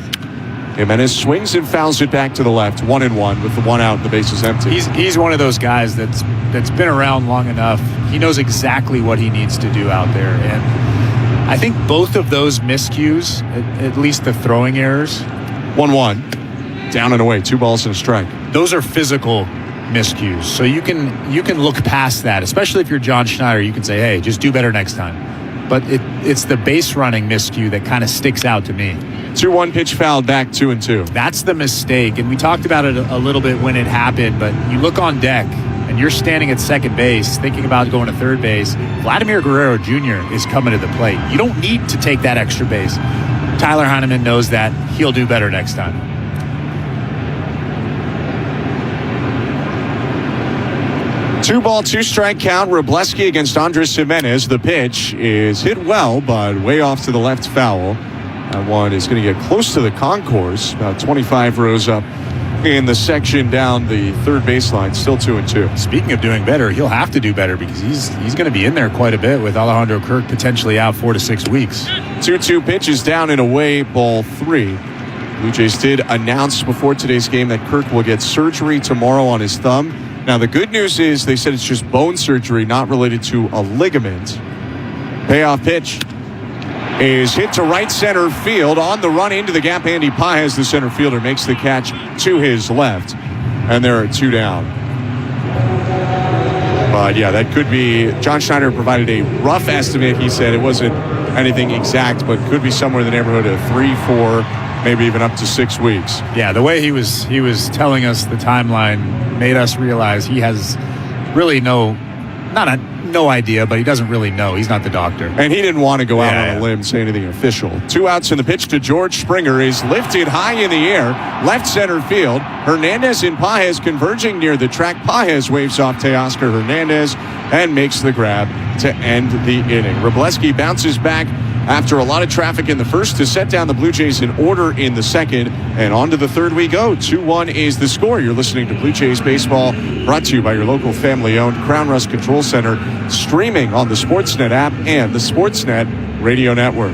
Jimenez swings and fouls it back to the left, 1-1 with the 1 out and the bases empty. He's one of those guys that's been around long enough. He knows exactly what he needs to do out there. And I think both of those miscues, at least the throwing errors. 1-1. Down and away, 2 balls and a strike. Those are physical miscues. So you can look past that, especially if you're John Schneider. You can say, hey, just do better next time. But it's the base running miscue that kind of sticks out to me. 2-1 pitch fouled back, 2-2. That's the mistake. And we talked about it a little bit when it happened, but you look on deck and you're standing at second base thinking about going to third base. Vladimir Guerrero Jr. is coming to the plate. You don't need to take that extra base. Tyler Heineman knows that. He'll do better next time. 2-ball, 2-strike count. Robleski against Andres Jimenez. The pitch is hit well, but way off to the left foul. That one is going to get close to the concourse, about 25 rows up in the section down the third baseline. Still 2-2. Speaking of doing better, he'll have to do better because he's going to be in there quite a bit with Alejandro Kirk potentially out 4 to 6 weeks. 2-2 pitches down and away, ball 3. Blue Jays did announce before today's game that Kirk will get surgery tomorrow on his thumb. Now, the good news is they said it's just bone surgery, not related to a ligament. Payoff pitch is hit to right center field. On the run into the gap, Andy Paez, the center fielder, makes the catch to his left. And there are 2 down. But, yeah, that could be. John Schneider provided a rough estimate. He said it wasn't anything exact, but could be somewhere in the neighborhood of 3, 4, maybe even up to 6 weeks. Yeah, the way he was telling us the timeline made us realize he has really no idea, but he doesn't really know. He's not the doctor. And he didn't want to go out on a limb, say anything official. 2 outs in the pitch to George Springer is lifted high in the air, left center field. Hernandez and Paez converging near the track. Paez waves off Teoscar Hernandez and makes the grab to end the inning. Robleski bounces back after a lot of traffic in the first to set down the Blue Jays in order in the second. And on to the third we go. 2-1 is the score. You're listening to Blue Jays Baseball, brought to you by your local family-owned Crown Rust Control Center, streaming on the Sportsnet app and the Sportsnet Radio Network.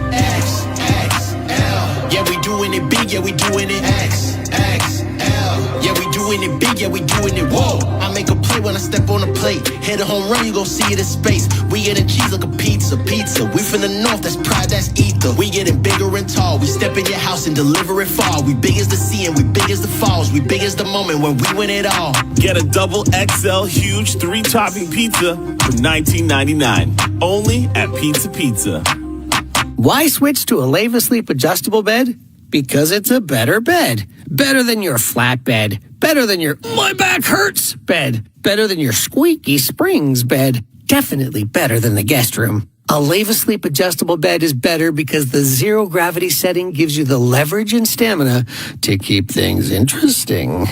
XXL. Yeah, we doing it big. Yeah, we doing it XXL. Yeah, we doing it big. Yeah, we doing it. Whoa. I make a play when I step on the plate. Hit a home run, you gon' see it in space. We getting cheese like a pizza. We from the north, that's pride, that's ether. We getting bigger and tall. We step in your house and deliver it far. We big as the sea and we big as the falls. We big as the moment when we win it all. Get a double XL huge 3-topping pizza for $19.99. Only at Pizza Pizza. Why switch to a Leva Sleep adjustable bed? Because it's a better bed. Better than your flat bed. Better than your my back hurts bed. Better than your squeaky springs bed. Definitely better than the guest room. A Leva Sleep adjustable bed is better because the zero gravity setting gives you the leverage and stamina to keep things interesting.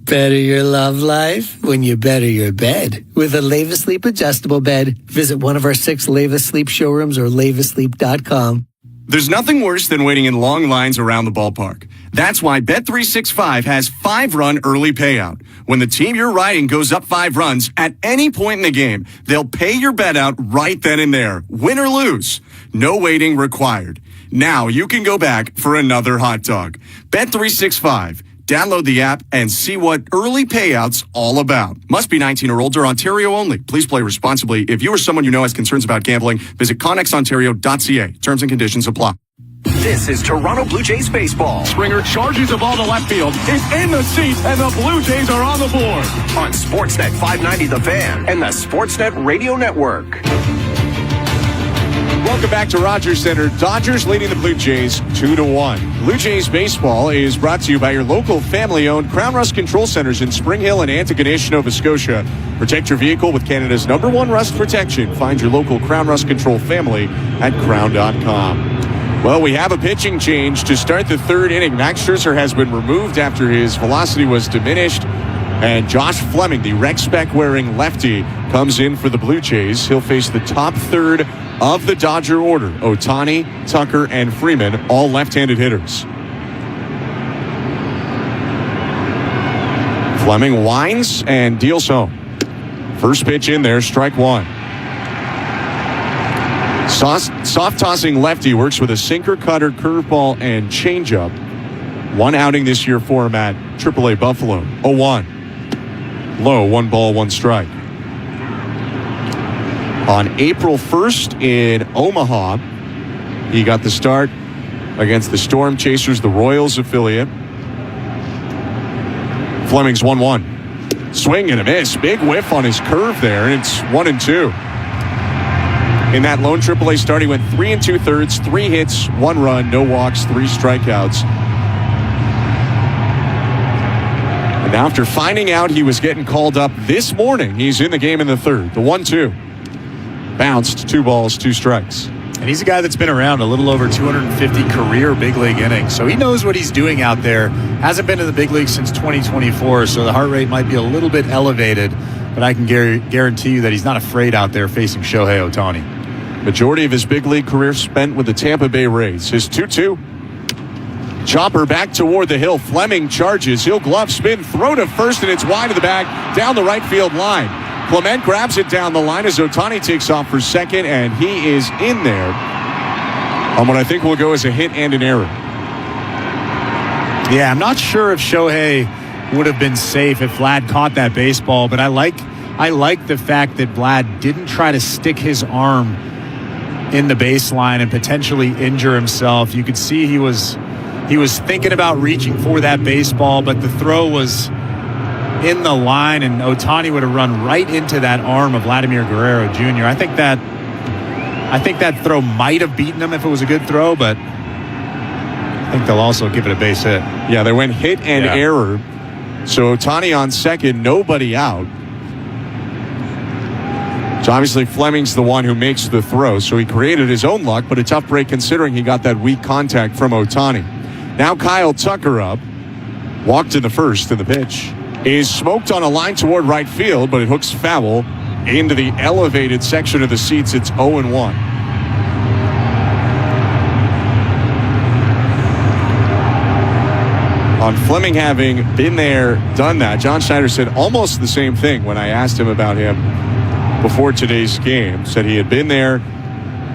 Better your love life when you better your bed with a Leva Sleep adjustable bed. Visit one of our 6 Leva Sleep showrooms or levasleep.com. There's nothing worse than waiting in long lines around the ballpark. That's why Bet365 has 5-run early payout. When the team you're riding goes up 5 runs at any point in the game, they'll pay your bet out right then and there, win or lose. No waiting required. Now you can go back for another hot dog. Bet365. Download the app and see what early payouts all about. Must be 19 or older, Ontario only. Please play responsibly. If you or someone you know has concerns about gambling, visit connexontario.ca. Terms and conditions apply. This is Toronto Blue Jays baseball. Springer charges the ball to left field. Is in the seats, and the Blue Jays are on the board. On Sportsnet 590 The Fan and the Sportsnet Radio Network. Welcome back to Rogers Center. Dodgers leading the Blue Jays 2-1. Blue Jays baseball is brought to you by your local family-owned Crown Rust Control Centers in Spring Hill and Antigonish, Nova Scotia. Protect your vehicle with Canada's #1 rust protection. Find your local Crown Rust Control family at crown.com. Well, we have a pitching change to start the third inning. Max Scherzer has been removed after his velocity was diminished. And Josh Fleming, the rec spec wearing lefty, comes in for the Blue Jays. He'll face the top third of the Dodger order. Ohtani, Tucker, and Freeman, all left-handed hitters. Fleming winds and deals home. First pitch in there, strike one. Soft tossing lefty works with a sinker, cutter, curveball, and changeup. One outing this year for him at AAA Buffalo. 0-1. Low, 1 ball, 1 strike. On April 1st in Omaha, he got the start against the Storm Chasers, the Royals affiliate. Fleming's 1-1. Swing and a miss. Big whiff on his curve there, and it's 1-2. In that lone AAA start, he went 3 2/3, 3 hits, 1 run, no walks, 3 strikeouts. And after finding out he was getting called up this morning, he's in the game in the third. The 1-2. Bounced, 2 balls, 2 strikes. And he's a guy that's been around a little over 250 career big league innings. So he knows what he's doing out there. Hasn't been to the big league since 2024, so the heart rate might be a little bit elevated. But I can guarantee you that he's not afraid out there facing Shohei Ohtani. Majority of his big league career spent with the Tampa Bay Rays. His 2-2. Chopper back toward the hill. Fleming charges. He'll glove spin, throw to first, and it's wide of the bag down the right field line. Clement grabs it down the line as Ohtani takes off for second, and he is in there on what I think will go as a hit and an error. Yeah, I'm not sure if Shohei would have been safe if Vlad caught that baseball, but I like the fact that Vlad didn't try to stick his arm in the baseline and potentially injure himself. You could see he was thinking about reaching for that baseball, but the throw was in the line, and Ohtani would have run right into that arm of Vladimir Guerrero Jr. I think that throw might have beaten him if it was a good throw, but I think they'll also give it a base hit. Yeah, they went hit and error. So Ohtani on second, nobody out. So obviously Fleming's the one who makes the throw, so he created his own luck, but a tough break considering he got that weak contact from Ohtani. Now Kyle Tucker up. Walked in the first, and the pitch is smoked on a line toward right field, but it hooks foul into the elevated section of the seats. It's 0-1. On Fleming having been there, done that, John Schneider said almost the same thing when I asked him about him before today's game. Said he had been there,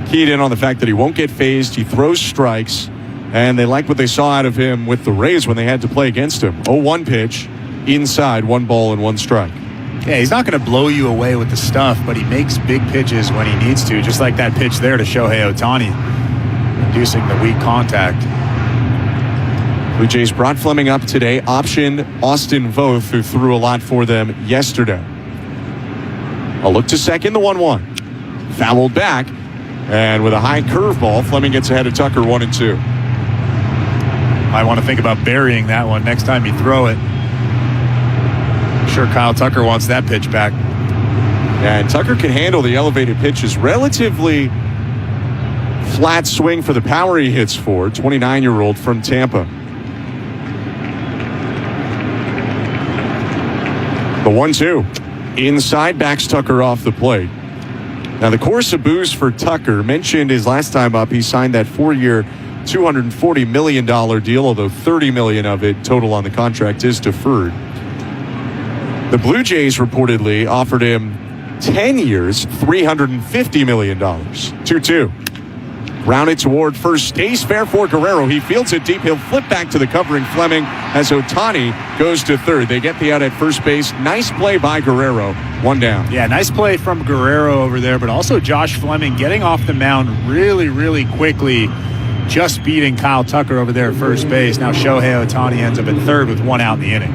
keyed in on the fact that he won't get phased, he throws strikes, and they like what they saw out of him with the Rays when they had to play against him. 0-1 pitch, inside, 1 ball and 1 strike. Yeah, he's not going to blow you away with the stuff, but he makes big pitches when he needs to, just like that pitch there to Shohei Ohtani, inducing the weak contact. Blue Jays brought Fleming up today, optioned Austin Voth, who threw a lot for them yesterday. A look to second, the 1-1. Fouled back, and with a high curveball, Fleming gets ahead of Tucker 1-2. Might want to think about burying that one next time you throw it. I'm sure Kyle Tucker wants that pitch back. And Tucker can handle the elevated pitches. Relatively flat swing for the power he hits for. 29-year-old from Tampa. The 1-2. Inside, backs Tucker off the plate. Now the chorus of boos for Tucker. Mentioned his last time up, he signed that 4-year, $240 million deal, although $30 million of it total on the contract is deferred. The Blue Jays reportedly offered him 10 years, $350 million. 2-2. Rounded toward first, stays fair for Guerrero. He fields it deep. He'll flip back to the covering Fleming as Ohtani goes to third. They get the out at first base. Nice play by Guerrero. 1 down. Yeah, nice play from Guerrero over there, but also Josh Fleming getting off the mound really, really quickly, just beating Kyle Tucker over there at first base. Now Shohei Ohtani ends up at third with 1 out in the inning.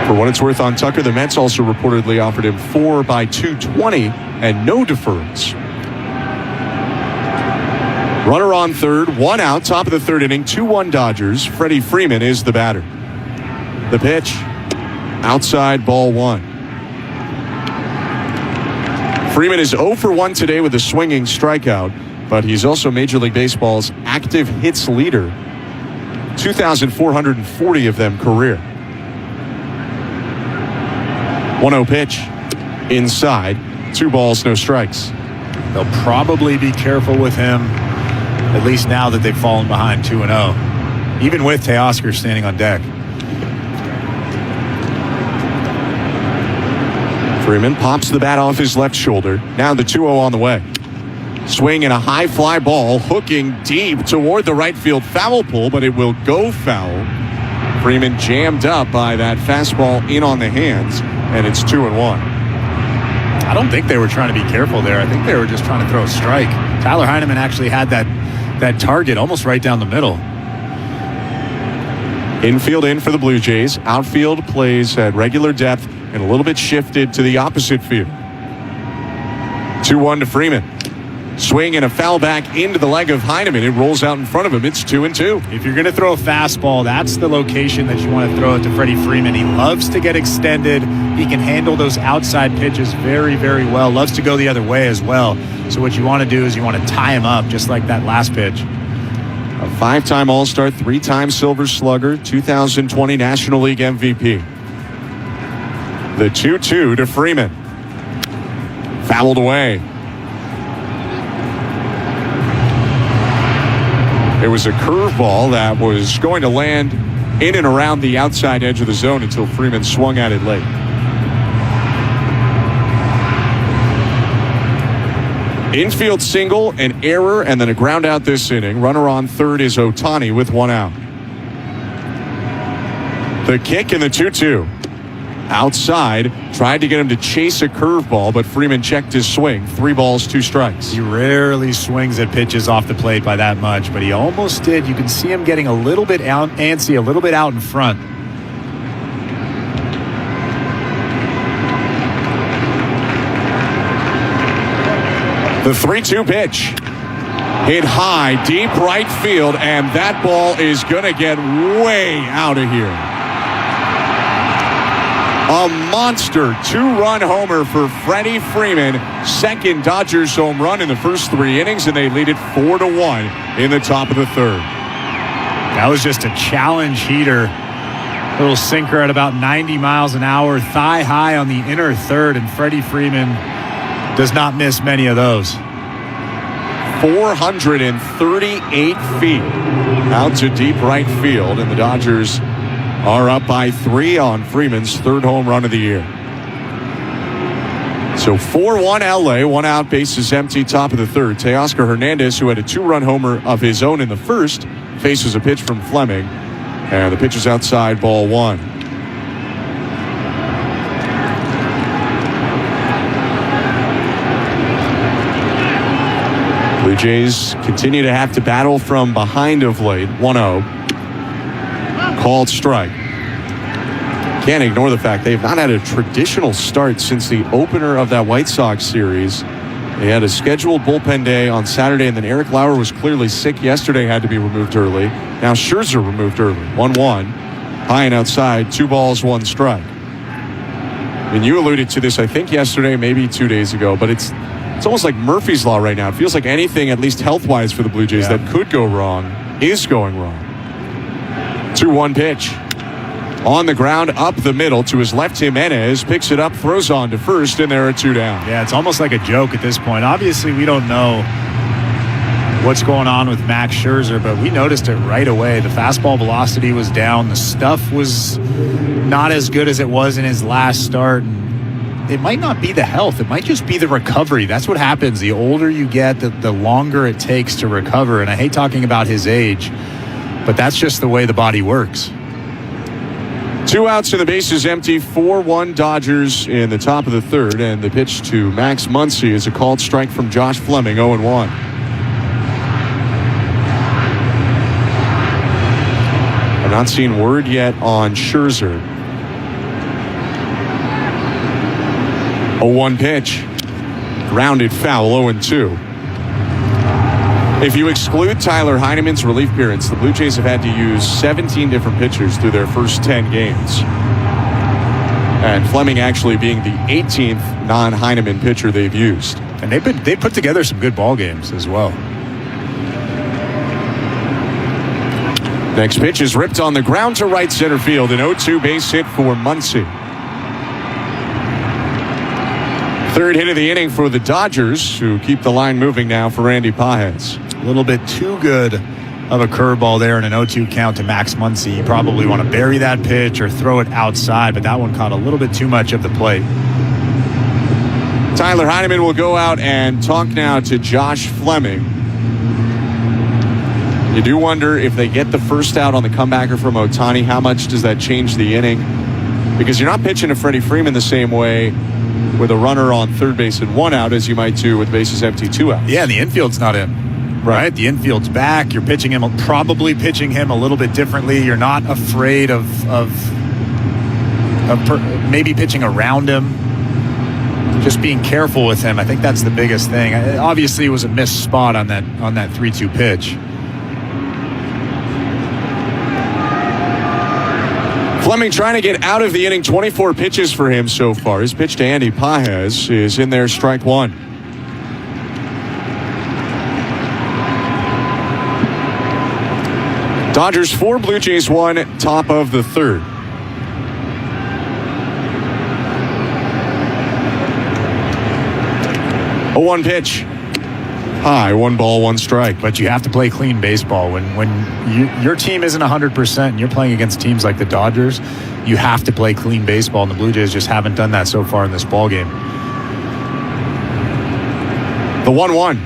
For what it's worth on Tucker, the Mets also reportedly offered him 4 by $220 and no deferrals. Runner on third, 1 out, top of the third inning, 2-1 Dodgers. Freddie Freeman is the batter. The pitch, outside, ball 1. Freeman is 0 for 1 today with a swinging strikeout, but he's also Major League Baseball's active hits leader. 2,440 of them career. 1-0 pitch, inside, 2 balls, no strikes. They'll probably be careful with him, at least now that they've fallen behind 2-0, even with Teoscar standing on deck. Freeman pops the bat off his left shoulder. Now the 2-0 on the way. Swing and a high fly ball, hooking deep toward the right field foul pole, but it will go foul. Freeman jammed up by that fastball in on the hands, and it's 2-1. I don't think they were trying to be careful there. I think they were just trying to throw a strike. Tyler Heineman actually had that target almost right down the middle. Infield in for the Blue Jays. Outfield plays at regular depth and a little bit shifted to the opposite field. 2-1 to Freeman. Swing and a foul back into the leg of Heineman. It rolls out in front of him. It's 2-2. If you're going to throw a fastball, that's the location that you want to throw it to Freddie Freeman. He loves to get extended. He can handle those outside pitches very, very well. Loves to go the other way as well. So what you want to do is you want to tie him up just like that last pitch. A 5-time All-Star, 3-time Silver Slugger, 2020 National League MVP. The 2-2 to Freeman. Fouled away. It was a curveball that was going to land in and around the outside edge of the zone until Freeman swung at it late. Infield single, an error, and then a ground out this inning. Runner on third is Ohtani with 1 out. The kick in the 2-2. Outside, tried to get him to chase a curveball, but Freeman checked his swing. 3 balls, 2 strikes. He rarely swings at pitches off the plate by that much, but he almost did. You can see him getting a little bit antsy, a little bit out in front. The 3-2 pitch. Hit high, deep right field, and that ball is going to get way out of here. A monster 2-run homer for Freddie Freeman. Second Dodgers home run in the first 3 innings, and they lead it 4-1 in the top of the third. That was just a challenge heater. Little sinker at about 90 miles an hour, thigh high on the inner third, and Freddie Freeman does not miss many of those. 438 feet out to deep right field, and the Dodgers are up by 3 on Freeman's 3rd home run of the year. So 4-1 LA, 1 out, bases empty, top of the 3rd. Teoscar Hernandez, who had a 2-run homer of his own in the first, faces a pitch from Fleming, and the pitch is outside, ball 1. Blue Jays continue to have to battle from behind of late. 1-0. Called strike. Can't ignore the fact they've not had a traditional start since the opener of that White Sox series. They had a scheduled bullpen day on Saturday, and then Eric Lauer was clearly sick yesterday, had to be removed early. Now Scherzer removed early. 1-1. High and outside, 2 balls, 1 strike. And you alluded to this, I think, yesterday, maybe 2 days ago, but it's almost like Murphy's Law right now. It feels like anything, at least health-wise for the Blue Jays, that could go wrong is going wrong. 2-1 pitch. On the ground, up the middle to his left. Jimenez picks it up, throws on to first, and there are 2 down. Yeah, it's almost like a joke at this point. Obviously, we don't know what's going on with Max Scherzer, but we noticed it right away. The fastball velocity was down. The stuff was not as good as it was in his last start. It might not be the health. It might just be the recovery. That's what happens. The older you get, the longer it takes to recover. And I hate talking about his age, but that's just the way the body works. 2 outs and the bases empty. 4-1 Dodgers in the top of the 3rd, and the pitch to Max Muncy is a called strike from Josh Fleming. 0-1. I've not seen word yet on Scherzer. 0-1 pitch. Grounded foul, 0-2. If you exclude Tyler Heineman's relief appearance, the Blue Jays have had to use 17 different pitchers through their first 10 games. And Fleming actually being the 18th non-Heineman pitcher they've used. And they put together some good ball games as well. Next pitch is ripped on the ground to right center field. An 0-2 base hit for Muncy. Third hit of the inning for the Dodgers, who keep the line moving now for Andy Pages. A little bit too good of a curveball there in an 0-2 count to Max Muncy. You probably want to bury that pitch or throw it outside, but that one caught a little bit too much of the plate. Tyler Heineman will go out and talk now to Josh Fleming. You do wonder if they get the first out on the comebacker from Ohtani, how much does that change the inning? Because you're not pitching to Freddie Freeman the same way with a runner on third base and 1 out as you might do with bases empty, 2 out. Yeah, the infield's not in. Right, the infield's back. You're probably pitching him a little bit differently. You're not afraid of maybe pitching around him. Just being careful with him. I think that's the biggest thing. Obviously, it was a missed spot on that 3-2 pitch. Fleming trying to get out of the inning. 24 pitches for him so far. His pitch to Andy Pages is in there, strike 1. Dodgers 4, Blue Jays 1, top of the third. A 1 pitch. High, 1 ball, 1 strike. But you have to play clean baseball. When your team isn't 100% and you're playing against teams like the Dodgers, you have to play clean baseball, and the Blue Jays just haven't done that so far in this ball game. The 1-1.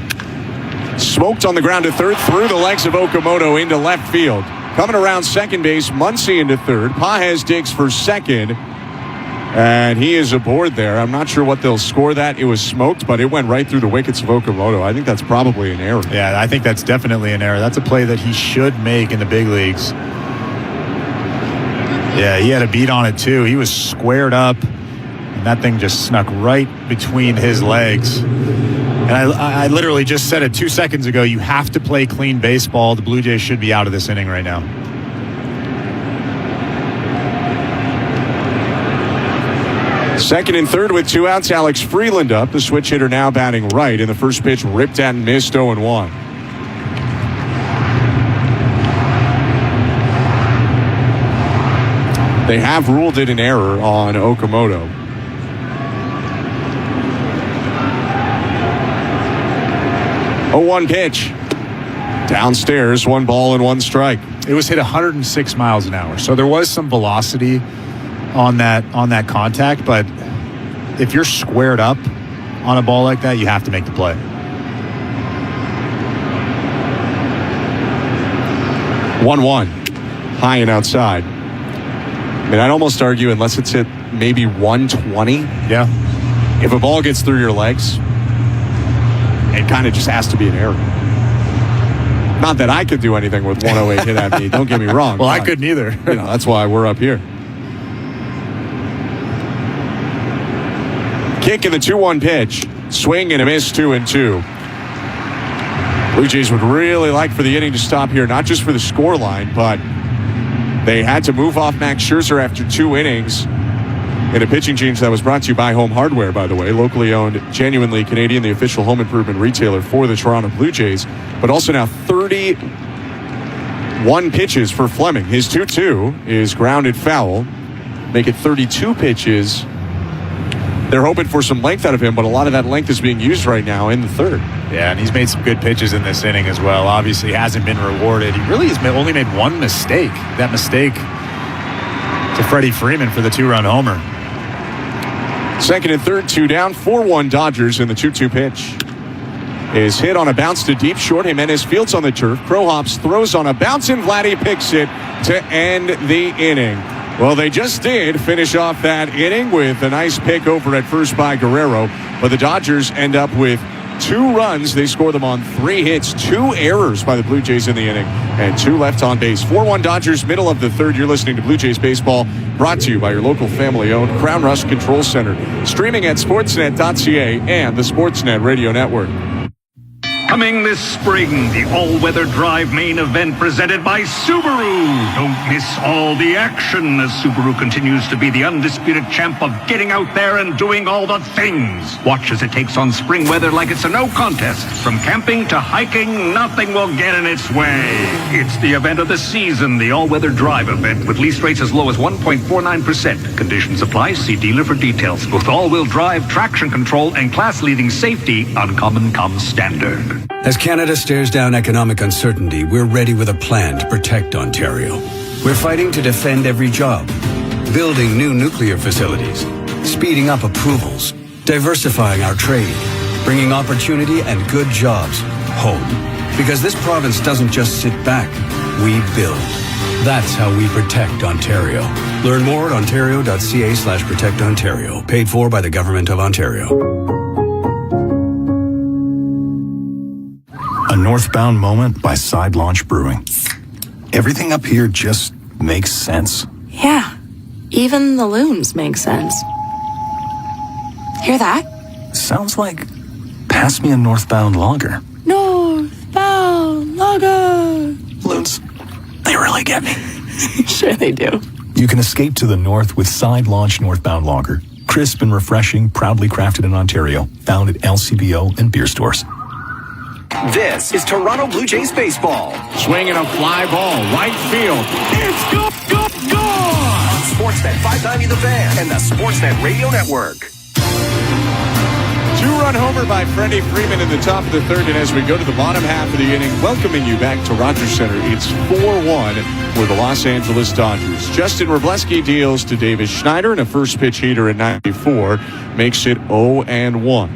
Smoked on the ground to third, through the legs of Okamoto into left field. Coming around second base, Muncy into third. Pages digs for second, and he is aboard there. I'm not sure what they'll score that. It was smoked, but it went right through the wickets of Okamoto. I think that's probably an error. Yeah, I think that's definitely an error. That's a play that he should make in the big leagues. Yeah, he had a beat on it too. He was squared up, and that thing just snuck right between his legs. And I literally just said it 2 seconds ago. You have to play clean baseball. The Blue Jays should be out of this inning right now. Second and third with 2 outs. Alex Freeland up. The switch hitter now batting right. And the first pitch ripped at and missed, 0-1. They have ruled it an error on Okamoto. A 1 pitch. Downstairs, 1 ball and 1 strike. It was hit 106 miles an hour. So there was some velocity on that contact, but if you're squared up on a ball like that, you have to make the play. 1-1. High and outside. I mean, I'd almost argue unless it's hit maybe 120. Yeah. If a ball gets through your legs, it kind of just has to be an error. Not that I could do anything with 108 hit at me. Don't get me wrong. Well, I couldn't either. That's why we're up here. Kick in the 2-1 pitch. Swing and a miss, 2-2. Blue Jays would really like for the inning to stop here, not just for the scoreline, but they had to move off Max Scherzer after 2 innings in a pitching change that was brought to you by Home Hardware, by the way, locally owned, genuinely Canadian, the official home improvement retailer for the Toronto Blue Jays, but also now 31 pitches for Fleming. His 2-2 is grounded foul. Make it 32 pitches. They're hoping for some length out of him, but a lot of that length is being used right now in the third. Yeah, and he's made some good pitches in this inning as well. Obviously hasn't been rewarded. He really has only made 1 mistake. That mistake to Freddie Freeman for the 2-run homer. Second and third, 2 down, 4-1 Dodgers, and the 2-2 pitch is hit on a bounce to deep short. Jimenez fields on the turf. Prohops throws on a bounce, and Vladdy picks it to end the inning. Well, they just did finish off that inning with a nice pick over at first by Guerrero, but the Dodgers end up with 2 runs. They score them on 3 hits, 2 errors by the Blue Jays in the inning, and 2 left on base. 4-1 Dodgers, middle of the third. You're listening to Blue Jays Baseball, brought to you by your local family-owned Crown Rust Control Center. Streaming at sportsnet.ca and the Sportsnet Radio Network. Coming this spring, the all-weather drive main event presented by Subaru. Don't miss all the action as Subaru continues to be the undisputed champ of getting out there and doing all the things. Watch as it takes on spring weather like it's a no contest. From camping to hiking, nothing will get in its way. It's the event of the season, the all-weather drive event with lease rates as low as 1.49%. Conditions apply. See dealer for details. With all-wheel drive, traction control, and class-leading safety, Uncommon comes standard. As Canada stares down economic uncertainty, we're ready with a plan to protect Ontario. We're fighting to defend every job, building new nuclear facilities, speeding up approvals, diversifying our trade, bringing opportunity and good jobs home. Because this province doesn't just sit back, we build. That's how we protect Ontario. Learn more at ontario.ca/protectontario. Paid for by the Government of Ontario. A northbound moment by Side Launch Brewing. Everything up here just makes sense. Yeah, even the looms make sense. Hear that? Sounds like pass me a northbound lager. Northbound lager. Loons, they really get me. Sure they do. You can escape to the north with Side Launch Northbound Lager. Crisp and refreshing, proudly crafted in Ontario. Found at LCBO and beer stores. This is Toronto Blue Jays baseball. Swinging a fly ball, right field. It's gone! On Sportsnet 590 The Fan and the Sportsnet Radio Network. 2-run homer by Freddie Freeman in the top of the third, and as we go to the bottom half of the inning, welcoming you back to Rogers Center, it's 4-1 for the Los Angeles Dodgers. Justin Wrobleski deals to Davis Schneider, and a first pitch heater at 94 makes it 0-1.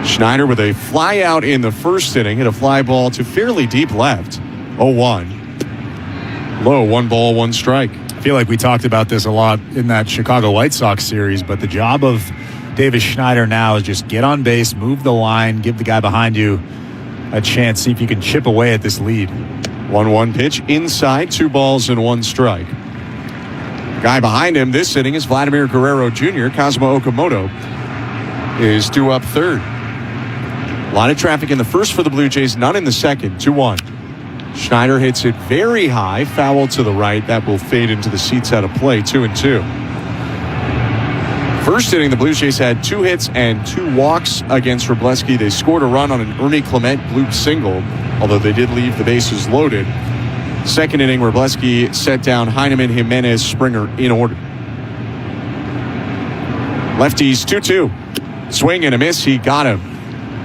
Schneider with a fly out in the first inning, hit a fly ball to fairly deep left. 0-1. Low, 1 ball, 1 strike. I feel like we talked about this a lot in that Chicago White Sox series, but the job of Davis Schneider now is just get on base, move the line, give the guy behind you a chance, see if you can chip away at this lead. 1-1 pitch inside, 2 balls and 1 strike. Guy behind him this inning is Vladimir Guerrero Jr. Cosmo Okamoto is due up third. A lot of traffic in the first for the Blue Jays, none in the second. 2-1. Schneider hits it very high, foul to the right. That will fade into the seats out of play. 2-2. First inning, the Blue Jays had 2 hits and 2 walks against Wrobleski. They scored a run on an Ernie Clement bloop single, although they did leave the bases loaded. Second inning, Wrobleski set down Heineman, Jimenez, Springer in order. Lefties 2-2. Swing and a miss. He got him.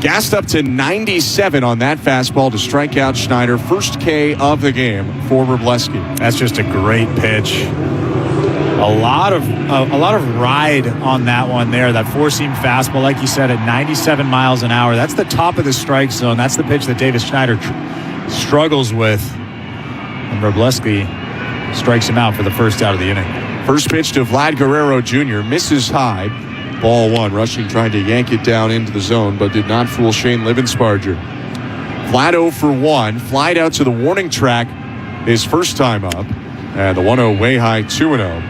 Gassed up to 97 on that fastball to strike out Schneider. First K of the game for Wrobleski. That's just a great pitch. A lot of ride on that one there. That 4-seam fastball, like you said, at 97 miles an hour. That's the top of the strike zone. That's the pitch that Davis Schneider struggles with. And Wrobleski strikes him out for the first out of the inning. First pitch to Vlad Guerrero Jr. Misses high. Ball 1. Rushing trying to yank it down into the zone, but did not fool Shane Livensparger. Vlad 0 for 1. Flied out to the warning track his first time up. And the 1-0 way high, 2-0.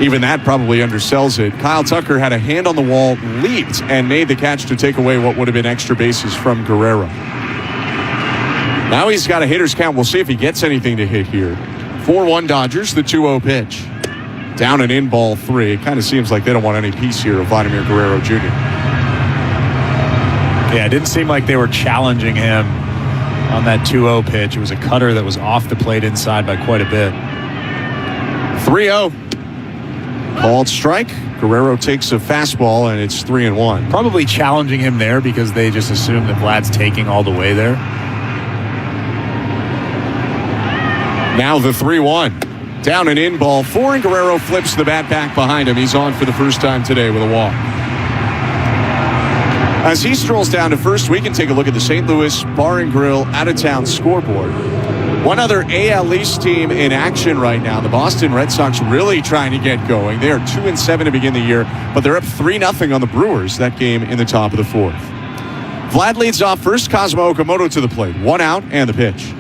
Even that probably undersells it. Kyle Tucker had a hand on the wall, leaped, and made the catch to take away what would have been extra bases from Guerrero. Now he's got a hitter's count. We'll see if he gets anything to hit here. 4-1 Dodgers, the 2-0 pitch. Down and in, ball 3. It kind of seems like they don't want any piece here of Vladimir Guerrero Jr. Yeah, it didn't seem like they were challenging him on that 2-0 pitch. It was a cutter that was off the plate inside by quite a bit. 3-0. Called strike. Guerrero takes a fastball, and it's 3-1. Probably challenging him there because they just assume that Vlad's taking all the way there. Now the 3-1. Down and in, ball 4, and Guerrero flips the bat back behind him. He's on for the first time today with a walk. As he strolls down to first, we can take a look at the St. Louis Bar and Grill out-of-town scoreboard. One other AL East team in action right now, the Boston Red Sox, really trying to get going. They are 2-7 to begin the year, but they're up 3-0 on the Brewers, that game in the top of the fourth. Vlad leads off first, Cosmo Okamoto to the plate. 1 out and the pitch.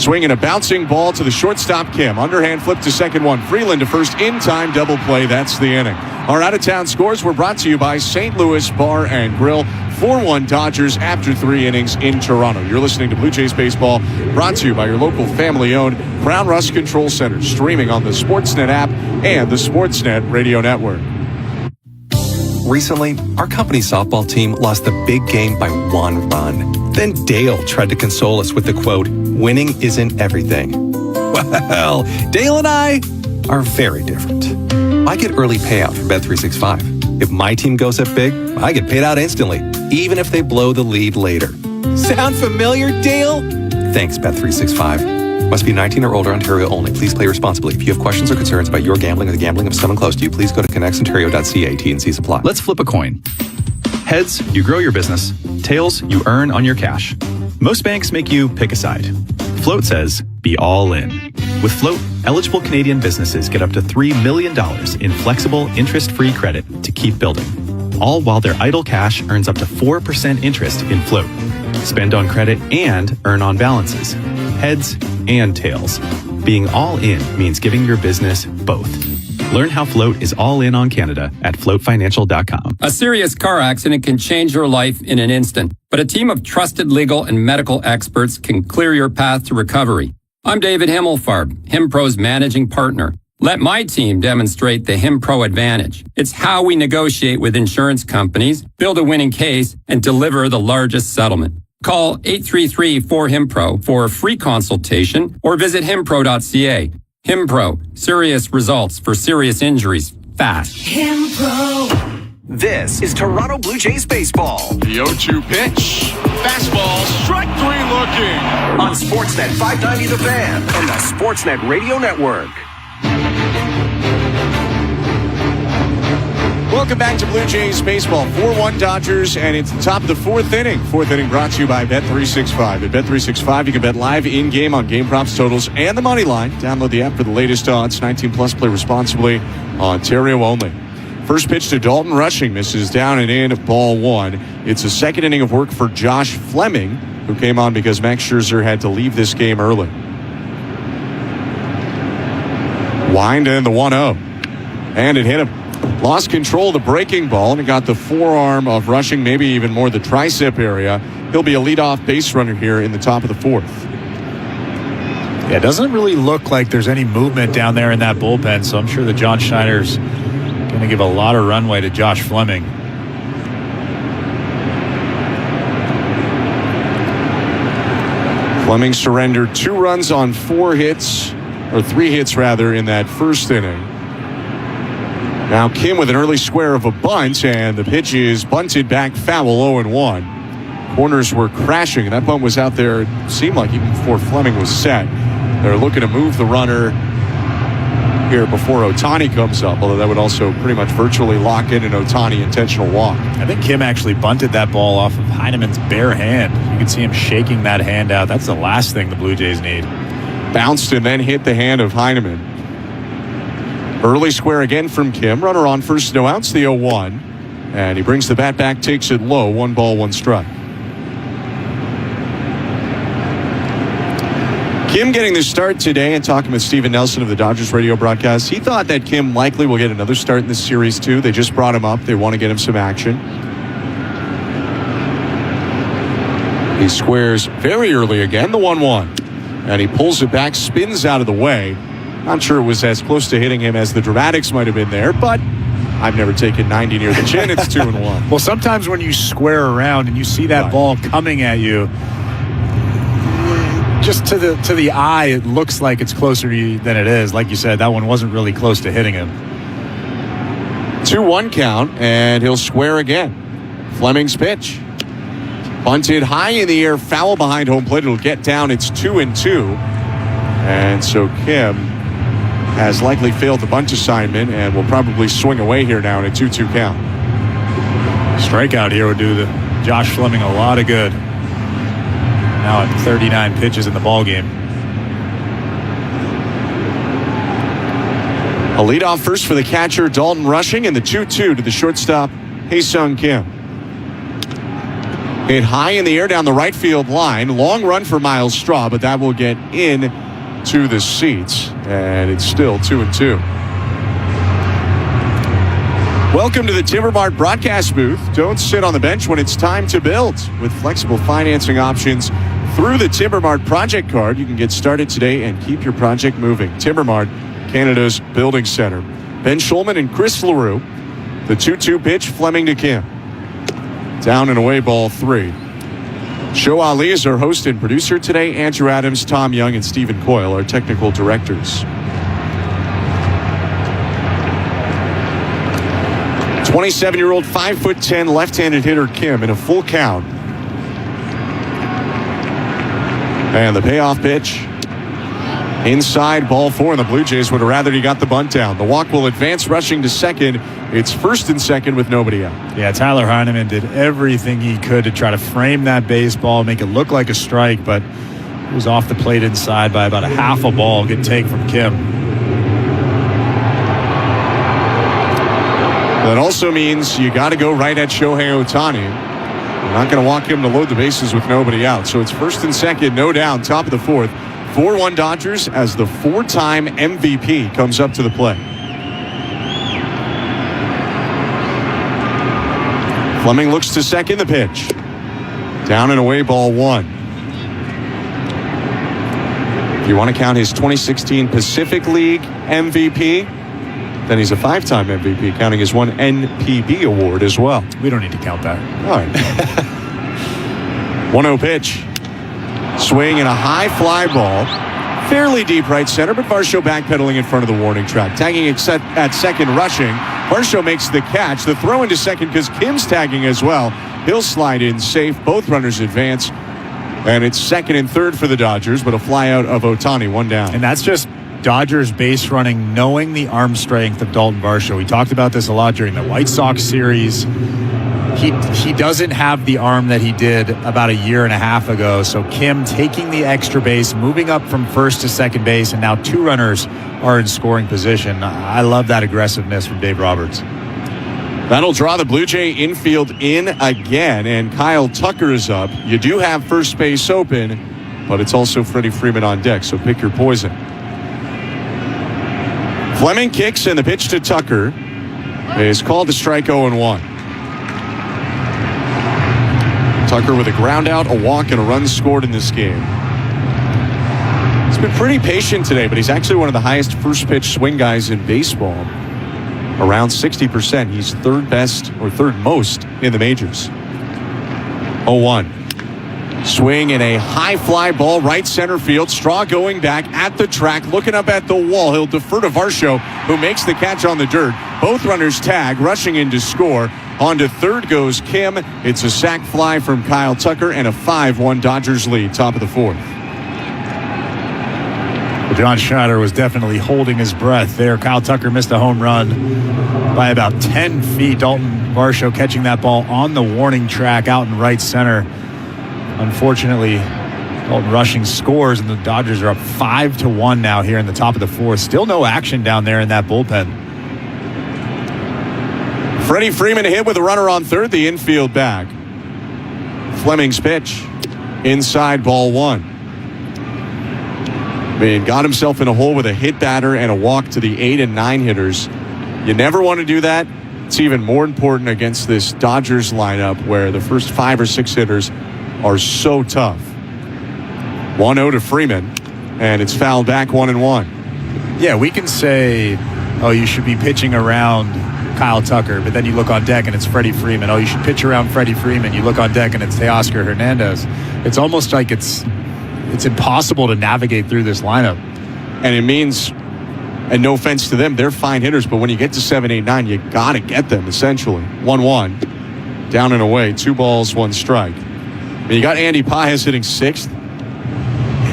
Swinging a bouncing ball to the shortstop, Kim. Underhand flip to second one. Freeland to first in time, double play. That's the inning. Our out-of-town scores were brought to you by St. Louis Bar and Grill. 4-1 Dodgers after 3 innings in Toronto. You're listening to Blue Jays Baseball, brought to you by your local family-owned Crown Rust Control Center, streaming on the Sportsnet app and the Sportsnet Radio Network. Recently, our company softball team lost the big game by 1 run. Then Dale tried to console us with the quote, "Winning isn't everything." Well, Dale and I are very different. I get early payout from Bet365. If my team goes up big, I get paid out instantly, even if they blow the lead later. Sound familiar, Dale? Thanks, Bet365. Must be 19 or older, Ontario only. Please play responsibly. If you have questions or concerns about your gambling or the gambling of someone close to you, please go to connectsontario.ca. T&C supply. Let's flip a coin. Heads, you grow your business. Tails, you earn on your cash. Most banks make you pick a side. Float says, be all in. With Float, eligible Canadian businesses get up to $3 million in flexible, interest-free credit to keep building. All while their idle cash earns up to 4% interest in Float. Spend on credit and earn on balances. Heads and tails. Being all in means giving your business both. Learn how Float is all in on Canada at floatfinancial.com. A serious car accident can change your life in an instant, but a team of trusted legal and medical experts can clear your path to recovery. I'm David Himmelfarb, HimPro's managing partner. Let my team demonstrate the HimPro advantage. It's how we negotiate with insurance companies, build a winning case, and deliver the largest settlement. Call 833-4HIMPRO for a free consultation or visit himpro.ca. HimPro, serious results for serious injuries, fast. HimPro. This is Toronto Blue Jays baseball. The 0-2 pitch. Fastball, strike 3 looking. On Sportsnet 590 The Fan and the Sportsnet Radio Network. Welcome back to Blue Jays Baseball. 4-1 Dodgers, and it's the top of the fourth inning. Fourth inning brought to you by Bet365. At Bet365, you can bet live in-game on game props, totals, and the money line. Download the app for the latest odds. 19+, play responsibly. Ontario only. First pitch to Dalton Rushing, misses down and in, ball 1. It's a second inning of work for Josh Fleming, who came on because Max Scherzer had to leave this game early. Wind and the 1-0. And it hit him. Lost control of the breaking ball, and it got the forearm of Rushing, maybe even more the tricep area. He'll be a leadoff base runner here in the top of the fourth. Yeah, it doesn't really look like there's any movement down there in that bullpen, so I'm sure that John Schneider's going to give a lot of runway to Josh Fleming. Fleming surrendered 2 runs on 4 hits, or 3 hits rather, in that first inning. Now Kim with an early square of a bunt, and the pitch is bunted back foul, 0-1. Corners were crashing, and that bunt was out there, it seemed like, even before Fleming was set. They're looking to move the runner here before Ohtani comes up, although that would also pretty much virtually lock in an Ohtani intentional walk. I think Kim actually bunted that ball off of Heineman's bare hand. You can see him shaking that hand out. That's the last thing the Blue Jays need. Bounced and then hit the hand of Heineman. Early square again from Kim. Runner on first, no outs, the 0-1. And he brings the bat back, takes it low. 1 ball, 1 strike. Kim getting the start today, and talking with Steven Nelson of the Dodgers radio broadcast. He thought that Kim likely will get another start in this series too. They just brought him up. They want to get him some action. He squares very early again, the 1-1. And he pulls it back, spins out of the way. Not sure it was as close to hitting him as the dramatics might have been there, but I've never taken 90 near the chin. It's 2-1. Well, sometimes when you square around and you see that ball coming at you, just to the eye, it looks like it's closer to you than it is. Like you said, that one wasn't really close to hitting him. 2-1 count, and he'll square again. Fleming's pitch. Bunted high in the air, foul behind home plate. It'll get down. It's 2-2. And so Kim has likely failed the bunt assignment and will probably swing away here now in a 2-2 count. Strikeout here would do the Josh Fleming a lot of good. Now at 39 pitches in the ball game. A leadoff first for the catcher, Dalton Rushing, and the 2-2 to the shortstop, Hae-Sung Kim. Hit high in the air down the right field line. Long run for Miles Straw, but that will get in to the seats, and it's still 2-2. Welcome to the Timbermart broadcast booth. Don't sit on the bench when it's time to build. With flexible financing options through the Timbermart project card, you can get started today and keep your project moving. Timbermart, Canada's building center. Ben Schulman and Chris LaRue. The 2-2 pitch, Fleming to Kim. Down and away, ball 3. Show Ali is our host and producer today. Andrew Adams, Tom Young, and Stephen Coyle, our technical directors. 27-year-old, 5'10", left-handed hitter Kim in a full count. And the payoff pitch. Inside, ball 4, and the Blue Jays would have rather he got the bunt down. The walk will advance, rushing to second. It's first and second with nobody out. Yeah, Tyler Heineman did everything he could to try to frame that baseball, make it look like a strike, but it was off the plate inside by about a half a ball. Good take from Kim. That also means you got to go right at Shohei Ohtani. You're not going to walk him to load the bases with nobody out. So it's first and second, no down, top of the 4th. 4-1 Dodgers as the 4-time MVP comes up to the plate. Fleming looks to second, the pitch. Down and away, ball 1. If you want to count his 2016 Pacific League MVP, then he's a 5-time MVP, counting his one NPB award as well. We don't need to count that. All right. 1-0 pitch. Swing and a high fly ball. Fairly deep right center, but Varsho backpedaling in front of the warning track. Tagging at second, rushing. Varsho makes the catch. The throw into second because Kim's tagging as well. He'll slide in safe. Both runners advance. And it's second and third for the Dodgers, but a fly out of Ohtani, 1 down. And that's just Dodgers base running, knowing the arm strength of Dalton Varsho. We talked about this a lot during the White Sox series. He doesn't have the arm that he did about a year and a half ago. So Kim taking the extra base, moving up from first to second base, and now 2 runners are in scoring position. I love that aggressiveness from Dave Roberts. That'll draw the Blue Jay infield in again, and Kyle Tucker is up. You do have first base open, but it's also Freddie Freeman on deck, so pick your poison. Fleming kicks, and the pitch to Tucker is called a strike, 0-1. Tucker with a ground out, a walk, and a run scored in this game. He's been pretty patient today, but he's actually one of the highest first pitch swing guys in baseball. Around 60%. He's third best or third most in the majors. 0-1. Swing and a high fly ball right center field. Straw going back at the track, looking up at the wall. He'll defer to Varsho, who makes the catch on the dirt. Both runners tag, rushing in to score. On to third goes Kim. It's a sac fly from Kyle Tucker and a 5-1 Dodgers lead, top of the 4th. John Schneider was definitely holding his breath there. Kyle Tucker missed a home run by about 10 feet. Dalton Varsho catching that ball on the warning track out in right center. Unfortunately, Dalton Rushing scores, and the Dodgers are up 5-1 now here in the top of the 4th. Still no action down there in that bullpen. Freddie Freeman hit with a runner on third, the infield back. Fleming's pitch. Inside, ball 1. Got himself in a hole with a hit batter and a walk to the 8 and 9 hitters. You never want to do that. It's even more important against this Dodgers lineup where the first 5 or 6 hitters are so tough. 1-0 to Freeman, and it's fouled back 1-1. Yeah, we can say, oh, you should be pitching around Kyle Tucker, but then you look on deck and it's Freddie Freeman. Oh, you should pitch around Freddie Freeman. You look on deck and it's Teoscar Hernandez. It's almost like it's impossible to navigate through this lineup. And it means, and no offense to them, they're fine hitters, but when you get to 7, 8, 9, you got to get them, essentially. 1-1, down and away, 2 balls, 1 strike. I mean, you got Andy Pajes hitting 6th.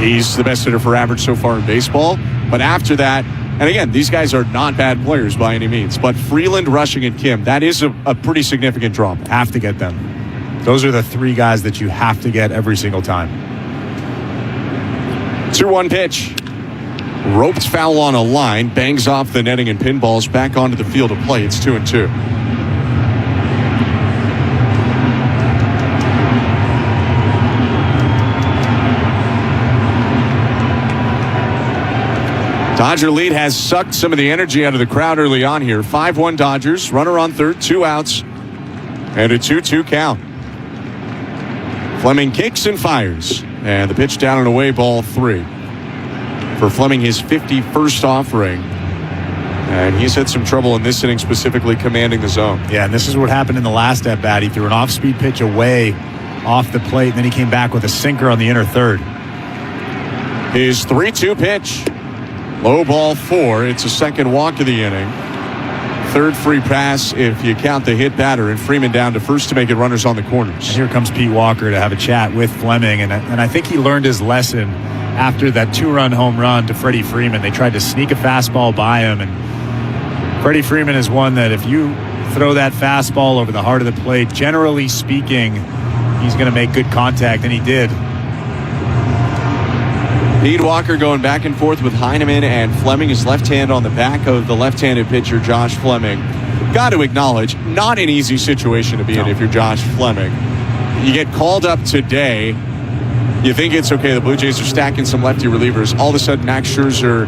He's the best hitter for average so far in baseball. But after that, and again, these guys are not bad players by any means, but Freeland, Rushing, and Kim, that is a pretty significant drop. Have to get them. Those are the 3 guys that you have to get every single time. 2-1 pitch. Roped foul on a line, bangs off the netting and pinballs back onto the field of play. It's 2-2. Dodger lead has sucked some of the energy out of the crowd early on here. 5-1 Dodgers, runner on third, 2 outs, and a 2-2 count. Fleming kicks and fires, and the pitch down and away, ball 3. For Fleming, his 51st offering, and he's had some trouble in this inning, specifically commanding the zone. Yeah, and this is what happened in the last at-bat. He threw an off-speed pitch away off the plate, and then he came back with a sinker on the inner third. His 3-2 pitch. Low ball 4. It's a second walk of the inning. Third free pass if you count the hit batter, and Freeman down to first to make it runners on the corners. And here comes Pete Walker to have a chat with Fleming, and I think he learned his lesson after that 2-run home run to Freddie Freeman. They tried to sneak a fastball by him, and Freddie Freeman is one that if you throw that fastball over the heart of the plate, generally speaking, he's going to make good contact, and he did. Pete Walker going back and forth with Heineman and Fleming, his left hand on the back of the left-handed pitcher, Josh Fleming. Got to acknowledge, not an easy situation to be in if you're Josh Fleming. You get called up today. You think it's okay, the Blue Jays are stacking some lefty relievers. All of a sudden, Max Scherzer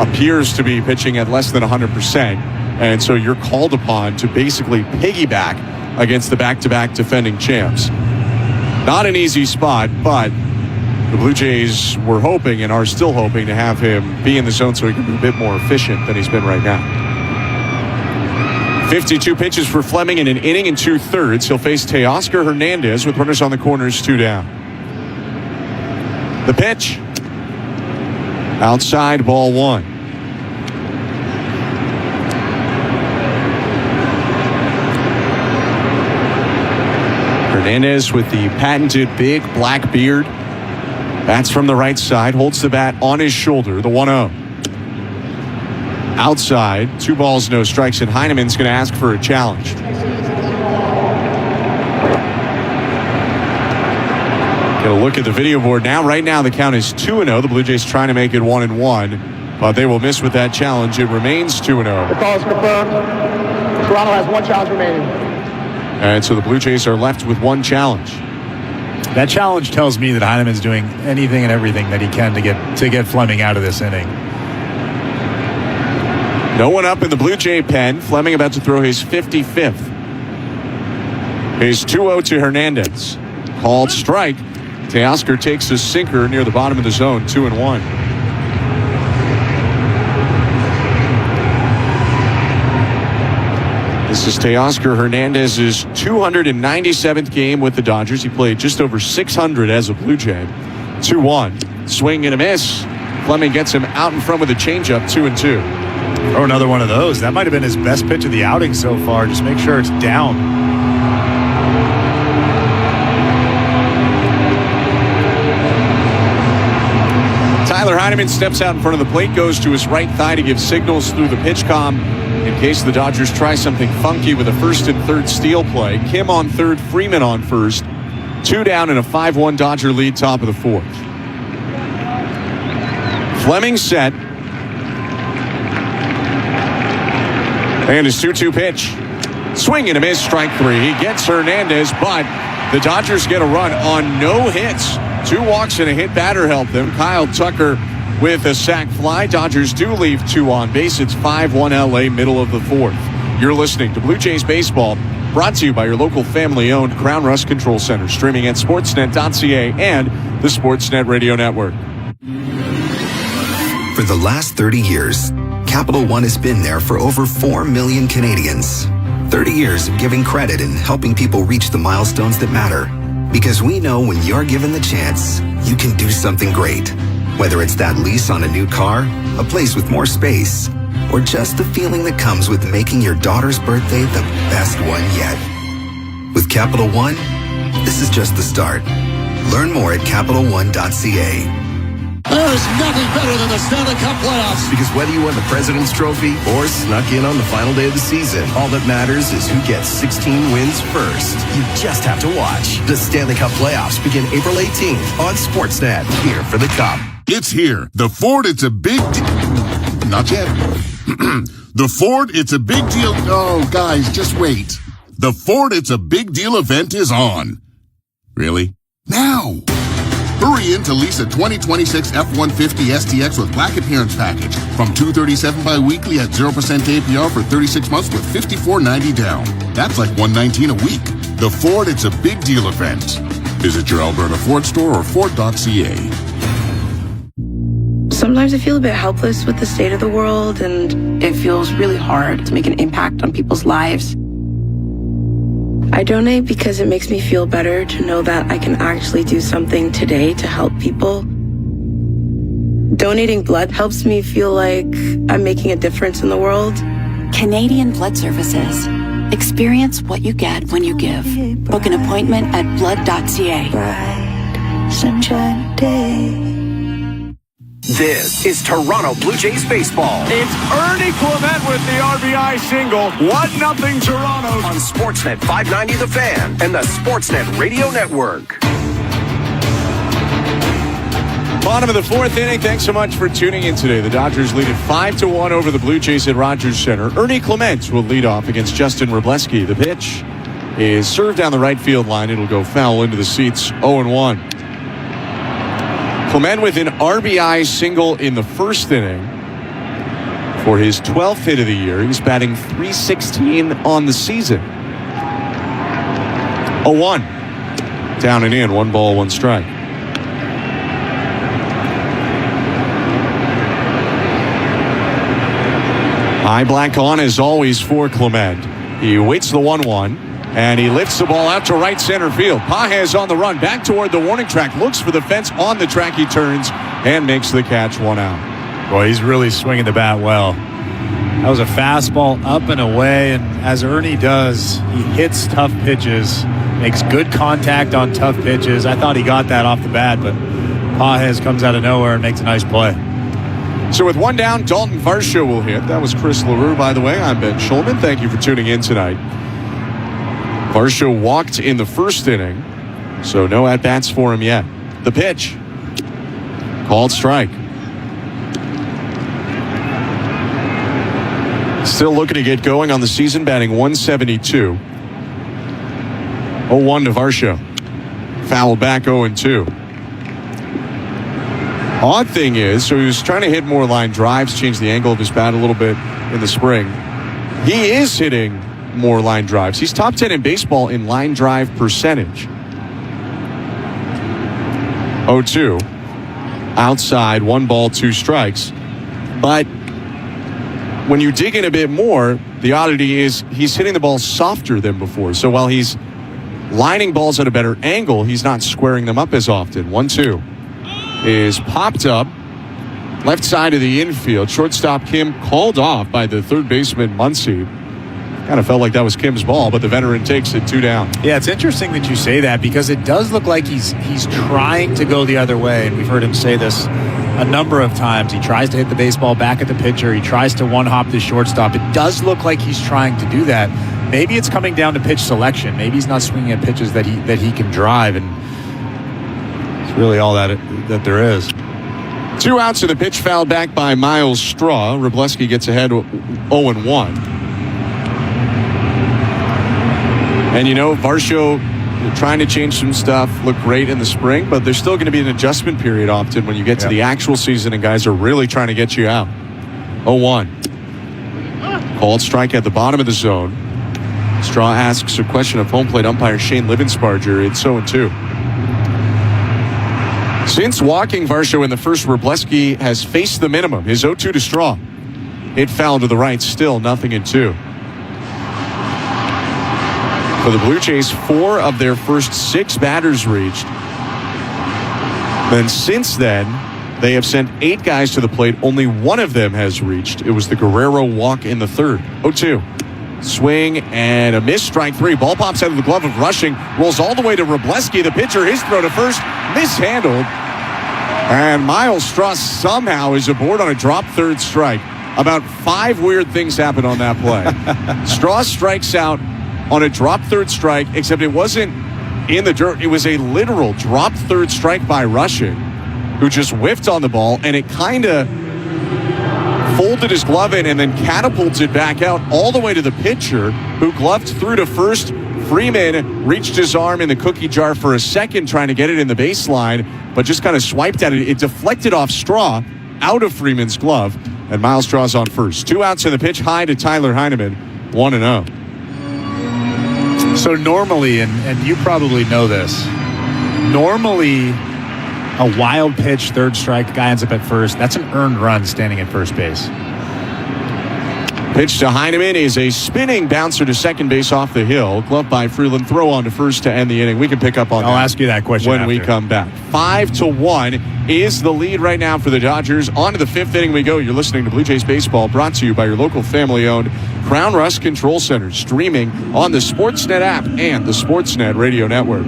appears to be pitching at less than 100%. And so you're called upon to basically piggyback against the back-to-back defending champs. Not an easy spot, but the Blue Jays were hoping and are still hoping to have him be in the zone so he can be a bit more efficient than he's been right now. 52 pitches for Fleming in an inning and 2/3. He'll face Teoscar Hernandez with runners on the corners, 2 down. The pitch. Outside, ball 1. Hernandez with the patented big black beard. Bats from the right side, holds the bat on his shoulder, the 1-0. Outside, 2 balls, no strikes, and Heineman's going to ask for a challenge. Get a look at the video board now. Right now, the count is 2-0. The Blue Jays trying to make it 1-1, but they will miss with that challenge. It remains 2-0. The call is confirmed. Toronto has 1 challenge remaining. And so the Blue Jays are left with 1 challenge. That challenge tells me that Heineman's doing anything and everything that he can to get Fleming out of this inning. No one up in the Blue Jay pen. Fleming about to throw his 55th. His 2-0 to Hernandez. Called strike. Teoscar takes a sinker near the bottom of the zone, 2-1. This is Teoscar Hernandez's 297th game with the Dodgers. He played just over 600 as a Blue Jay. 2-1. Swing and a miss. Fleming gets him out in front with a changeup, 2-2. Throw another one of those. That might have been his best pitch of the outing so far. Just make sure it's down. Tyler Heineman steps out in front of the plate, goes to his right thigh to give signals through the pitch comm in case the Dodgers try something funky with a first and third steal play. Kim on third, Freeman on first. 2 down and a 5-1 Dodger lead, top of the 4th. Fleming set. And his 2-2 pitch. Swing and a miss, strike 3. He gets Hernandez, but the Dodgers get a run on no hits. 2 walks and a hit batter helped them. Kyle Tucker with a sac fly. Dodgers do leave 2 on base. It's 5-1 LA, middle of the 4th. You're listening to Blue Jays Baseball, brought to you by your local family-owned Crown Rust Control Center, streaming at sportsnet.ca and the Sportsnet Radio Network. For the last 30 years, Capital One has been there for over 4 million Canadians. 30 years of giving credit and helping people reach the milestones that matter. Because we know when you're given the chance, you can do something great. Whether it's that lease on a new car, a place with more space, or just the feeling that comes with making your daughter's birthday the best one yet. With Capital One, this is just the start. Learn more at CapitalOne.ca. There's nothing better than the Stanley Cup playoffs. Because whether you won the President's Trophy or snuck in on the final day of the season, all that matters is who gets 16 wins first. You just have to watch. The Stanley Cup playoffs begin April 18th on Sportsnet. Here for the Cup. It's here. The Ford, it's a big not yet. The Ford, it's a big deal. Oh, guys, just wait. The Ford, it's a big deal event is on. Really? Now! Hurry in to lease a 2026 F-150 STX with black appearance package from $237 bi-weekly at 0% APR for 36 months with $54.90 down. That's like $119 a week. The Ford, it's a big deal event. Visit your Alberta Ford store or Ford.ca. Sometimes I feel a bit helpless with the state of the world, and it feels really hard to make an impact on people's lives. I donate because it makes me feel better to know that I can actually do something today to help people. Donating blood helps me feel like I'm making a difference in the world. Canadian Blood Services. Experience what you get when you give. Book an appointment at blood.ca. Sunshine day. This is Toronto Blue Jays baseball. It's Ernie Clement with the RBI single. 1-0 Toronto. On Sportsnet 590 The Fan and the Sportsnet Radio Network. Bottom of the fourth inning. Thanks so much for tuning in today. The Dodgers lead it 5-1 over the Blue Jays at Rogers Center. Ernie Clement will lead off against Justin Wrobleski. The pitch is served down the right field line. It'll go foul into the seats. 0-1. Clement with an RBI single in the first inning for his 12th hit of the year. He's batting .316 on the season. 0-1. Down and in. 1 ball, 1 strike. High black on as always for Clement. He waits the 1-1. And he lifts the ball out to right center field. Pages on the run, back toward the warning track, looks for the fence on the track. He turns and makes the catch, 1 out. Boy, he's really swinging the bat well. That was a fastball up and away, and as Ernie does, he hits tough pitches, makes good contact on tough pitches. I thought he got that off the bat, but Pages comes out of nowhere and makes a nice play. So with 1 down, Dalton Varsho will hit. That was Chris LaRue, by the way. I'm Ben Schulman. Thank you for tuning in tonight. Varsho walked in the first inning, so no at-bats for him yet. The pitch. Called strike. Still looking to get going on the season, batting .172. 0-1 to Varsho. Fouled back 0-2. Odd thing is, so he was trying to hit more line drives, change the angle of his bat a little bit in the spring. He is hitting more line drives. He's top 10 in baseball in line drive percentage. 0-2. Outside, 1 ball, 2 strikes. But when you dig in a bit more, the oddity is he's hitting the ball softer than before. So while he's lining balls at a better angle, he's not squaring them up as often. 1-2 is popped up. Left side of the infield. Shortstop Kim called off by the third baseman Muncy. Kind of felt like that was Kim's ball, but the veteran takes it 2 down. Yeah, it's interesting that you say that because it does look like he's trying to go the other way, and we've heard him say this a number of times. He tries to hit the baseball back at the pitcher. He tries to one-hop the shortstop. It does look like he's trying to do that. Maybe it's coming down to pitch selection. Maybe he's not swinging at pitches that he can drive, and it's really all that there is. 2 outs and the pitch fouled back by Miles Straw. Wrobleski gets ahead 0-1. And, you know, Varsho trying to change some stuff, look great in the spring, but there's still going to be an adjustment period often when you get to the actual season and guys are really trying to get you out. 0-1. Called strike at the bottom of the zone. Straw asks a question of home plate umpire Shane Livensparger. It's 0-2. Since walking Varsho in the first, Wrobleski has faced the minimum. His 0-2 to Straw. Hit foul to the right, still 0-2. For the Blue Jays, 4 of their first 6 batters reached. Then since then, they have sent 8 guys to the plate. Only 1 of them has reached. It was the Guerrero walk in the third. 0-2. Swing and a miss, strike 3. Ball pops out of the glove of Rushing. Rolls all the way to Wrobleski. The pitcher, his throw to first, mishandled. And Miles Straw somehow is aboard on a drop third strike. About 5 weird things happened on that play. Straw strikes out on a drop third strike, except it wasn't in the dirt. It was a literal drop third strike by Rushing. who just whiffed on the ball, and it kind of folded his glove in and then catapulted back out all the way to the pitcher, who gloved through to first. Freeman reached his arm in the cookie jar for a second trying to get it in the baseline, but just kind of swiped at it. It deflected off Straw out of Freeman's glove, and Miles Straw's on first. 2 outs in the pitch, high to Tyler Heineman, 1-0. So normally, and you probably know this, normally a wild pitch, third strike, guy ends up at first. That's an earned run standing at first base. Pitch to Heineman is a spinning bouncer to second base off the hill. Glove by Freeland. Throw on to first to end the inning. We can pick up on that. I'll ask you that question when we come back. 5-1 is the lead right now for the Dodgers. On to the 5th inning we go. You're listening to Blue Jays Baseball, brought to you by your local family-owned Crown Rust Control Center, streaming on the Sportsnet app and the Sportsnet Radio Network.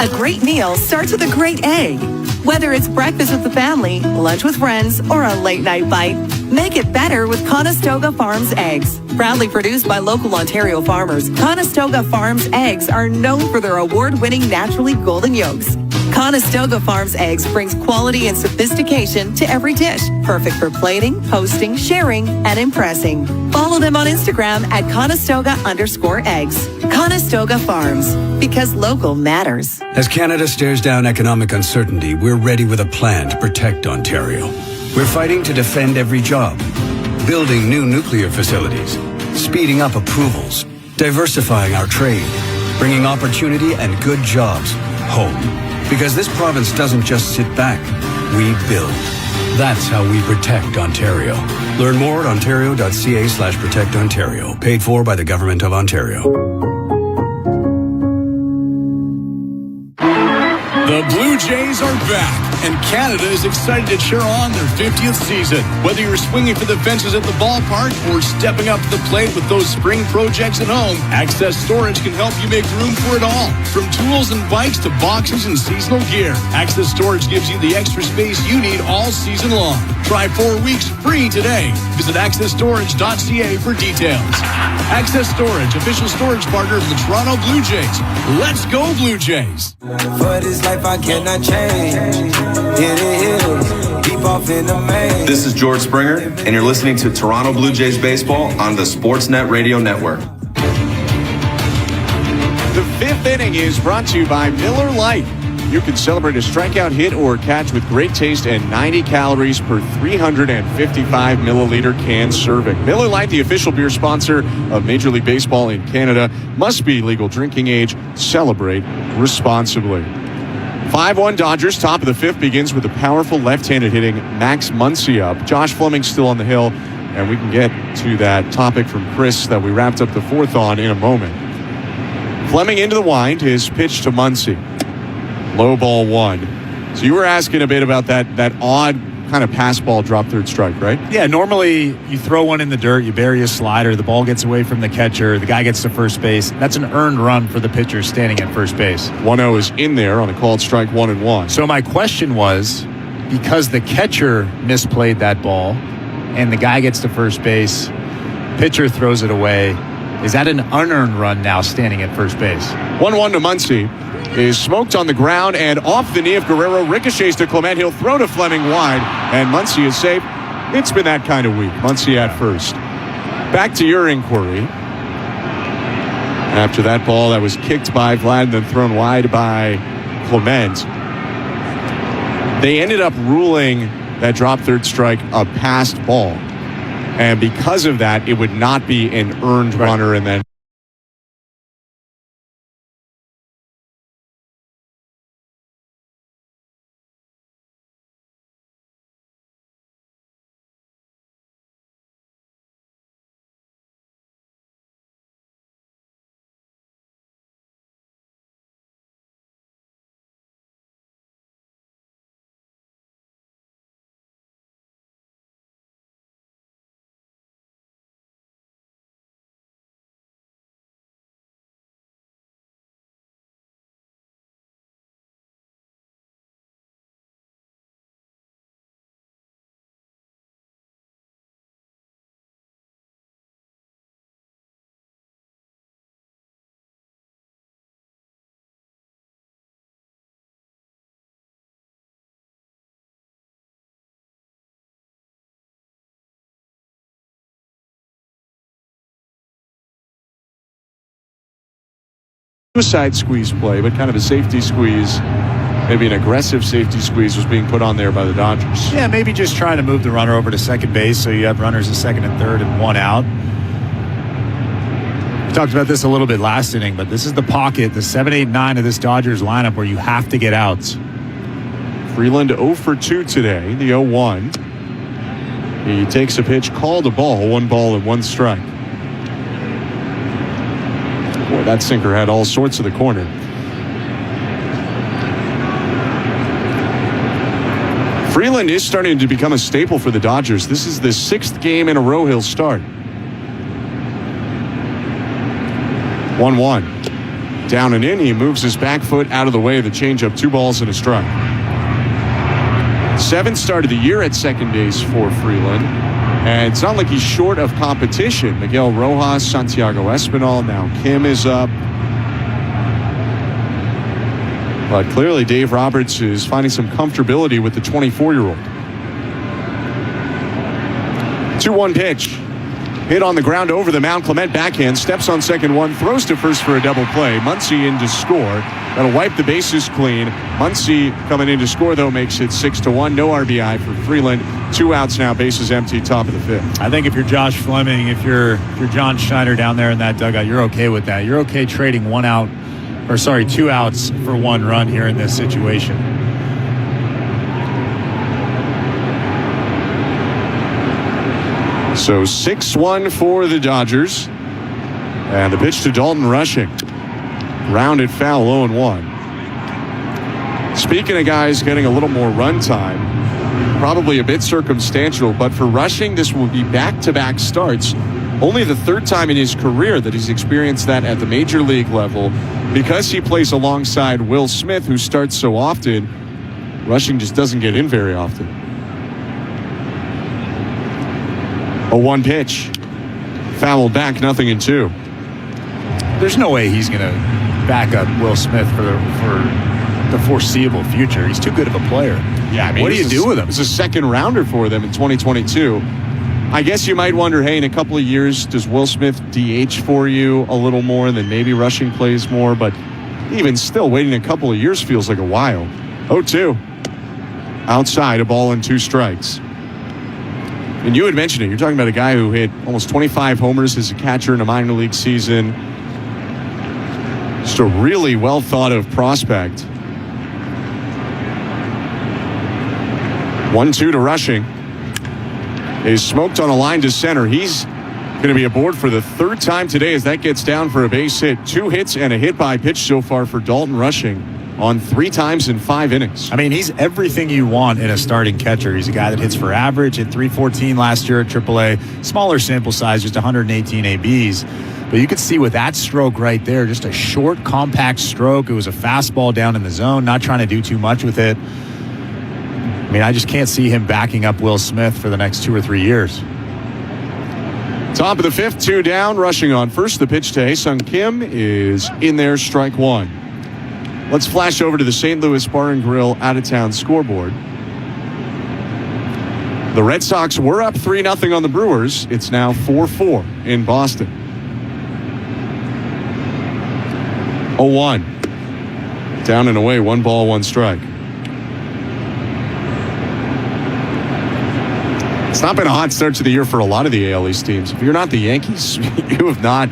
A great meal starts with a great egg. Whether it's breakfast with the family, lunch with friends, or a late-night bite, make it better with Conestoga Farms eggs. Proudly produced by local Ontario farmers, Conestoga Farms eggs are known for their award-winning naturally golden yolks. Conestoga Farms eggs brings quality and sophistication to every dish. Perfect for plating, hosting, sharing, and impressing. Follow them on Instagram at Conestoga_eggs. Conestoga Farms, because local matters. As Canada stares down economic uncertainty, we're ready with a plan to protect Ontario. We're fighting to defend every job, building new nuclear facilities, speeding up approvals, diversifying our trade, bringing opportunity and good jobs home. Because this province doesn't just sit back, we build. That's how we protect Ontario. Learn more at ontario.ca/protectontario. Paid for by the Government of Ontario. The Blue Jays are back, and Canada is excited to cheer on their 50th season. Whether you're swinging for the fences at the ballpark or stepping up to the plate with those spring projects at home, Access Storage can help you make room for it all. From tools and bikes to boxes and seasonal gear, Access Storage gives you the extra space you need all season long. Try 4 weeks free today. Visit accessstorage.ca for details. Access Storage, official storage partner of the Toronto Blue Jays. Let's go, Blue Jays. For this life I cannot change. Hit it, deep off in the main. This is George Springer, and you're listening to Toronto Blue Jays Baseball on the Sportsnet Radio Network. The 5th inning is brought to you by Miller Lite. You can celebrate a strikeout hit or catch with great taste and 90 calories per 355 milliliter can serving. Miller Lite, the official beer sponsor of Major League Baseball in Canada, must be legal drinking age. Celebrate responsibly. 5-1 Dodgers. Top of the 5th begins with a powerful left-handed hitting Max Muncy up. Josh Fleming still on the hill, and we can get to that topic from Chris that we wrapped up the 4th on in a moment. Fleming into the wind, his pitch to Muncy. Low ball 1. So you were asking a bit about that odd kind of pass ball drop third strike, right? Yeah, normally you throw one in the dirt, you bury a slider, the ball gets away from the catcher, the guy gets to first base. That's an earned run for the pitcher standing at first base. 1-0 is in there on a called strike 1-1. So my question was, because the catcher misplayed that ball and the guy gets to first base, pitcher throws it away, is that an unearned run now standing at first base? 1-1 to Muncy. Is smoked on the ground and off the knee of Guerrero, ricochets to Clement. He'll throw to Fleming wide, and Muncy is safe. It's been that kind of week. Muncy at first. Back to your inquiry. After that ball that was kicked by Vlad and then thrown wide by Clement, they ended up ruling that drop third strike a passed ball. And because of that, it would not be an earned runner and then suicide squeeze play, but kind of a safety squeeze. Maybe an aggressive safety squeeze was being put on there by the Dodgers. Yeah, maybe just trying to move the runner over to second base so you have runners at second and third and one out. We talked about this a little bit last inning, but this is the pocket, the 7, 8, 9 of this Dodgers lineup where you have to get outs. Freeland 0 for 2 today, the 0-1. He takes a pitch, called a ball, 1 ball and 1 strike. Boy, that sinker had all sorts of the corner. Freeland is starting to become a staple for the Dodgers. This is the 6th game in a row he'll start. 1-1. Down and in, he moves his back foot out of the way. The changeup, 2 balls and a strike. 7th start of the year at second base for Freeland. And it's not like he's short of competition. Miguel Rojas, Santiago Espinal, now Kim is up. But clearly Dave Roberts is finding some comfortability with the 24-year-old. 2-1 pitch. Hit on the ground over the mound. Clement backhand, steps on second one, throws to first for a double play. Muncy in to score. That'll wipe the bases clean. Muncy coming in to score, though, makes it 6-1. No RBI for Freeland. 2 outs now, bases empty, top of the 5th. I think if you're Josh Fleming, if you're John Schneider down there in that dugout, you're okay with that. You're okay trading 2 outs for 1 run here in this situation. So 6-1 for the Dodgers. And the pitch to Dalton Rushing. Rounded foul, 0-1. Speaking of guys getting a little more run time, probably a bit circumstantial, but for Rushing, this will be back-to-back starts. Only the 3rd time in his career that he's experienced that at the major league level. Because he plays alongside Will Smith, who starts so often, Rushing just doesn't get in very often. 0-1 pitch. Fouled back, 0-2. There's no way he's going to back up Will Smith for the foreseeable future. He's too good of a player. Yeah, I mean, what do you do with him? It's a 2nd rounder for them in 2022. I guess you might wonder, hey, in a couple of years, does Will Smith DH for you a little more, and then maybe Rushing plays more? But even still, waiting a couple of years feels like a while. 0-2. Outside, a ball and 2 strikes. And you had mentioned it. You're talking about a guy who hit almost 25 homers as a catcher in a minor league season. Just a really well thought of prospect. 1-2 to Rushing. Is smoked on a line to center. He's going to be aboard for the 3rd time today as that gets down for a base hit. 2 hits and a hit by pitch so far for Dalton Rushing on 3 times in 5 innings. I mean, he's everything you want in a starting catcher. He's a guy that hits for average, hit .314 last year at AAA. Smaller sample size, just 118 ABs. But you could see with that stroke right there, just a short, compact stroke. It was a fastball down in the zone, not trying to do too much with it. I mean, I just can't see him backing up Will Smith for the next 2 or 3 years. Top of the 5th, 2 down. Rushing on first. The pitch to Hae-Sung Kim is in there, strike 1. Let's flash over to the St. Louis Bar and Grill out-of-town scoreboard. The Red Sox were up 3-0 on the Brewers. It's now 4-4 in Boston. 0-1. Down and away, 1 ball, 1 strike. It's not been a hot start to the year for a lot of the AL East teams. If you're not the Yankees, you have not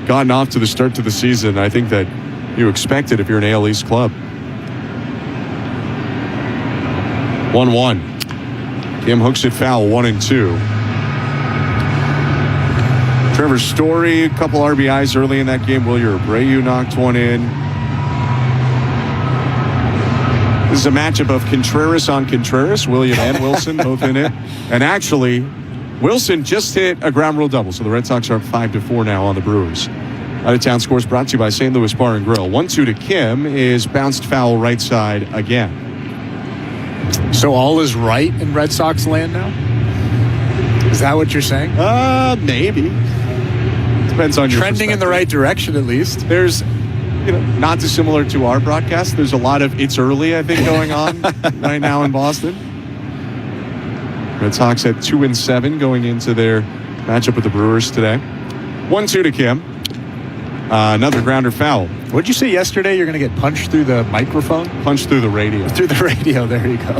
gotten off to the start to the season I think that you expected if you're an AL East club. 1-1. Kim hooks it foul, 1-2. Trevor Story, a couple RBIs early in that game. Wilyer Abreu knocked 1 in. This is a matchup of Contreras on Contreras. William and Wilson both in it. And actually, Wilson just hit a ground rule double. So the Red Sox are up 5-4 now on the Brewers. Out-of-town scores brought to you by St. Louis Bar and Grill. 1-2 to Kim is bounced foul right side again. So all is right in Red Sox land now? Is that what you're saying? Maybe. Depends on your trending in the right direction, at least. There's, not dissimilar to our broadcast. There's a lot of it's early, I think, going on right now in Boston. Red Sox at 2-7 going into their matchup with the Brewers today. 1-2 to Kim. Another grounder foul. What did you say yesterday? You're going to get punched through the microphone? Punched through the radio. Through the radio. There you go.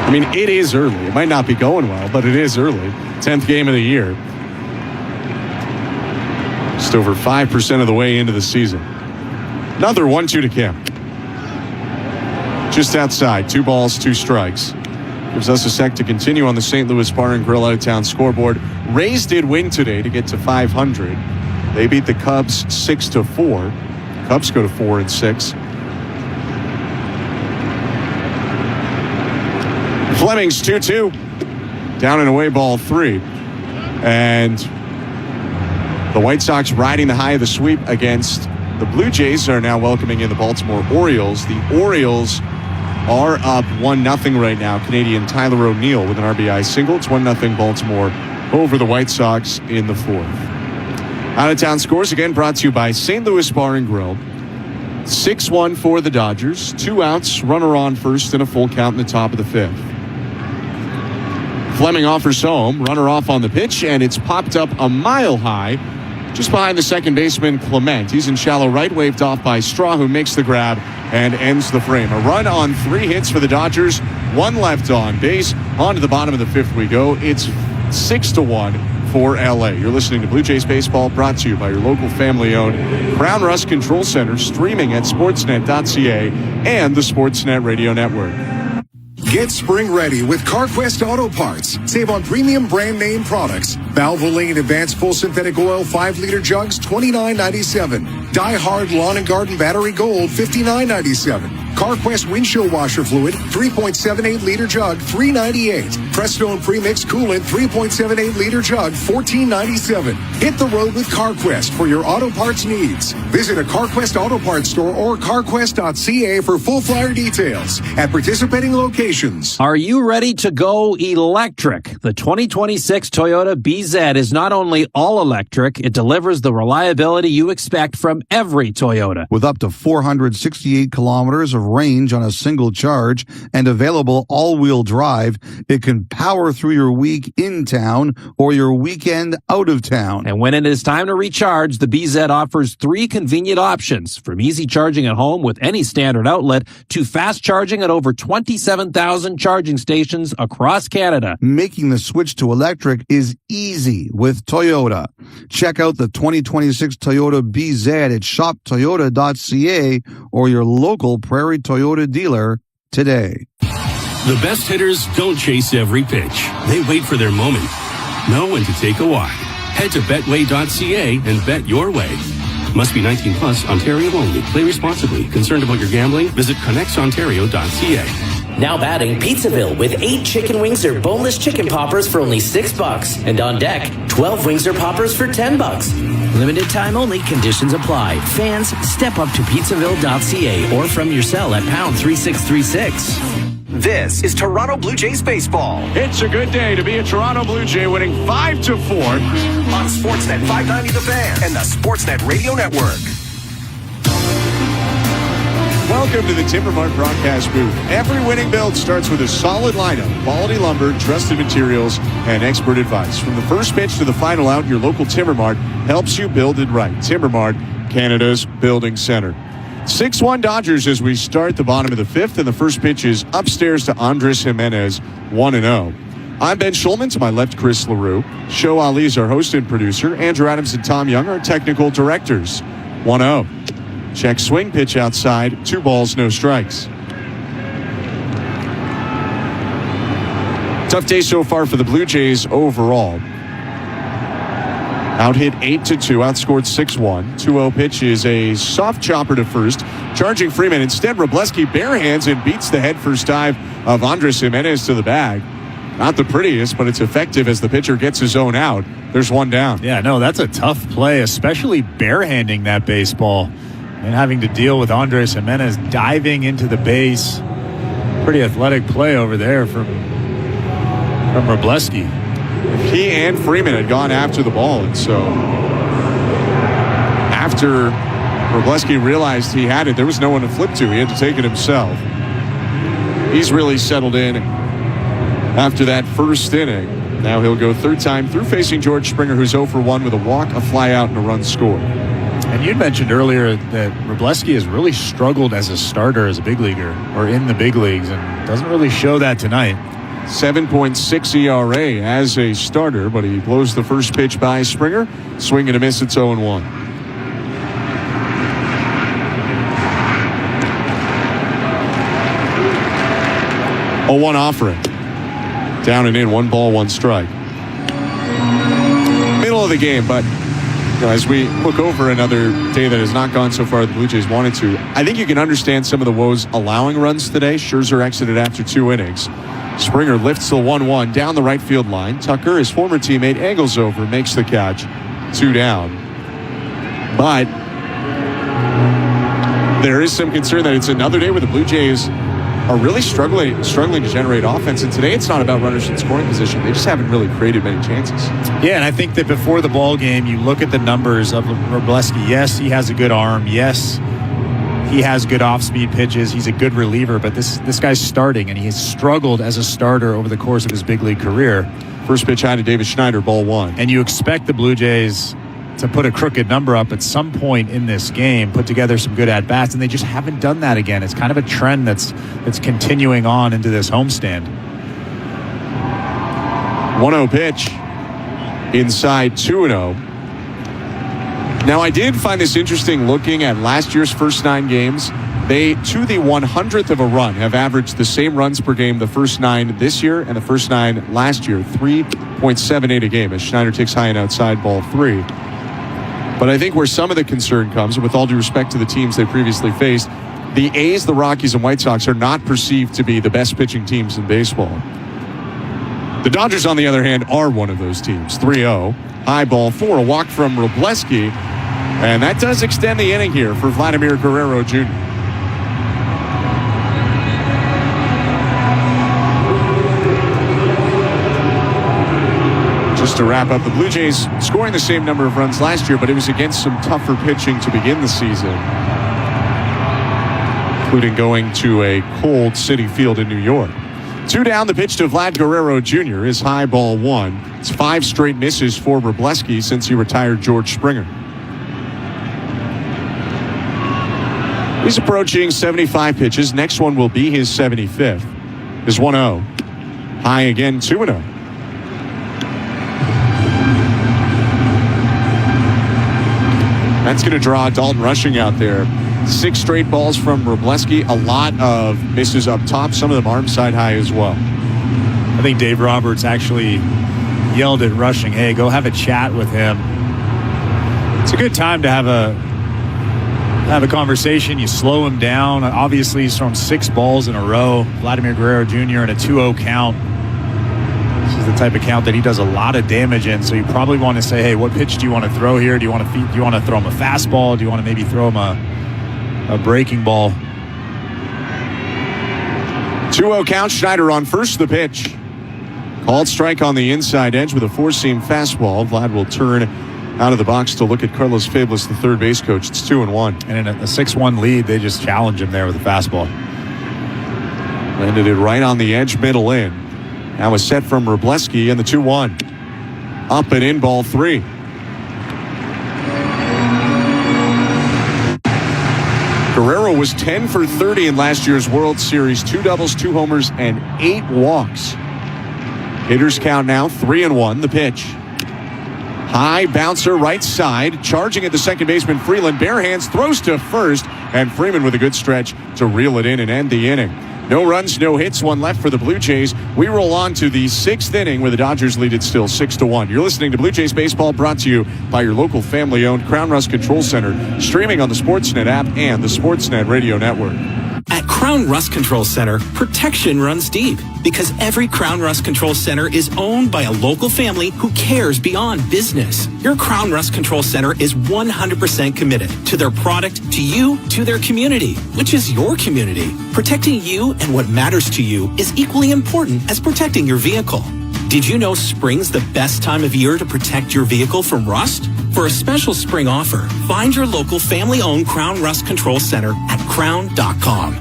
I mean, it is early. It might not be going well, but it is early. 10th game of the year. Just over 5% of the way into the season. Another 1-2 to Kim. Just outside. 2 balls, 2 strikes. Gives us a sec to continue on the St. Louis Bar and Grill out-of-town scoreboard. Rays did win today to get to 500. They beat the Cubs 6-4. Cubs go to 4-6. Fleming's 2-2. Down and away, ball 3. And the White Sox riding the high of the sweep against the Blue Jays are now welcoming in the Baltimore Orioles. The Orioles are up 1-0 right now. Canadian Tyler O'Neill with an RBI single. It's 1-0 Baltimore over the White Sox in the 4th. Out-of-town scores again brought to you by St. Louis Bar and Grill. 6-1 for the Dodgers. 2 outs, runner on first, and a full count in the top of the 5th. Fleming offers home, runner off on the pitch, and it's popped up a mile high just behind the second baseman, Clement. He's in shallow right, waved off by Straw, who makes the grab and ends the frame. A run on 3 hits for the Dodgers, 1 left on base. On to the bottom of the 5th we go. It's 6-1 for LA. You're listening to Blue Jays Baseball, brought to you by your local family-owned Crown Rust Control Center, streaming at sportsnet.ca and the Sportsnet Radio Network. Get spring ready with CarQuest Auto Parts. Save on premium brand name products. Valvoline Advanced Full Synthetic Oil 5-liter jugs, $29.97. Die Hard Lawn and Garden Battery Gold, $59.97. CarQuest Windshield Washer Fluid, 3.78-liter jug, $3.98. Prestone Premix Coolant, 3.78-liter jug, $14.97. Hit the road with CarQuest for your auto parts needs. Visit a CarQuest Auto Parts store or carquest.ca for full flyer details at participating locations. Are you ready to go electric? The 2026 Toyota BZ is not only all electric, it delivers the reliability you expect from every Toyota. With up to 468 kilometers of range on a single charge and available all-wheel drive, it can power through your week in town or your weekend out of town. And when it is time to recharge, the BZ offers 3 convenient options, from easy charging at home with any standard outlet to fast charging at over 27,000 charging stations across Canada. Making the switch to electric is easy with Toyota. Check out the 2026 Toyota BZ at shoptoyota.ca or your local Prairie Toyota dealer today. The best hitters don't chase every pitch. They wait for their moment. Know when to take a walk. Head to betway.ca and bet your way. Must be 19 plus, Ontario only. Play responsibly. Concerned about your gambling? Visit connectsontario.ca. Now batting Pizzaville with 8 chicken wings or boneless chicken poppers for only $6. And on deck, 12 wings or poppers for $10. Limited time only. Conditions apply. Fans, step up to pizzaville.ca or from your cell at pound 3636. This is Toronto Blue Jays baseball. It's a good day to be a Toronto Blue Jay, winning 5-4 on Sportsnet 590 The Fan and the Sportsnet Radio Network. Welcome to the Timbermart broadcast booth. Every winning build starts with a solid lineup, quality lumber, trusted materials, and expert advice. From the first pitch to the final out, your local Timbermart helps you build it right. Timbermart, Canada's building center. 6-1 Dodgers as we start the bottom of the 5th, and the first pitch is upstairs to Andres Jimenez, 1-0. I'm Ben Schulman, to my left, Chris LaRue. Show Ali is our host and producer. Andrew Adams and Tom Young are technical directors. 1-0. Check swing, pitch outside, 2 balls, no strikes. Tough day so far for the Blue Jays overall. Out hit 8-2, outscored 6-1. 2-0 pitch is a soft chopper to first. Charging Freeman. Instead, Wroblewski barehands and beats the head first dive of Andres Jimenez to the bag. Not the prettiest, but it's effective as the pitcher gets his own out. There's 1 down. Yeah, no, that's a tough play, especially barehanding that baseball and having to deal with Andres Jimenez diving into the base. Pretty athletic play over there from Wroblewski. He and Freeman had gone after the ball, and so after Wroblewski realized he had it, there was no one to flip to. He had to take it himself. He's really settled in after that first inning. Now he'll go third time through facing George Springer, who's 0 for 1 with a walk, a fly out, and a run scored. And you mentioned earlier that Wroblewski has really struggled as a starter, as a big leaguer, or in the big leagues, and doesn't really show that tonight. 7.6 ERA as a starter, but he blows the first pitch by Springer. Swing and a miss, it's 0-1. 0-1 offering. Down and in, 1 ball, 1 strike. Middle of the game, but as we look over another day that has not gone so far the Blue Jays wanted to, I think you can understand some of the woes allowing runs today. Scherzer exited after 2 innings. Springer lifts the 1-1 down the right field line. Tucker, his former teammate, angles over, makes the catch. 2 down. But there is some concern that it's another day where the Blue Jays are really struggling to generate offense. And today it's not about runners in scoring position. They just haven't really created many chances. Yeah, and I think that before the ball game, you look at the numbers of Wroblewski. Yes, he has a good arm. Yes, he has good off-speed pitches. He's a good reliever, but this guy's starting, and he has struggled as a starter over the course of his big league career. First pitch high to David Schneider, ball 1. And you expect the Blue Jays to put a crooked number up at some point in this game, put together some good at-bats, and they just haven't done that again. It's kind of a trend that's continuing on into this homestand. 1-0 pitch. Inside 2-0. Now, I did find this interesting looking at last year's first 9 games. They, to the 100th of a run, have averaged the same runs per game the first 9 this year and the first 9 last year, 3.78 a game, as Schneider takes high and outside, ball 3. But I think where some of the concern comes, with all due respect to the teams they previously faced, the A's, the Rockies, and White Sox are not perceived to be the best pitching teams in baseball. The Dodgers, on the other hand, are one of those teams. 3-0, high ball 4, a walk from Wroblewski, and that does extend the inning here for Vladimir Guerrero Jr. Just to wrap up, the Blue Jays scoring the same number of runs last year, but it was against some tougher pitching to begin the season, including going to a cold Citi Field in New York. 2 down, the pitch to Vlad Guerrero Jr. is high, ball 1. It's 5 straight misses for Wroblewski since he retired George Springer. He's approaching 75 pitches. Next one will be his 75th. Is 1-0. High again, 2-0. That's going to draw Dalton Rushing out there. 6 straight balls from Wroblewski. A lot of misses up top. Some of them arm side high as well. I think Dave Roberts actually yelled at Rushing, hey, go have a chat with him. It's a good time to have a conversation. You slow him down. Obviously, he's thrown 6 balls in a row. Vladimir Guerrero Jr. in a 2-0 count. This is the type of count that he does a lot of damage in. So you probably want to say, hey, what pitch do you want to throw here? Do you want to throw him a fastball? Do you want to maybe throw him a breaking ball? 2-0 count. Schneider on first, the pitch. Called strike on the inside edge with a 4-seam fastball. Vlad will turn out of the box to look at Carlos Fablis, the third base coach. It's 2-1. And in a 6-1 lead, they just challenge him there with a fastball. Landed it right on the edge, middle in. Now a set from Wroblewski and the 2-1. Up and in, ball 3. Guerrero was 10 for 30 in last year's World Series. 2 doubles, 2 homers, and 8 walks. Hitters count now 3-1. The pitch. High bouncer right side. Charging at the second baseman, Freeland. Bare hands, throws to first. And Freeman with a good stretch to reel it in and end the inning. No runs, no hits, 1 left for the Blue Jays. We roll on to the 6th inning where the Dodgers lead it still 6-1. You're listening to Blue Jays Baseball, brought to you by your local family-owned Crown Rust Control Center, streaming on the Sportsnet app and the Sportsnet Radio Network. At Crown Rust Control Center, protection runs deep because every Crown Rust Control Center is owned by a local family who cares beyond business. Your Crown Rust Control Center is 100% committed to their product, to you, to their community, which is your community. Protecting you and what matters to you is equally important as protecting your vehicle. Did you know spring's the best time of year to protect your vehicle from rust? For a special spring offer, find your local family-owned Crown Rust Control Center at crown.com.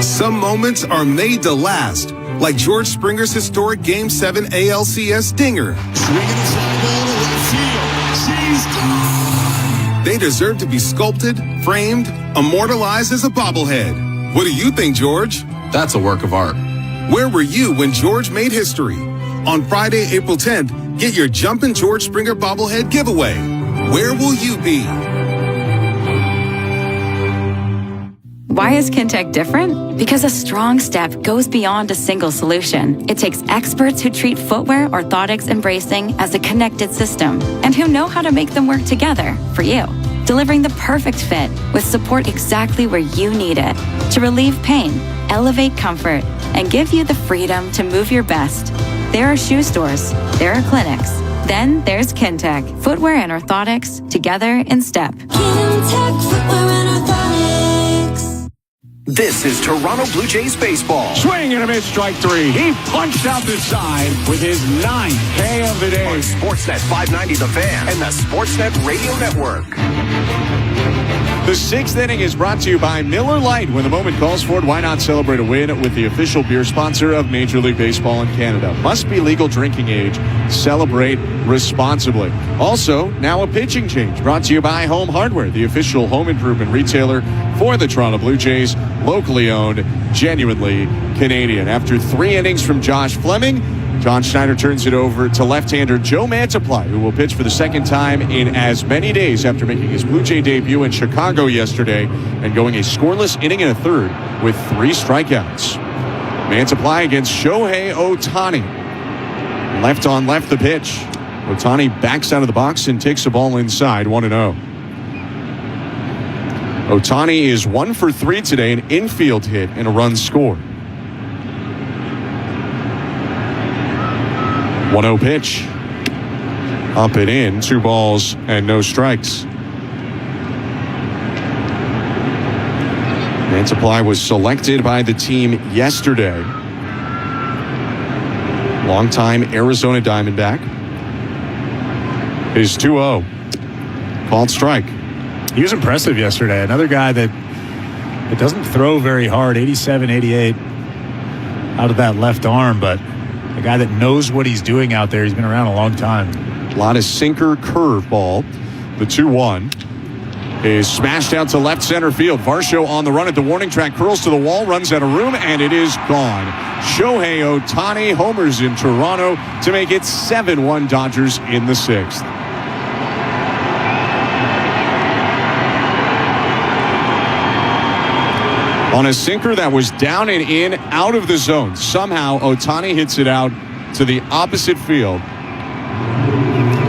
Some moments are made to last, like George Springer's historic Game 7 ALCS dinger. Swinging a fly ball to left field. She's gone. They deserve to be sculpted, framed, immortalized as a bobblehead. What do you think, George? That's a work of art. Where were you when George made history? On Friday, April 10th, get your Jumpin' George Springer bobblehead giveaway. Where will you be? Why is Kintec different? Because a strong step goes beyond a single solution. It takes experts who treat footwear, orthotics, and bracing as a connected system, and who know how to make them work together for you. Delivering the perfect fit with support exactly where you need it to relieve pain, elevate comfort, and give you the freedom to move your best. There are shoe stores, there are clinics, then there's Kintec, footwear and orthotics together in step. Kintec footwear and orthotics. This is Toronto Blue Jays baseball. Swing and a miss, strike three. He punched out the side with his 9th K of the day. On Sportsnet 590 The Fan and the Sportsnet Radio Network. The 6th inning is brought to you by Miller Lite. When the moment calls for it, why not celebrate a win with the official beer sponsor of Major League Baseball in Canada? Must be legal drinking age. Celebrate responsibly. Also, now a pitching change brought to you by Home Hardware, the official home improvement retailer for the Toronto Blue Jays, locally owned, genuinely Canadian. After 3 innings from Josh Fleming, John Schneider turns it over to left-hander Joe Mantiply, who will pitch for the 2nd time in as many days after making his Blue Jay debut in Chicago yesterday and going a scoreless inning and a third with 3 strikeouts. Mantiply against Shohei Ohtani. Left on left the pitch. Ohtani backs out of the box and takes the ball inside, 1-0. Ohtani is 1 for 3 today, an infield hit and a run scored. 1-0 pitch. Up and in. 2 balls and no strikes. Mantiply was selected by the team yesterday. Longtime Arizona Diamondback. His 2-0. Called strike. He was impressive yesterday. Another guy that doesn't throw very hard, 87, 88 out of that left arm, but a guy that knows what he's doing out there. He's been around a long time. A lot of sinker curveball. The 2-1 is smashed out to left center field. Varsho on the run at the warning track, curls to the wall, runs out of room, and it is gone. Shohei Ohtani homers in Toronto to make it 7-1 Dodgers in the 6th. On a sinker that was down and in, out of the zone. Somehow, Ohtani hits it out to the opposite field.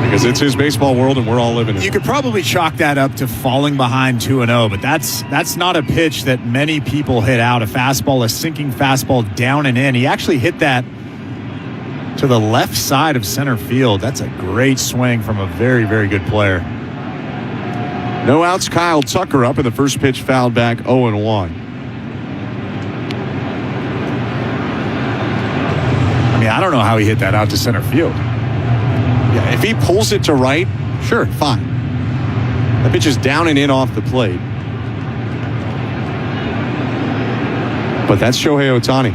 Because it's his baseball world and we're all living it. You could probably chalk that up to falling behind 2-0, but that's not a pitch that many people hit out. A fastball, a sinking fastball down and in. He actually hit that to the left side of center field. That's a great swing from a very, very good player. No outs, Kyle Tucker up, and the first pitch fouled back 0-1. I don't know how he hit that out to center field. Yeah, if he pulls it to right, sure, fine. That pitch is down and in off the plate. But that's Shohei Ohtani.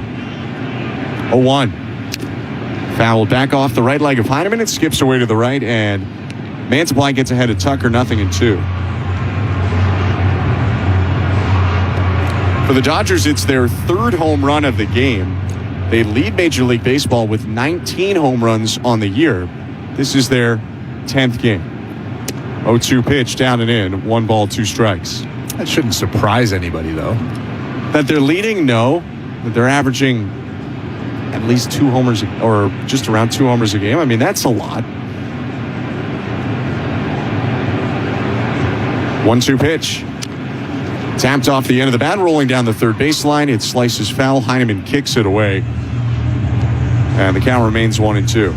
0-1. Fouled back off the right leg of Heineman. It skips away to the right, and Mantiply gets ahead of Tucker, 0-2. For the Dodgers, it's their 3rd home run of the game. They lead Major League Baseball with 19 home runs on the year. This is their 10th game. 0-2 pitch, down and in, 1 ball, 2 strikes. That shouldn't surprise anybody, though. That they're leading, no. That they're averaging at least 2 homers, or just around 2 homers a game. I mean, that's a lot. 1-2 pitch. Tapped off the end of the bat, rolling down the third baseline. It slices foul. Heineman kicks it away. And the count remains 1-2.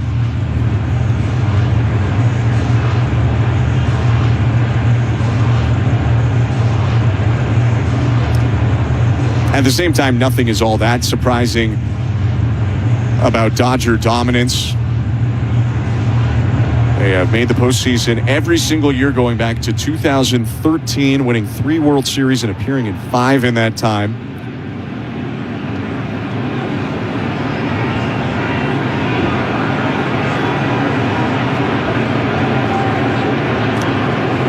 At the same time, nothing is all that surprising about Dodger dominance. They have made the postseason every single year going back to 2013, winning 3 World Series and appearing in 5 in that time.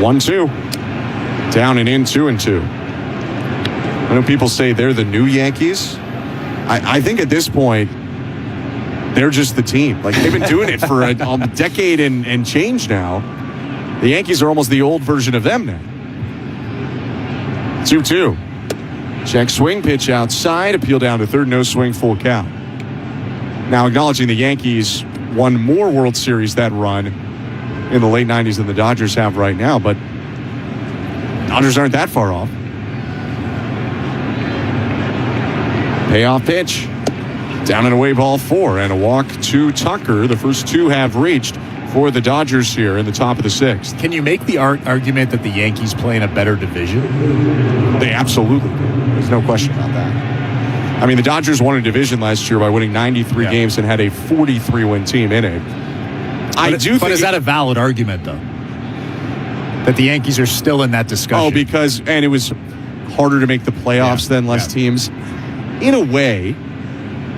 1-2. Down and in, 2-2. I know people say they're the new Yankees. I think at this point, they're just the team. Like, they've been doing it for a decade and change now. The Yankees are almost the old version of them now. 2-2. Check swing, pitch outside, appeal down to third, no swing, full count. Now, acknowledging the Yankees won more World Series that run in the late 90s than the Dodgers have right now, but Dodgers aren't that far off. Payoff pitch. Down and away, ball 4, and a walk to Tucker. The first 2 have reached for the Dodgers here in the top of the 6th. Can you make the argument that the Yankees play in a better division? They absolutely do. There's no question about that. I mean, the Dodgers won a division last year by winning 93 games and had a 43-win team in it. But is that a valid argument, though? That the Yankees are still in that discussion? Oh, because it was harder to make the playoffs than less teams. In a way,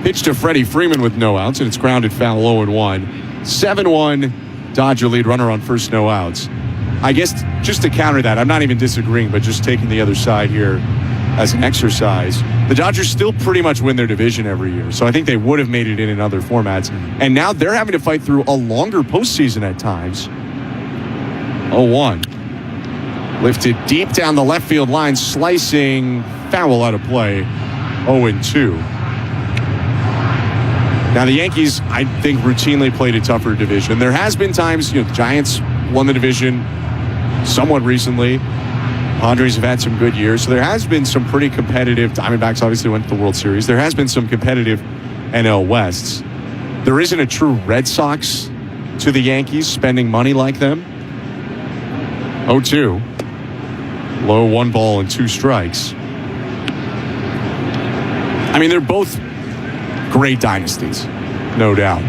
pitch to Freddie Freeman with no outs, and it's grounded foul 0-1. 7-1, Dodger lead, runner on first, no outs. I guess just to counter that, I'm not even disagreeing, but just taking the other side here as an exercise. The Dodgers still pretty much win their division every year, so I think they would have made it in other formats. And now they're having to fight through a longer postseason at times. 0-1. Lifted deep down the left field line, slicing, foul out of play. 0-2. Now, the Yankees, I think, routinely played a tougher division. There has been times, the Giants won the division somewhat recently. Padres have had some good years. So there has been some pretty competitive. Diamondbacks obviously went to the World Series. There has been some competitive NL Wests. There isn't a true Red Sox to the Yankees spending money like them. 0-2. Low 1 ball and 2 strikes. I mean, they're both great dynasties, no doubt.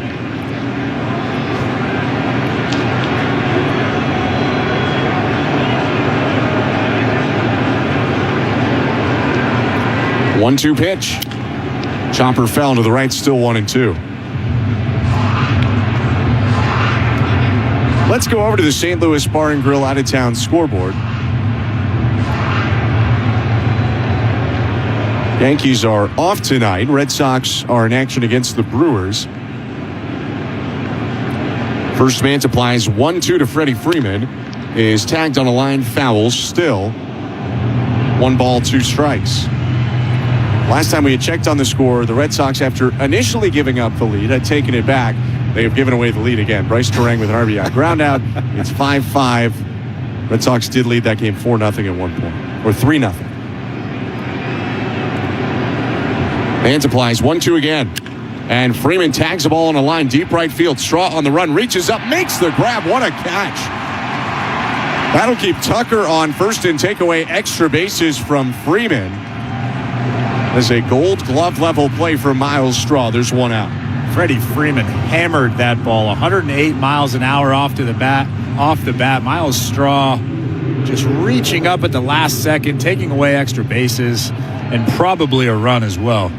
One-two pitch. Chopper fell to the right, still 1-2. Let's go over to the St. Louis Bar and Grill out-of-town scoreboard. Yankees are off tonight. Red Sox are in action against the Brewers. First man applies 1-2 to Freddie Freeman. Is tagged on a line, foul still. 1 ball, 2 strikes. Last time we had checked on the score, the Red Sox, after initially giving up the lead, had taken it back. They have given away the lead again. Bryce Terang with an RBI ground out. It's 5-5. Red Sox did lead that game 4-0 at one point, or 3-0. Mans applies 1-2 again. And Freeman tags the ball on a line deep right field. Straw on the run, reaches up, makes the grab. What a catch. That'll keep Tucker on first and take away extra bases from Freeman. As a Gold Glove level play for Miles Straw. There's 1 out. Freddie Freeman hammered that ball 108 miles an hour off the bat. Miles Straw just reaching up at the last second, taking away extra bases, and probably a run as well.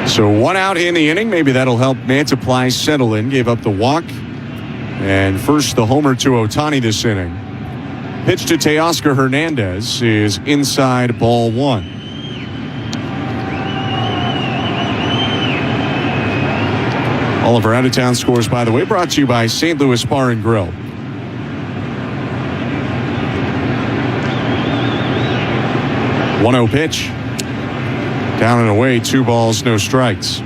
So 1 out in the inning. Maybe that'll help Mantiply settle in. Gave up the walk. And first the homer to Ohtani this inning. Pitch to Teoscar Hernandez is inside, ball 1. All of our out-of-town scores, by the way, brought to you by St. Louis Bar and Grill. One-0 pitch. Down and away, 2 balls, no strikes.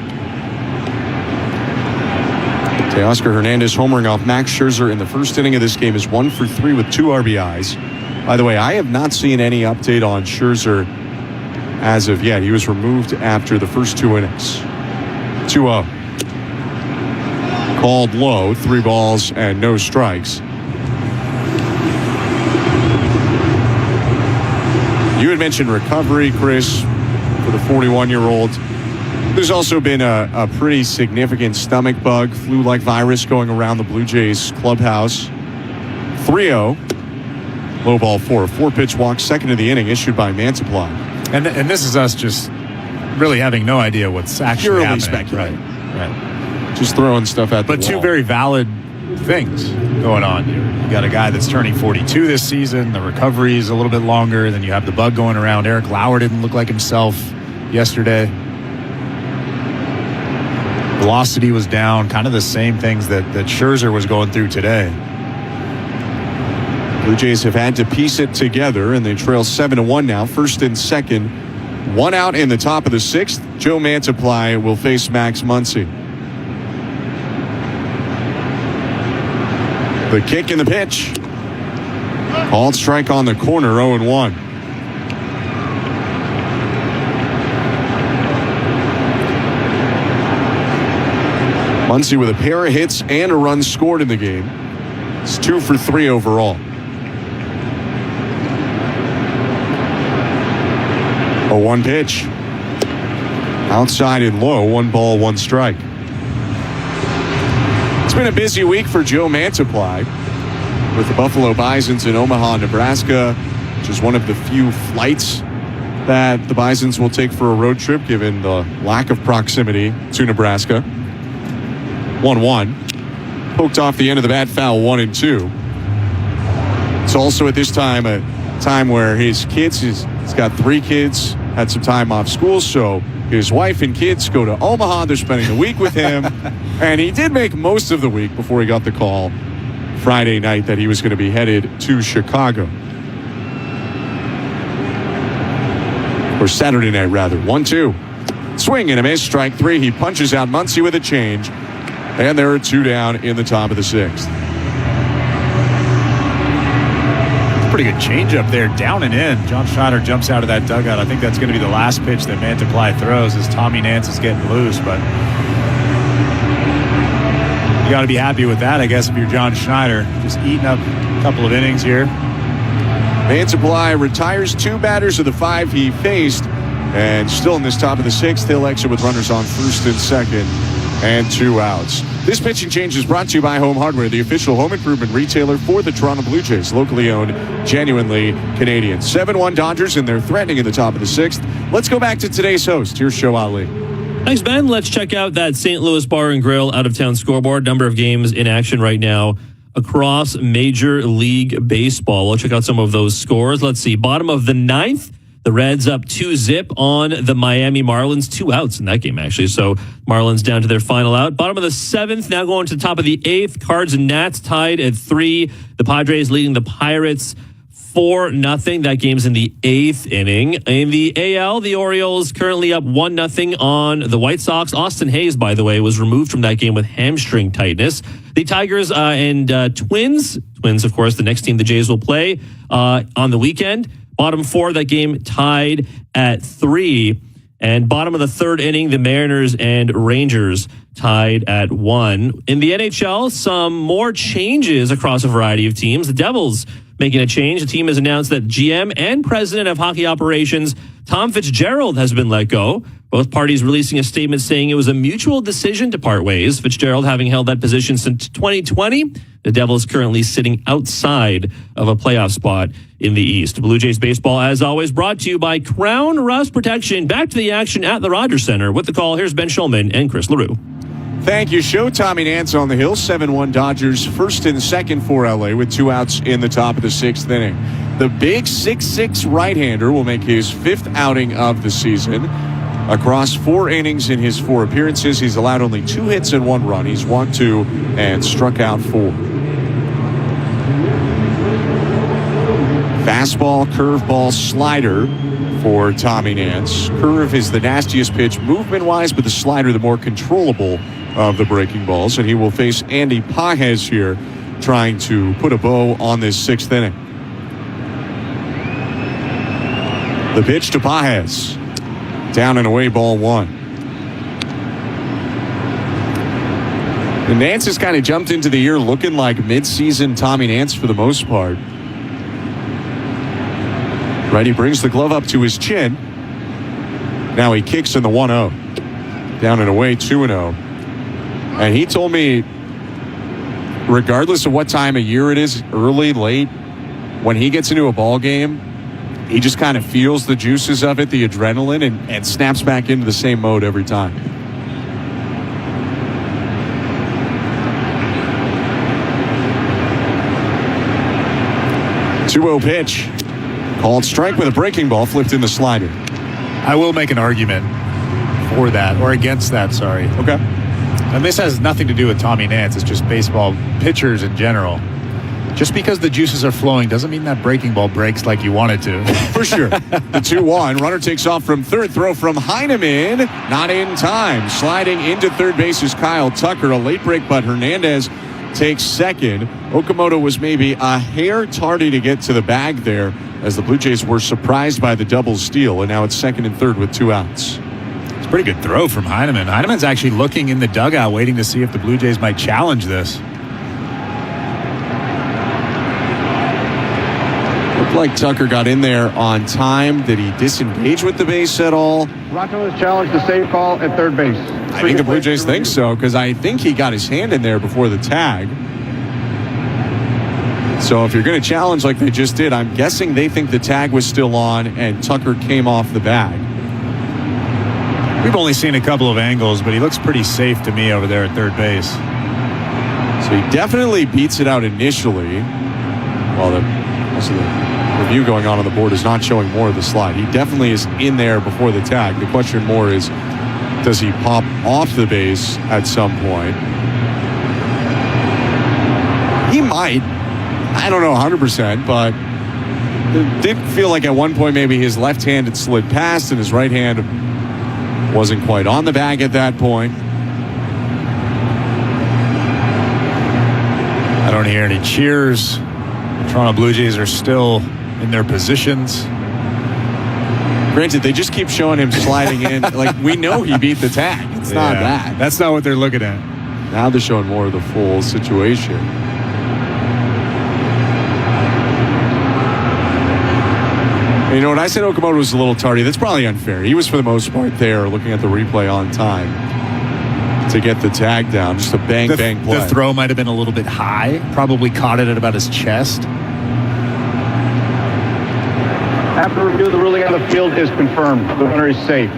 Teoscar Hernandez homering off Max Scherzer in the first inning of this game is 1 for 3 with 2 RBIs. By the way, I have not seen any update on Scherzer as of yet. He was removed after the first 2 innings. 2-0. Called low, 3 balls and no strikes. You had mentioned recovery, Chris, for the 41-year-old. There's also been a pretty significant stomach bug, flu-like virus going around the Blue Jays clubhouse. 3-0. Low ball 4. A 4-pitch walk, second of the inning, issued by Mantiply. And this is us just really having no idea what's actually happening. Speculating. Right. Just throwing stuff at the wall. But 2 very valid things going on. You got a guy that's turning 42 this season. The recovery is a little bit longer. Then you have the bug going around. Eric Lauer didn't look like himself yesterday. Velocity was down. Kind of the same things that Scherzer was going through today. Blue Jays have had to piece it together, and they trail 7-1 now. First and second. One out in the top of the sixth. Joe Mantiply will face Max Muncy. The kick and the pitch. Called strike on the corner, 0-1. Muncy with a pair of hits and a run scored in the game. It's 2 for 3 overall. 0-1 pitch. Outside and low, 1 ball, 1 strike. It's been a busy week for Joe Mantiply with the Buffalo Bisons in Omaha, Nebraska, which is one of the few flights that the Bisons will take for a road trip given the lack of proximity to Nebraska. 1-1. Poked off the end of the bat, foul 1-2. It's also at this time a time where his kids, he's got 3 kids, had some time off school, so his wife and kids go to Omaha. They're spending the week with him. And he did make most of the week before he got the call Friday night that he was going to be headed to Chicago. Or Saturday night, rather. 1-2. Swing and a miss. Strike 3. He punches out Muncy with a change. And there are 2 down in the top of the 6th. Pretty good change up there, down and in. John Schneider jumps out of that dugout. I think that's going to be the last pitch that Mantiply throws as Tommy Nance is getting loose, but you got to be happy with that, I guess, if you're John Schneider. Just eating up a couple of innings here. Mantiply retires 2 batters of the 5 he faced, and still in this top of the 6th, he'll exit with runners on first and second and 2 outs. This pitching change is brought to you by Home Hardware, the official home improvement retailer for the Toronto Blue Jays, locally owned, genuinely Canadian. 7-1 Dodgers, and they're threatening in the top of the 6th. Let's go back to today's host. Here's Show Ali. Thanks, Ben. Let's check out that St. Louis Bar and Grill out-of-town scoreboard. Number of games in action right now across Major League Baseball. We'll check out some of those scores. Let's see. Bottom of the 9th. The Reds up 2-0 on the Miami Marlins. 2 outs in that game, actually. So Marlins down to their final out. Bottom of the 7th, now going to the top of the 8th. Cards and Nats tied at 3. The Padres leading the Pirates 4-0. That game's in the 8th inning. In the AL, the Orioles currently up 1-0 on the White Sox. Austin Hayes, by the way, was removed from that game with hamstring tightness. The Tigers and Twins, of course, the next team the Jays will play on the weekend. Bottom 4, that game tied at 3. And bottom of the 3rd inning, the Mariners and Rangers tied at 1. In the NHL, some more changes across a variety of teams. The Devils making a change. The team has announced that GM and president of hockey operations, Tom Fitzgerald, has been let go. Both parties releasing a statement saying it was a mutual decision to part ways. Fitzgerald having held that position since 2020. The Devils currently sitting outside of a playoff spot in the East. Blue Jays baseball, as always, brought to you by Crown Rust Protection. Back to the action at the Rogers Center. With the call, here's Ben Schulman and Chris LaRue. Thank you, Show. Tommy Nance on the hill. 7-1 Dodgers, first and second for LA with 2 outs in the top of the 6th inning. The big 6'6" right-hander will make his 5th outing of the season. Across 4 innings in his 4 appearances, he's allowed only 2 hits and 1 run. He's walked 2 and struck out 4. Fastball, curveball, slider for Tommy Nance. Curve is the nastiest pitch movement-wise, but the slider the more controllable of the breaking balls. And he will face Andy Pages here trying to put a bow on this 6th inning. The pitch to Pages. Down and away, ball 1. And Nance has kind of jumped into the year looking like midseason Tommy Nance for the most part. Right, he brings the glove up to his chin. Now he kicks in the 1-0. Down and away, 2-0. And he told me, regardless of what time of year it is, early, late, when he gets into a ball game, he just kind of feels the juices of it, the adrenaline, and snaps back into the same mode every time. 2-0 pitch. Called strike with a breaking ball, flipped in the slider. I will make an argument for that, or against that, sorry. Okay. And this has nothing to do with Tommy Nance. It's just baseball pitchers in general. Just because the juices are flowing doesn't mean that breaking ball breaks like you want it to. For sure. The 2-1. Runner takes off from third. Throw from Heineman. Not in time. Sliding into third base is Kyle Tucker. A late break, but Hernandez takes second. Okamoto was maybe a hair tardy to get to the bag there as the Blue Jays were surprised by the double steal. And now it's second and third with 2 outs. It's a pretty good throw from Heineman. Heineman's actually looking in the dugout waiting to see if the Blue Jays might challenge this. Looked like Tucker got in there on time. Did he disengage with the base at all? Toronto has challenged the save call at third base. I think the Blue Jays think so, because I think he got his hand in there before the tag. So if you're going to challenge like they just did, I'm guessing they think the tag was still on and Tucker came off the bag. We've only seen a couple of angles, but he looks pretty safe to me over there at third base. So he definitely beats it out initially, while the review going on the board is not showing more of the slide. He definitely is in there before the tag. The question more is, does he pop off the base at some point? He might. I don't know 100%, but it did feel like at one point maybe his left hand had slid past and his right hand wasn't quite on the bag at that point. I don't hear any cheers. The Toronto Blue Jays are still in their positions. Granted, they just keep showing him sliding in. Like, we know he beat the tag. It's not that. That's not what they're looking at. Now they're showing more of the full situation. You know what? I said Okamoto was a little tardy. That's probably unfair. He was, for the most part, there looking at the replay on time to get the tag down. Just a bang play. The throw might have been a little bit high. Probably caught it at about his chest. After review, the ruling on the field is confirmed. The runner is safe.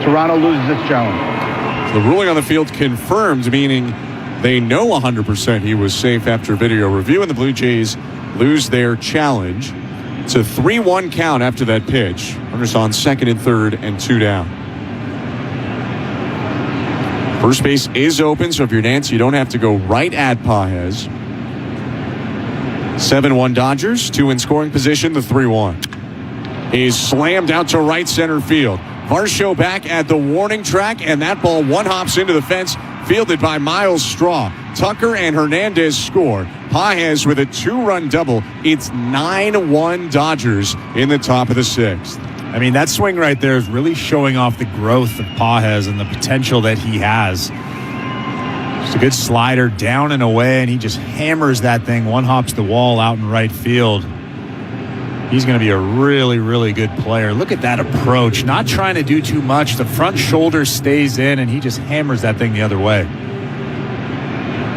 Toronto loses its challenge. The ruling on the field confirmed, meaning they know 100% he was safe after video review, and the Blue Jays lose their challenge. It's a 3-1 count after that pitch. Runners on second and third and 2 down. First base is open, so if you're Nance, you don't have to go right at Pages. 7-1 Dodgers, 2 in scoring position, the 3-1. He's slammed out to right center field. Varsho back at the warning track, and that ball one hops into the fence, fielded by Miles Straw. Tucker and Hernandez score. Pages with a 2-run double. It's 9-1 Dodgers in the top of the 6th. I mean, that swing right there is really showing off the growth of Pages and the potential that he has. Just a good slider down and away, and he just hammers that thing. One hops the wall out in right field. He's going to be a really, really good player. Look at that approach. Not trying to do too much. The front shoulder stays in, and he just hammers that thing the other way.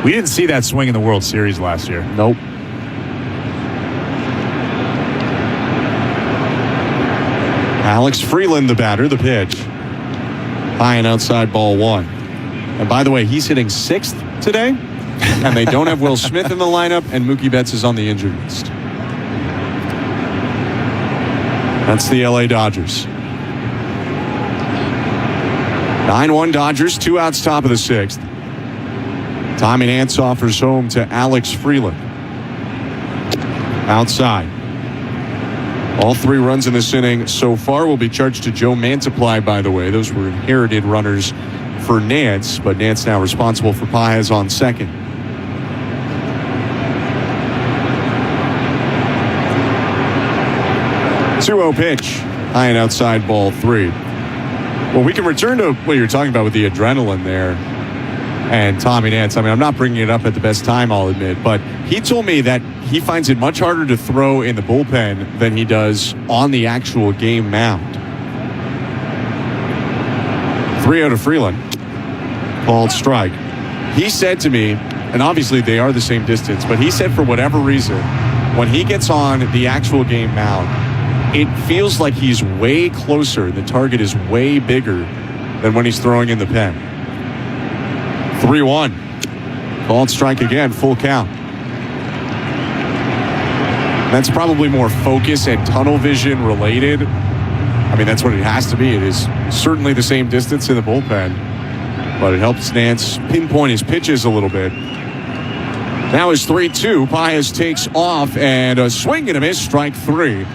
We didn't see that swing in the World Series last year. Nope. Alex Freeland, the batter, the pitch. High and outside, ball 1. And by the way, he's hitting 6th today, and they don't have Will Smith in the lineup, and Mookie Betts is on the injured list. That's the LA Dodgers. 9-1 Dodgers, 2 outs, top of the 6th. Tommy Nance offers home to Alex Freeland. Outside. All 3 runs in this inning so far will be charged to Joe Mantiply, by the way. Those were inherited runners for Nance, but Nance now responsible for Pages on second. Two-0 pitch. High and outside, ball 3. Well, we can return to what you're talking about with the adrenaline there. And Tommy Nance, I mean, I'm not bringing it up at the best time, I'll admit, but he told me that he finds it much harder to throw in the bullpen than he does on the actual game mound. 3-0 to Freeland. Called strike. He said to me, and obviously they are the same distance, but he said for whatever reason, when he gets on the actual game mound, it feels like he's way closer. The target is way bigger than when he's throwing in the pen. 3-1. Called strike again, full count. That's probably more focus and tunnel vision related. I mean, that's what it has to be. It is certainly the same distance in the bullpen, but it helps Nance pinpoint his pitches a little bit. Now is 3-2. Paez takes off and a swing and a miss, strike 3.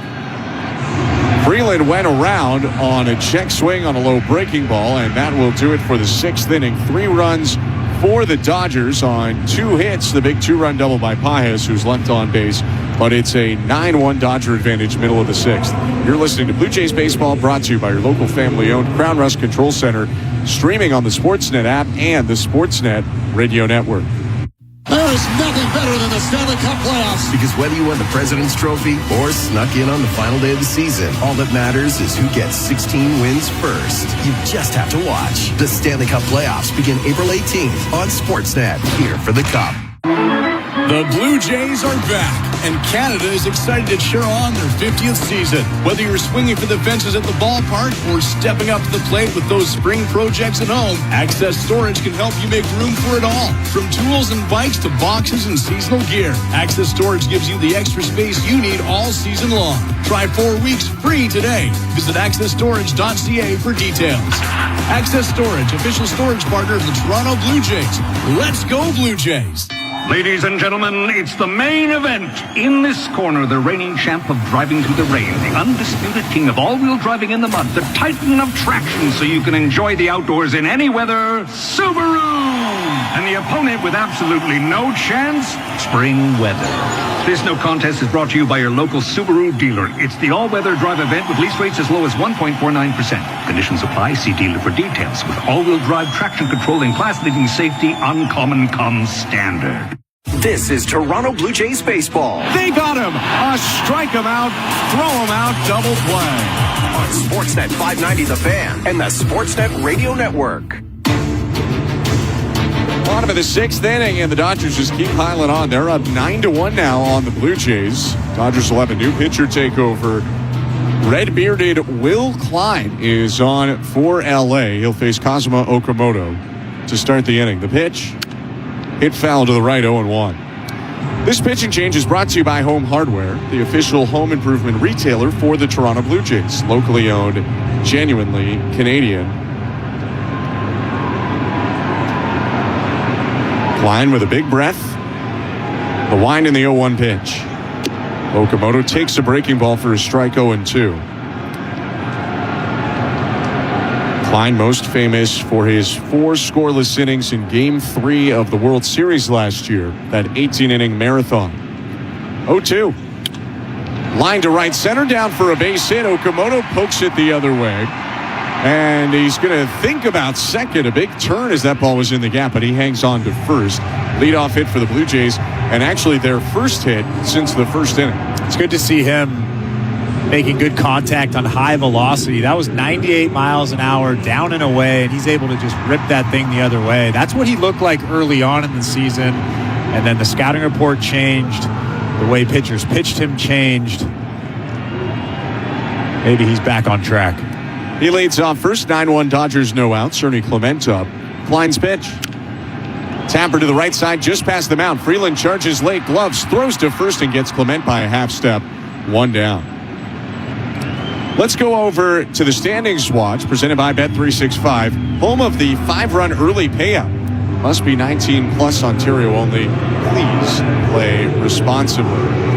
Freeland went around on a check swing on a low breaking ball, and that will do it for the 6th inning. 3 runs for the Dodgers on 2 hits. The big 2-run double by Paez, who's left on base, but it's a 9-1 Dodger advantage, middle of the 6th. You're listening to Blue Jays Baseball, brought to you by your local family-owned Crown Rust Control Center, streaming on the Sportsnet app and the Sportsnet radio network. There is nothing better than the Stanley Cup playoffs. Because whether you won the President's Trophy or snuck in on the final day of the season, all that matters is who gets 16 wins first. You just have to watch. The Stanley Cup playoffs begin April 18th on Sportsnet, here for the Cup. The Blue Jays are back, and Canada is excited to cheer on their 50th season. Whether you're swinging for the fences at the ballpark or stepping up to the plate with those spring projects at home, Access Storage can help you make room for it all. From tools and bikes to boxes and seasonal gear, Access Storage gives you the extra space you need all season long. Try 4 weeks free today. Visit accessstorage.ca for details. Access Storage, official storage partner of the Toronto Blue Jays. Let's go, Blue Jays. Ladies and gentlemen, it's the main event. In this corner, the reigning champ of driving through the rain, the undisputed king of all-wheel driving in the mud, the titan of traction so you can enjoy the outdoors in any weather, Subaru! And the opponent with absolutely no chance, spring weather. This no contest is brought to you by your local Subaru dealer. It's the all-weather drive event with lease rates as low as 1.49%. Conditions apply. See dealer for details. With all-wheel drive traction control and class-leading safety, uncommon comes standard. This is Toronto Blue Jays baseball. They got him. A strike him out, throw him out, double play. On Sportsnet 590 The Fan and the Sportsnet Radio Network. Bottom of the 6th inning, and the Dodgers just keep piling on. They're up 9-1 now on the Blue Jays. Dodgers will have a new pitcher take over. Red-bearded Will Klein is on for LA. He'll face Kazuma Okamoto to start the inning. The pitch, hit foul to the right, 0-1. This pitching change is brought to you by Home Hardware, the official home improvement retailer for the Toronto Blue Jays. Locally owned, genuinely Canadian. Klein with a big breath. The wind in the 0-1 pitch. Okamoto takes a breaking ball for a strike, 0-2. Klein, most famous for his 4 scoreless innings in Game 3 of the World Series last year, that 18-inning marathon. 0-2. Line to right center, down for a base hit. Okamoto pokes it the other way. And he's going to think about second. A big turn as that ball was in the gap, but he hangs on to first. Leadoff hit for the Blue Jays, and actually their first hit since the first inning. It's good to see him making good contact on high velocity. That was 98 miles an hour down and away, and he's able to just rip that thing the other way. That's what he looked like early on in the season, and then the scouting report changed. The way pitchers pitched him changed. Maybe he's back on track. He leads off first, 9-1 Dodgers, no outs. Ernie Clement up. Klein's pitch. Tapper to the right side, just past the mound. Freeland charges late, gloves, throws to first and gets Clement by a half step. 1 down. Let's go over to the standings watch presented by Bet365, home of the 5-run early payout. Must be 19 plus, Ontario only. Please play responsibly.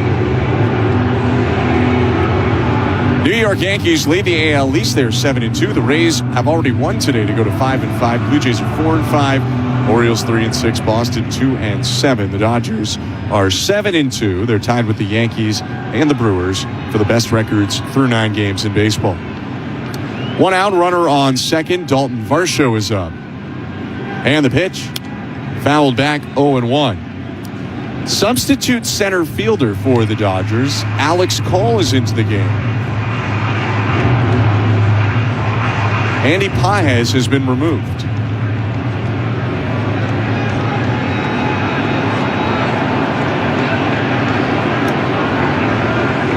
New York Yankees lead the AL East. They're 7-2. The Rays have already won today to go to 5-5. Blue Jays are 4-5. Orioles 3-6. Boston 2-7. The Dodgers are 7-2. They're tied with the Yankees and the Brewers for the best records through 9 games in baseball. 1 out, runner on second. Dalton Varsho is up. And the pitch, fouled back, 0-1. Substitute center fielder for the Dodgers, Alex Cole, is into the game. Andy Paez has been removed.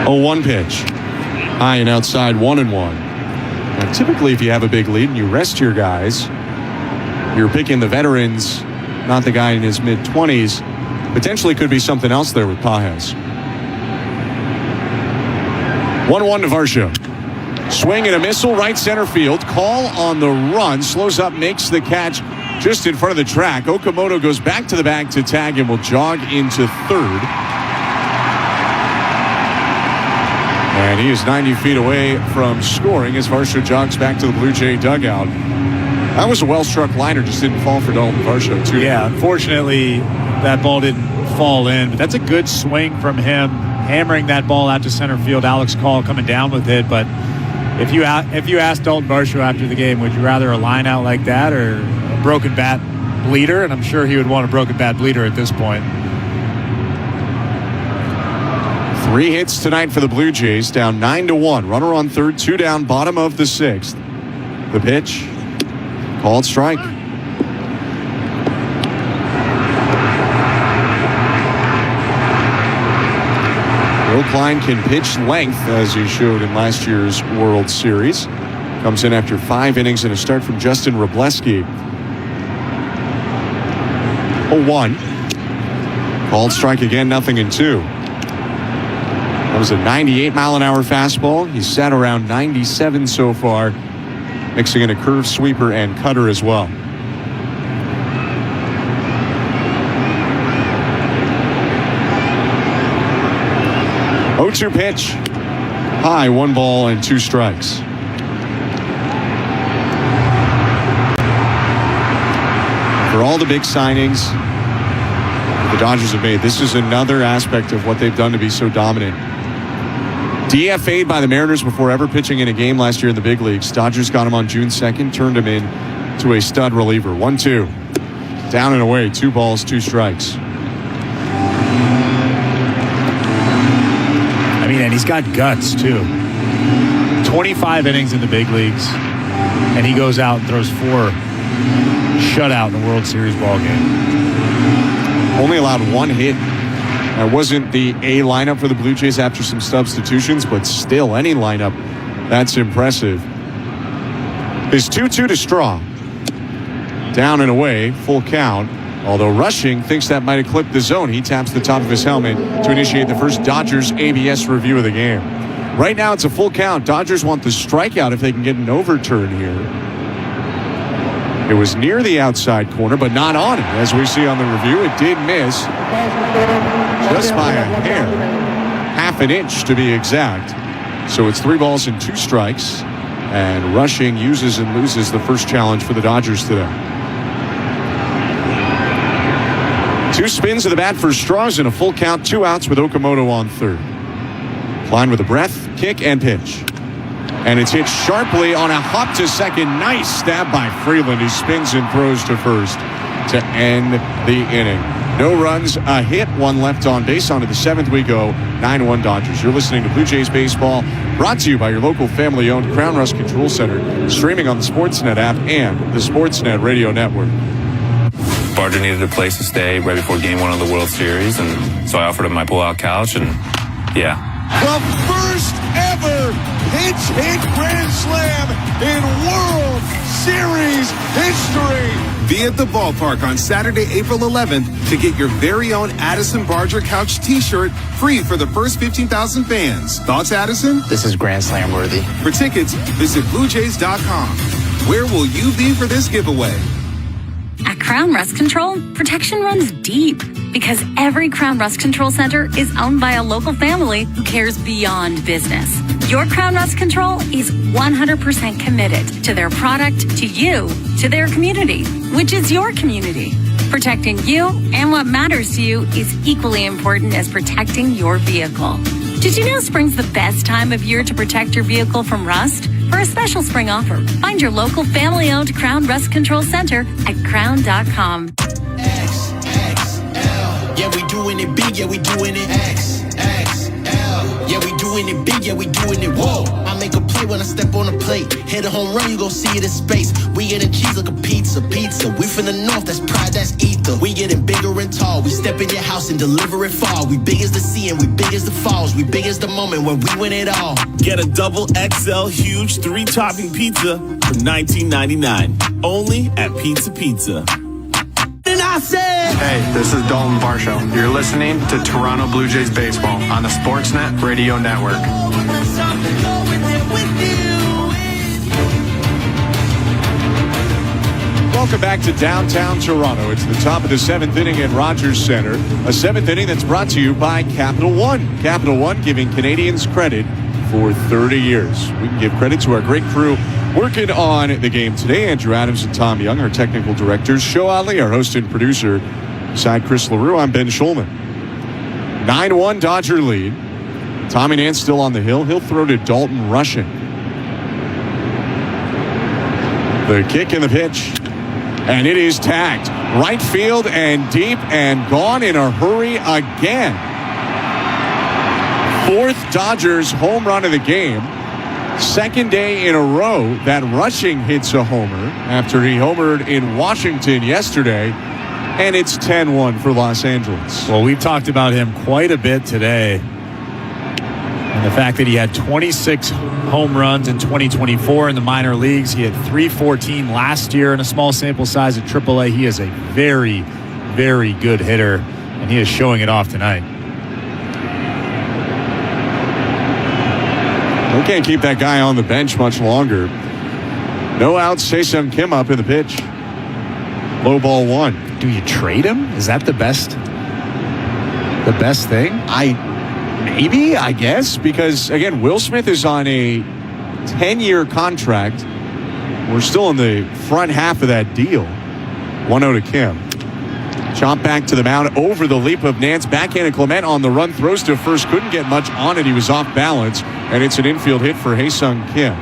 A 1 pitch. High and outside, 1-1. Now, typically, if you have a big lead and you rest your guys, you're picking the veterans, not the guy in his mid-20s. Potentially could be something else there with Paez. 1-1 to Varsho. Swing and a missile, right center field. Call on the run. Slows up, makes the catch just in front of the track. Okamoto goes back to the bag to tag and will jog into third. And he is 90 feet away from scoring as Varsho jogs back to the Blue Jay dugout. That was a well-struck liner, just didn't fall for Dalton Varsho, too. Yeah, unfortunately, that ball didn't fall in, but that's a good swing from him, hammering that ball out to center field. Alex Call coming down with it, but if you asked Dalton Varsho after the game, would you rather a line out like that or a broken bat bleeder? And I'm sure he would want a broken bat bleeder at this point. 3 hits tonight for the Blue Jays, down 9-1. Runner on third, 2 down, bottom of the 6th. The pitch, called strike. Will Klein can pitch length, as he showed in last year's World Series. Comes in after 5 innings and a start from Justin Wroblewski. 0-1. Called strike again, 0-2. That was a 98-mile-an-hour fastball. He's sat around 97 so far, mixing in a curve, sweeper, and cutter as well. Oh-2 pitch. High, 1 ball and 2 strikes. For all the big signings the Dodgers have made, this is another aspect of what they've done to be so dominant. DFA'd by the Mariners before ever pitching in a game last year in the big leagues. Dodgers got him on June 2nd, turned him in to a stud reliever. 1-2. Down and away, 2 balls, 2 strikes. I mean, and he's got guts, too. 25 innings in the big leagues, and he goes out and throws 4 shutout in the World Series ball game. Only allowed 1 hit. That wasn't the A lineup for the Blue Jays after some substitutions, but still, any lineup, that's impressive. His 2-2 to Straw. Down and away, full count. Although Rushing thinks that might have clipped the zone. He taps the top of his helmet to initiate the first Dodgers ABS review of the game. Right now, it's a full count. Dodgers want the strikeout if they can get an overturn here. It was near the outside corner, but not on it. As we see on the review, it did miss just by a hair. Half an inch to be exact. So it's 3 balls and 2 strikes. And Rushing uses and loses the first challenge for the Dodgers today. 2 spins of the bat for Straws and a full count, 2 outs with Okamoto on third. Klein with a breath, kick, and pitch. And it's hit sharply on a hop to second. Nice stab by Freeland. He spins and throws to first to end the inning. No runs, a hit, 1 left on base. On to the 7th we go, 9-1 Dodgers. You're listening to Blue Jays Baseball, brought to you by your local family-owned Crown Rust Control Center, streaming on the Sportsnet app and the Sportsnet Radio Network. Barger needed a place to stay right before Game 1 of the World Series, and so I offered him my pull-out couch, and yeah. The first ever pitch hit grand slam in World Series history. Be at the ballpark on Saturday, April 11th to get your very own Addison Barger Couch t-shirt free for the first 15,000 fans. Thoughts, Addison? This is grand slam worthy. For tickets, visit BlueJays.com. Where will you be for this giveaway? At Crown Rust Control, protection runs deep because every Crown Rust Control Center is owned by a local family who cares beyond business. Your Crown Rust Control is 100% committed to their product, to you, to their community, which is your community. Protecting you and what matters to you is equally important as protecting your vehicle. Did you know spring's the best time of year to protect your vehicle from rust? For a special spring offer, find your local family-owned Crown Rust Control Center at crown.com. Yeah, we doing it big, yeah, we doing it XXL. Yeah, we doing it big, yeah, we doing it, whoa. I make a play when I step on the plate. Hit a home run, you gon' see it in space. We getting cheese like a pizza. We from the north, that's pride, that's ether. We getting bigger and tall. We step in your house and deliver it far. We big as the sea and we big as the falls. We big as the moment when we win it all. Get a double XL huge 3-topping pizza for $19.99. Only at Pizza Pizza. Hey, this is Dalton Varsho. You're listening to Toronto Blue Jays Baseball on the Sportsnet Radio Network. Going there with you. Welcome back to downtown Toronto. It's the top of the 7th inning at Rogers Center. A 7th inning that's brought to you by Capital One. Capital One giving Canadians credit for 30 years. We can give credit to our great crew working on the game today. Andrew Adams and Tom Young, our technical directors. Show Ali, our host and producer. Beside Chris LaRue, I'm Ben Schulman. 9-1 Dodger lead. Tommy Nance still on the hill. He'll throw to Dalton Rushing. The kick and the pitch. And it is tagged. Right field and deep and gone in a hurry again. 4th Dodgers home run of the game. 2nd day in a row that Rushing hits a homer after he homered in Washington yesterday. And it's 10-1 for Los Angeles. Well, we've talked about him quite a bit today. And the fact that he had 26 home runs in 2024 in the minor leagues. He had 314 last year in a small sample size at AAA. He is a very, very good hitter, and he is showing it off tonight. We can't keep that guy on the bench much longer. No outs, Jae-Sung Kim up in the pitch. Low ball 1. Do you trade him? Is that the best thing? Maybe, I guess, because, again, Will Smith is on a 10-year contract. We're still in the front half of that deal. 1-0 to Kim. Chomp back to the mound over the leap of Nance. Backhanded Clement on the run. Throws to first. Couldn't get much on it. He was off balance. And it's an infield hit for Jae-Sung Kim.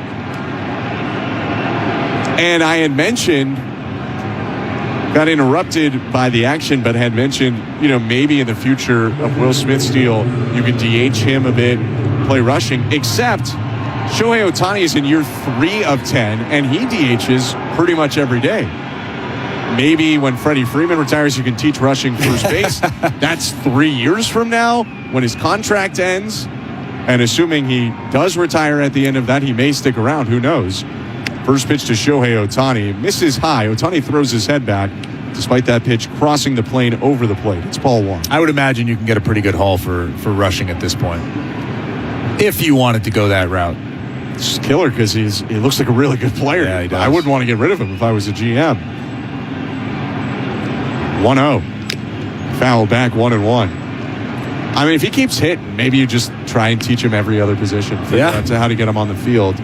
And I had mentioned, got interrupted by the action, but had mentioned, maybe in the future of Will Smith's deal, you could DH him a bit, play Rushing, except Shohei Ohtani is in year 3 of 10, and he DHs pretty much every day. Maybe when Freddie Freeman retires, you can teach Rushing first base. That's 3 years from now when his contract ends, and assuming he does retire at the end of that, he may stick around. Who knows? First pitch to Shohei Ohtani. Misses high. Ohtani throws his head back, despite that pitch crossing the plane over the plate. It's ball 1. I would imagine you can get a pretty good haul for Rushing at this point, if you wanted to go that route. It's killer because he looks like a really good player. Yeah, he does. I wouldn't want to get rid of him if I was a GM. 1-0. Foul back 1-1. I mean, if he keeps hitting, maybe you just try and teach him every other position. Figure out how to get him on the field.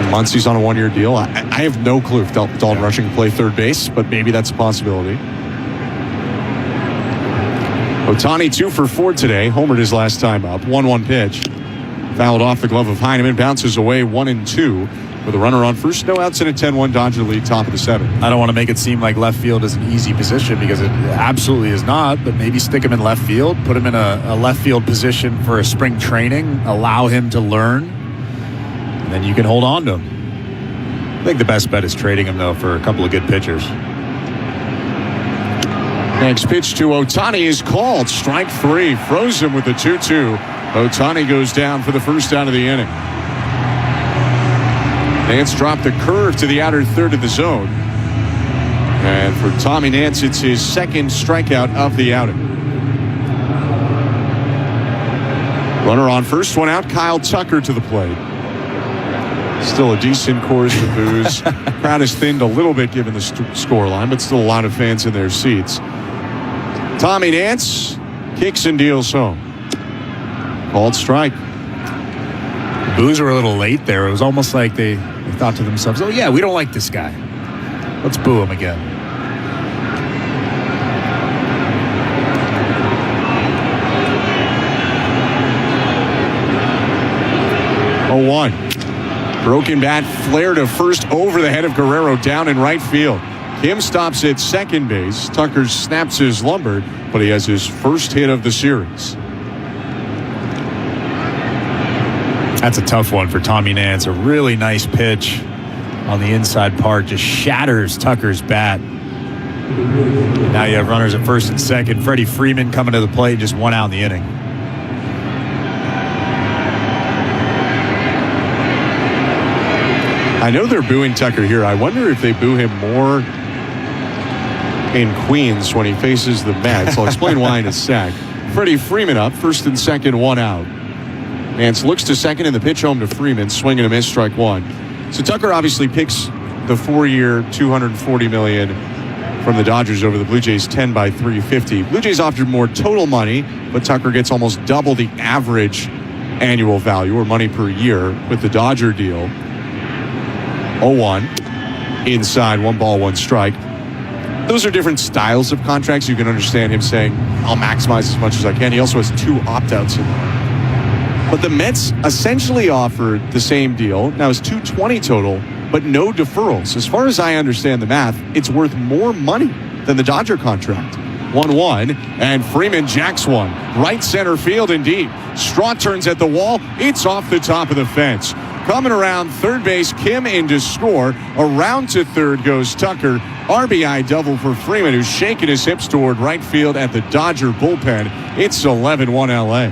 Muncy's on a 1-year deal. I have no clue if Dalton Rushing can play third base, but maybe that's a possibility. Ohtani 2 for 4 today. Homered his last time up. 1-1 pitch. Fouled off the glove of Heineman. Bounces away 1-2 with a runner on first. No outs in a 10-1 Dodger lead, top of the 7th. I don't want to make it seem like left field is an easy position because it absolutely is not, but maybe stick him in left field, put him in a left field position for a spring training, allow him to learn. Then you can hold on to him. I think the best bet is trading him, though, for a couple of good pitchers. Next pitch to Ohtani is called. Strike 3. Froze him with the 2-2. Ohtani goes down for the first out of the inning. Nance dropped the curve to the outer third of the zone. And for Tommy Nance, it's his second strikeout of the outing. Runner on first, one out. Kyle Tucker to the plate. Still a decent chorus of boos. Crowd has thinned a little bit given the scoreline, but still a lot of fans in their seats. Tommy Nance kicks and deals home. Called strike. The boos were a little late there. It was almost like they thought to themselves, oh, yeah, we don't like this guy. Let's boo him again. Oh, 1. Broken bat, flare to first over the head of Guerrero, down in right field. Kim stops at second base. Tucker snaps his lumber, but he has his first hit of the series. That's a tough one for Tommy Nance. A really nice pitch on the inside part. Just shatters Tucker's bat. Now you have runners at first and second. Freddie Freeman coming to the plate, just 1 out in the inning. I know they're booing Tucker here. I wonder if they boo him more in Queens when he faces the Mets. I'll explain why in a sec. Freddie Freeman up, first and second, one out. Nance looks to second and the pitch home to Freeman, swing and a miss, strike one. So Tucker obviously picks the 4-year, $240 million from the Dodgers over the Blue Jays 10 by $350. Blue Jays offered more total money, but Tucker gets almost double the average annual value or money per year with the Dodger deal. 0-1, inside, 1 ball, 1 strike. Those are different styles of contracts. You can understand him saying, I'll maximize as much as I can. He also has 2 opt-outs in there. But the Mets essentially offered the same deal. Now it's $220 total, but no deferrals. As far as I understand the math, it's worth more money than the Dodger contract. 1-1, and Freeman jacks one. Right center field indeed. Straw turns at the wall. It's off the top of the fence. Coming around third base, Kim in to score. Around to third goes Tucker. RBI double for Freeman, who's shaking his hips toward right field at the Dodger bullpen. It's 11-1 LA.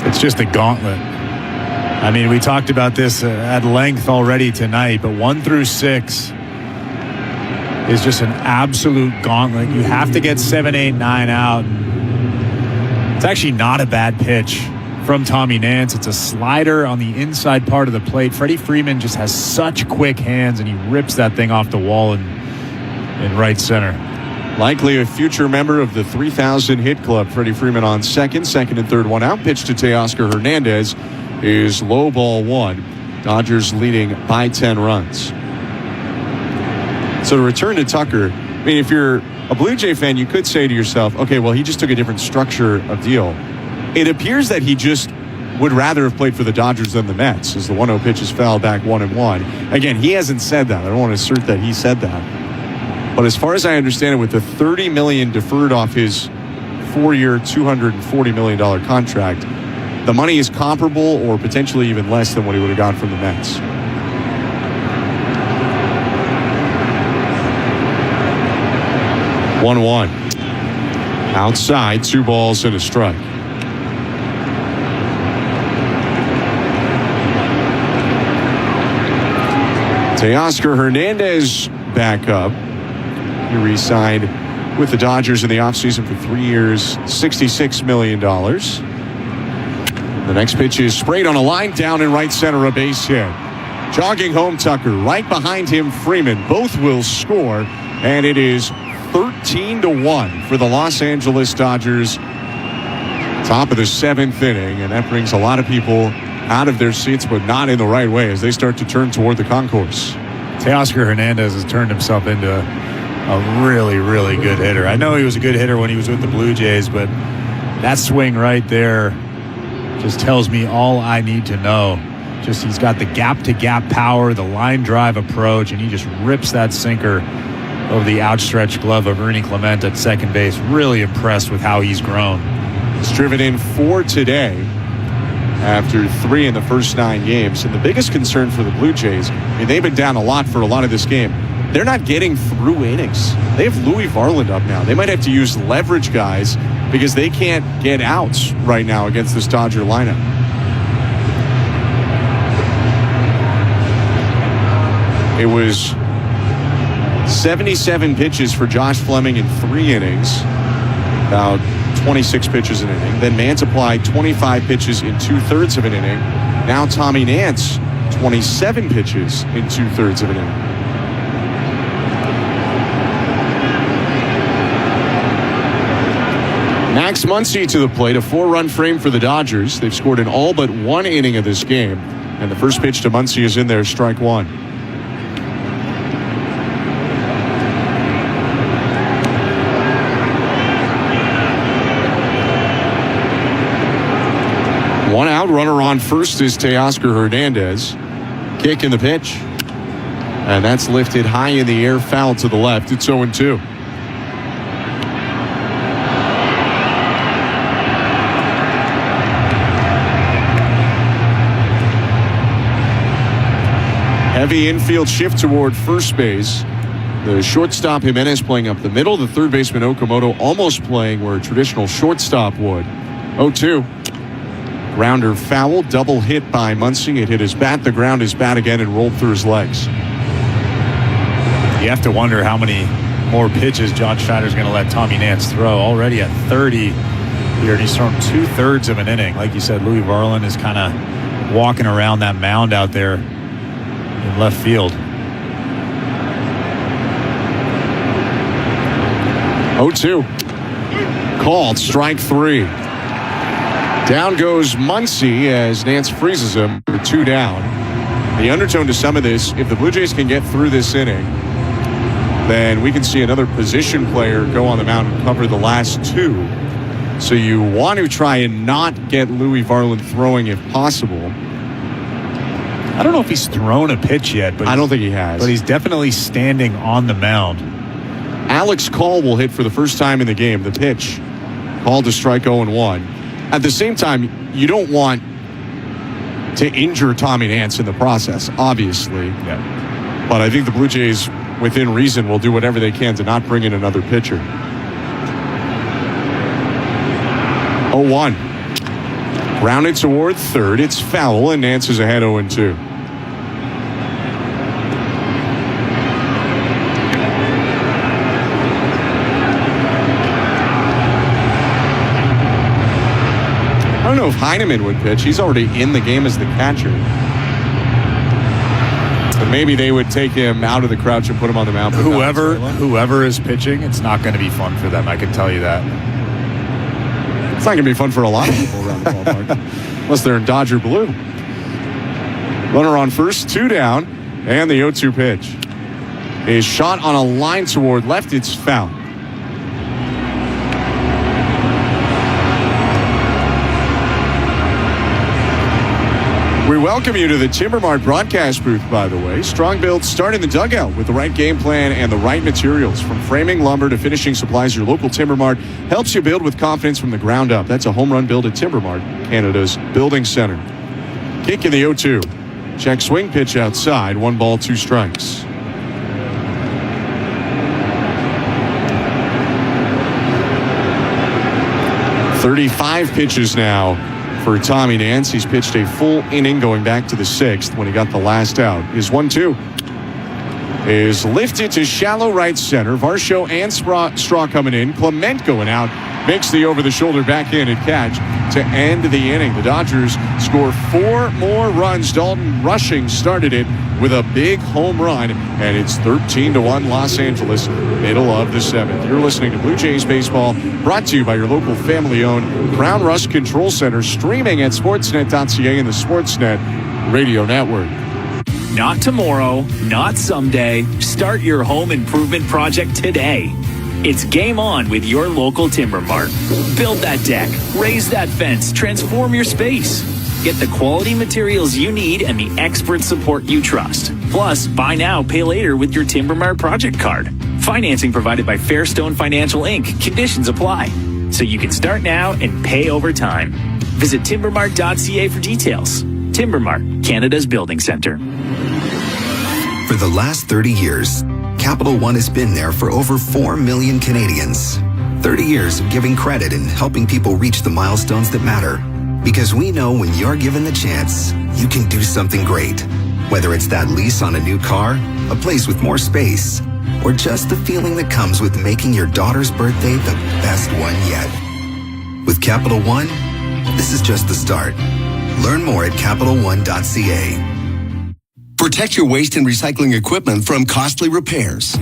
It's just a gauntlet. I mean, we talked about this at length already tonight, but 1 through 6 is just an absolute gauntlet. You have to get 7, 8, 9 out. It's actually not a bad pitch from Tommy Nance. It's a slider on the inside part of the plate. Freddie Freeman just has such quick hands, and he rips that thing off the wall in right center. Likely a future member of the 3,000 hit club. Freddie Freeman on second and third, 1 out. Pitch to Teoscar Hernandez is low ball 1. Dodgers leading by 10 runs. So to return to Tucker, I mean, if you're a Blue Jay fan, you could say to yourself, okay, well, he just took a different structure of deal. It appears that he just would rather have played for the Dodgers than the Mets, as the 1-0 pitch is fouled back 1-1. Again, he hasn't said that. I don't want to assert that he said that. But as far as I understand it, with the $30 million deferred off his 4-year, $240 million contract, the money is comparable or potentially even less than what he would have got from the Mets. One. Outside, 2 balls and a strike. Teoscar Hernandez back up. He re-signed with the Dodgers in the offseason for 3 years, $66 million. The next pitch is sprayed on a line down in right center, a base hit. Jogging home Tucker, right behind him Freeman. Both will score, and it is 13-1 for the Los Angeles Dodgers. Top of the 7th inning, and that brings a lot of people out of their seats, but not in the right way as they start to turn toward the concourse. Teoscar Hernandez has turned himself into a really, really good hitter. I know he was a good hitter when he was with the Blue Jays, but that swing right there just tells me all I need to know. Just he's got the gap-to-gap power, the line drive approach, and he just rips that sinker over the outstretched glove of Ernie Clement at second base. Really impressed with how he's grown. He's driven in 4 today after 3 in the first 9 games. And the biggest concern for the Blue Jays, I mean, they've been down a lot for a lot of this game. They're not getting through innings. They have Louis Varland up now. They might have to use leverage guys because they can't get outs right now against this Dodger lineup. It was 77 pitches for Josh Fleming in 3 innings, about 26 pitches an inning. Then Mance applied 25 pitches in 2/3 of an inning. Now Tommy Nance, 27 pitches in 2/3 of an inning. Max Muncy to the plate, a 4-run frame for the Dodgers. They've scored in all but 1 inning of this game. And the first pitch to Muncy is in there, strike 1. One out, runner on first is Teoscar Hernandez. Kick in the pitch. And that's lifted high in the air, foul to the left. It's 0-2. Heavy infield shift toward first base. The shortstop Jimenez playing up the middle. The third baseman Okamoto almost playing where a traditional shortstop would. 0-2. Grounder foul, double hit by Muncy. It hit his bat, the ground his bat again, and rolled through his legs. You have to wonder how many more pitches John Schneider's going to let Tommy Nance throw. Already at 30 here, and he's thrown 2/3 of an inning. Like you said, Louis Varland is kind of walking around that mound out there in left field. 0-2. Called, strike 3. Down goes Muncy as Nance freezes him for 2 down. The undertone to some of this, if the Blue Jays can get through this inning, then we can see another position player go on the mound and cover the last 2. So you want to try and not get Louis Varland throwing if possible. I don't know if he's thrown a pitch yet, but I don't think he has. But he's definitely standing on the mound. Alex Call will hit for the first time in the game. The pitch called to strike 0-1. At the same time, you don't want to injure Tommy Nance in the process, obviously. Yeah. But I think the Blue Jays, within reason, will do whatever they can to not bring in another pitcher. 0-1. Grounded toward third. It's foul, and Nance is ahead 0-2. I don't know if Heineman would pitch. He's already in the game as the catcher. But maybe they would take him out of the crouch and put him on the mound. Whoever is pitching, it's not going to be fun for them. I can tell you that. It's not going to be fun for a lot of people around the ballpark. Unless they're in Dodger blue. Runner on first, 2 down, and the 0-2 pitch. A shot on a line toward left. It's foul. We welcome you to the Timbermart broadcast booth, by the way. Strong build, start in the dugout with the right game plan and the right materials. From framing, lumber to finishing supplies, your local Timbermart helps you build with confidence from the ground up. That's a home run build at Timbermart, Canada's building center. Kick in the 0-2. Check swing pitch outside. 1 ball, 2 strikes. "35 pitches now for Tommy Nance. He's pitched a full inning going back to the 6th when he got the last out. His 1-2 is lifted to shallow right center. Varsho and Straw coming in. Clement going out. Makes the over-the-shoulder backhanded catch to end the inning. The Dodgers score 4 more runs. Dalton Rushing started it with a big home run, and it's 13-1 Los Angeles, middle of the 7th. You're listening to Blue Jays Baseball, brought to you by your local family-owned Crown Rust Control Center, streaming at sportsnet.ca and the Sportsnet Radio Network. Not tomorrow, not someday. Start your home improvement project today. It's game on with your local Timber Mart. Build that deck, raise that fence, transform your space. Get the quality materials you need and the expert support you trust. Plus, buy now, pay later with your Timber Mart project card. Financing provided by Fairstone Financial Inc. Conditions apply. So you can start now and pay over time. Visit timbermart.ca for details. Timber Mart, Canada's building center. For the last 30 years, Capital One has been there for over 4 million Canadians. 30 years of giving credit and helping people reach the milestones that matter. Because we know when you're given the chance, you can do something great. Whether it's that lease on a new car, a place with more space, or just the feeling that comes with making your daughter's birthday the best one yet. With Capital One, this is just the start. Learn more at CapitalOne.ca. Protect your waste and recycling equipment from costly repairs.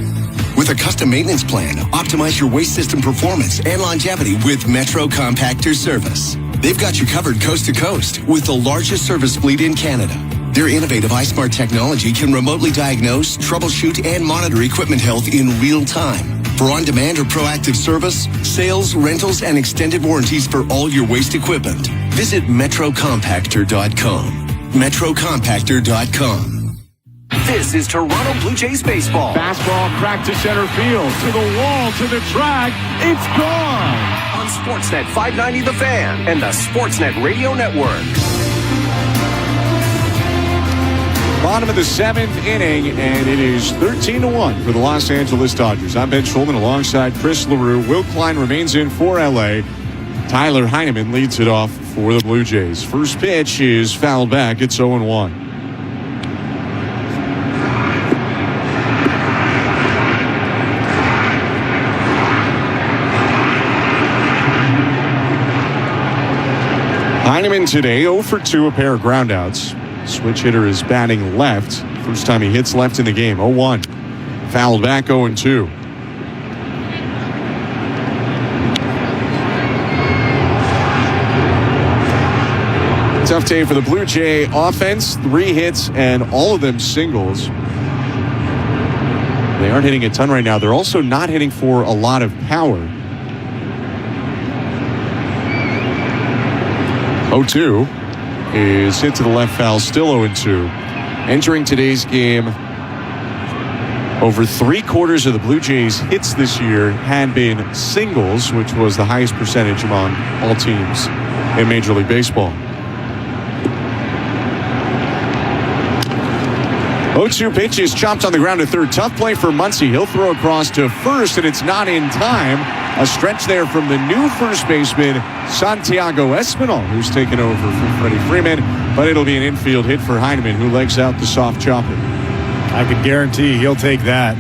With a custom maintenance plan, optimize your waste system performance and longevity with Metro Compactor Service. They've got you covered coast to coast with the largest service fleet in Canada. Their innovative iSmart technology can remotely diagnose, troubleshoot, and monitor equipment health in real time. For on-demand or proactive service, sales, rentals, and extended warranties for all your waste equipment, visit metrocompactor.com. metrocompactor.com. This is Toronto Blue Jays baseball. Fastball cracked to center field, to the wall, to the track. It's gone. On Sportsnet 590 The Fan and the Sportsnet Radio Network. Bottom of the 7th inning, and it is 13-1 for the Los Angeles Dodgers. I'm Ben Schulman alongside Chris LaRue. Will Klein remains in for L.A. Tyler Heineman leads it off for the Blue Jays. First pitch is fouled back. It's 0-1. Heineman today 0 for 2, a pair of groundouts. Switch hitter is batting left. First time he hits left in the game. 0-1. Fouled back 0-2. Tough day for the Blue Jay offense. 3 hits and all of them singles. They aren't hitting a ton right now. They're also not hitting for a lot of power. 0-2 is hit to the left foul, still 0-2. Entering today's game, over 3/4 of the Blue Jays' hits this year had been singles, which was the highest percentage among all teams in Major League Baseball. 0-2 pitch is chopped on the ground to third. Tough play for Muncy. He'll throw across to first, and it's not in time. A stretch there from the new first baseman, Santiago Espinal, who's taken over for Freddie Freeman. But it'll be an infield hit for Heineman, who legs out the soft chopper. I can guarantee he'll take that.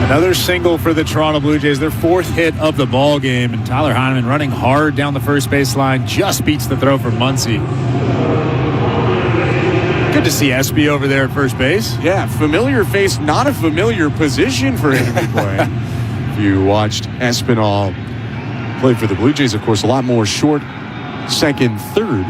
Another single for the Toronto Blue Jays, their 4th hit of the ball game. And Tyler Heineman running hard down the first baseline, just beats the throw from Muncy. Good to see Espy over there at first base. Yeah, familiar face, not a familiar position for him to be playing. If you watched Espinal play for the Blue Jays, of course, a lot more short, second, third.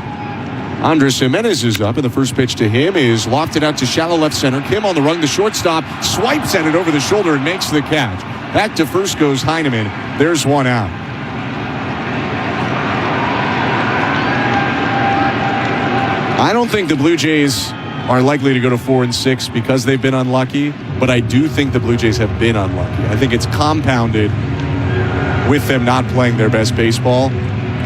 Andres Jimenez is up, and the first pitch to him is lofted out to shallow left center. Kim on the run, the shortstop swipes at it over the shoulder and makes the catch. Back to first goes Heineman. There's one out. I don't think the Blue Jays are likely to go to 4-6 because they've been unlucky, but I do think the Blue Jays have been unlucky. I think it's compounded with them not playing their best baseball.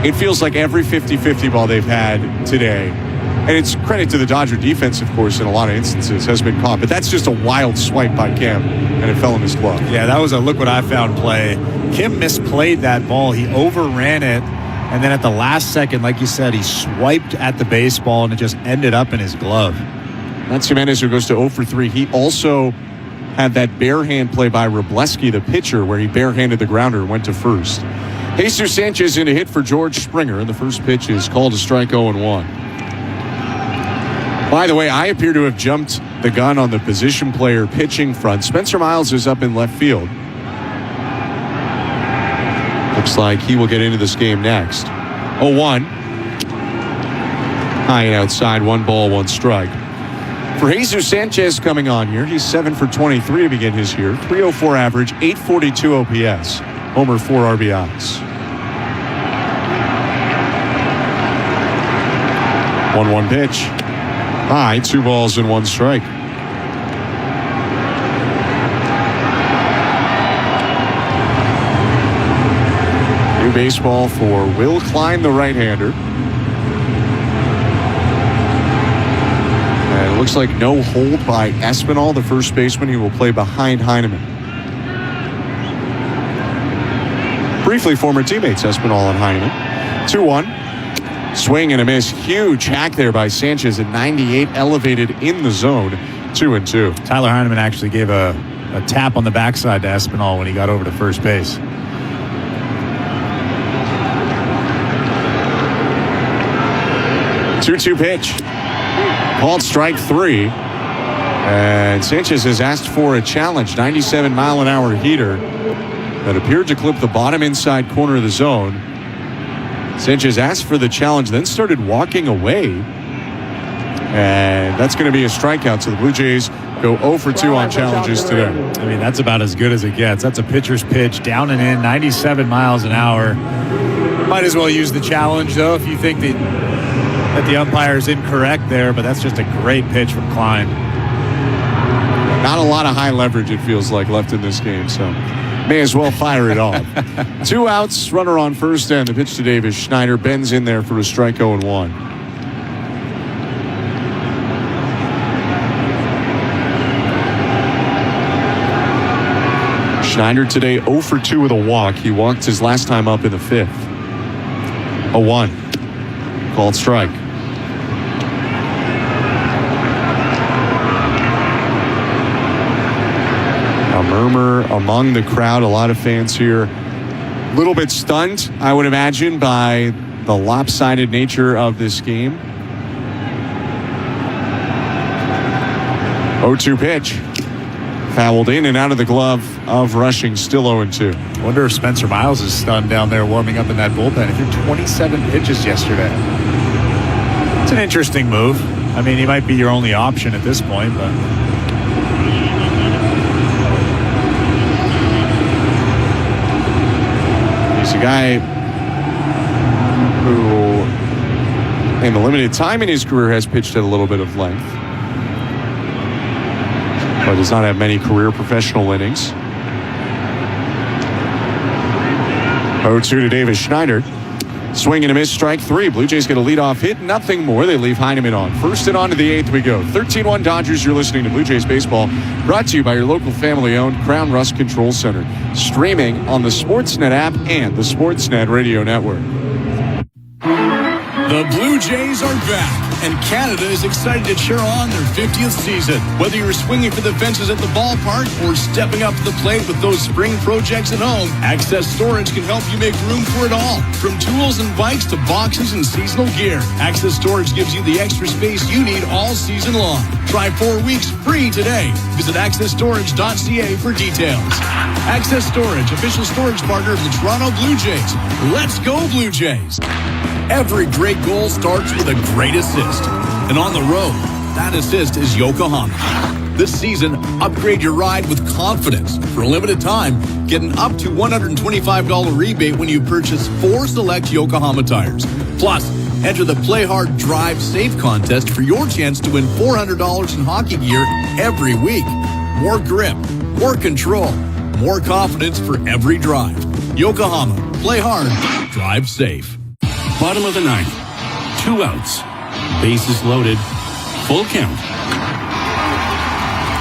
It feels like every 50-50 ball they've had today, and it's credit to the Dodger defense, of course, in a lot of instances, has been caught. But that's just a wild swipe by Kim, and it fell in his glove. Yeah, that was a look what I found play. Kim misplayed that ball. He overran it, and then at the last second, like you said, he swiped at the baseball, and it just ended up in his glove. That's Jimenez, who goes to 0 for 3. He also had that bare hand play by Robleski, the pitcher, where he barehanded the grounder and went to first. Jesus Sanchez in a hit for George Springer, and the first pitch is called a strike 0-1. By the way, I appear to have jumped the gun on the position player pitching front. Spencer Miles is up in left field. Looks like he will get into this game next. 0-1. High and outside, 1 ball, 1 strike. For Jesus Sanchez coming on here, he's 7 for 23 to begin his year. 304 average, 842 OPS. Homer, 4 RBIs. 1-1 pitch. High, 2 balls and 1 strike. New baseball for Will Klein, the right-hander. And it looks like no hold by Espinal, the first baseman. He will play behind Heineman. Briefly former teammates, Espinal and Heineman. 2-1. Swing and a miss. Huge hack there by Sanchez at 98, elevated in the zone. 2-2. Tyler Heineman actually gave a tap on the backside to Espinal when he got over to first base. Two pitch. Called strike 3. And Sanchez has asked for a challenge. 97-mile-an-hour heater that appeared to clip the bottom inside corner of the zone. Sanchez asked for the challenge, then started walking away. And that's going to be a strikeout. So the Blue Jays go 0 for 2 on challenges today. I mean, that's about as good as it gets. That's a pitcher's pitch, down and in, 97 miles an hour. Might as well use the challenge, though, if you think that the umpire is incorrect there. But that's just a great pitch from Klein. Not a lot of high leverage, it feels like, left in this game. So may as well fire it off. 2 outs, runner on first, and the pitch to Davis Schneider. Ben's in there for a strike 0-1. Schneider today 0 for 2 with a walk. He walked his last time up in the 5th. 0-1. Called strike. A murmur among the crowd. A lot of fans here. A little bit stunned, I would imagine, by the lopsided nature of this game. 0-2 pitch. Fouled in and out of the glove of Rushing, still 0-2. I wonder if Spencer Miles is stunned down there warming up in that bullpen. He threw 27 pitches yesterday. It's an interesting move. I mean, he might be your only option at this point, but... He's a guy who, in the limited time in his career, has pitched at a little bit of length, but does not have many career professional innings. 0-2 to Davis Schneider. Swing and a miss, strike three. Blue Jays get a leadoff hit, nothing more. They leave Heineman on. First and on to the eighth we go. 13-1 Dodgers. You're listening to Blue Jays Baseball, brought to you by your local family-owned Crown Rust Control Center. Streaming on the Sportsnet app and the Sportsnet Radio Network. The Blue Jays are back, and Canada is excited to cheer on their 50th season. Whether you're swinging for the fences at the ballpark or stepping up to the plate with those spring projects at home, Access Storage can help you make room for it all. From tools and bikes to boxes and seasonal gear, Access Storage gives you the extra space you need all season long. Try 4 weeks free today. Visit accessstorage.ca for details. Access Storage, official storage partner of the Toronto Blue Jays. Let's go, Blue Jays! Every great goal starts with a great assist. And on the road, that assist is Yokohama. This season, upgrade your ride with confidence. For a limited time, get an up to $125 rebate when you purchase 4 select Yokohama tires. Plus, enter the Play Hard Drive Safe contest for your chance to win $400 in hockey gear every week. More grip, more control, more confidence for every drive. Yokohama, play hard, drive safe. Bottom of the ninth, 2 outs, bases loaded, full count.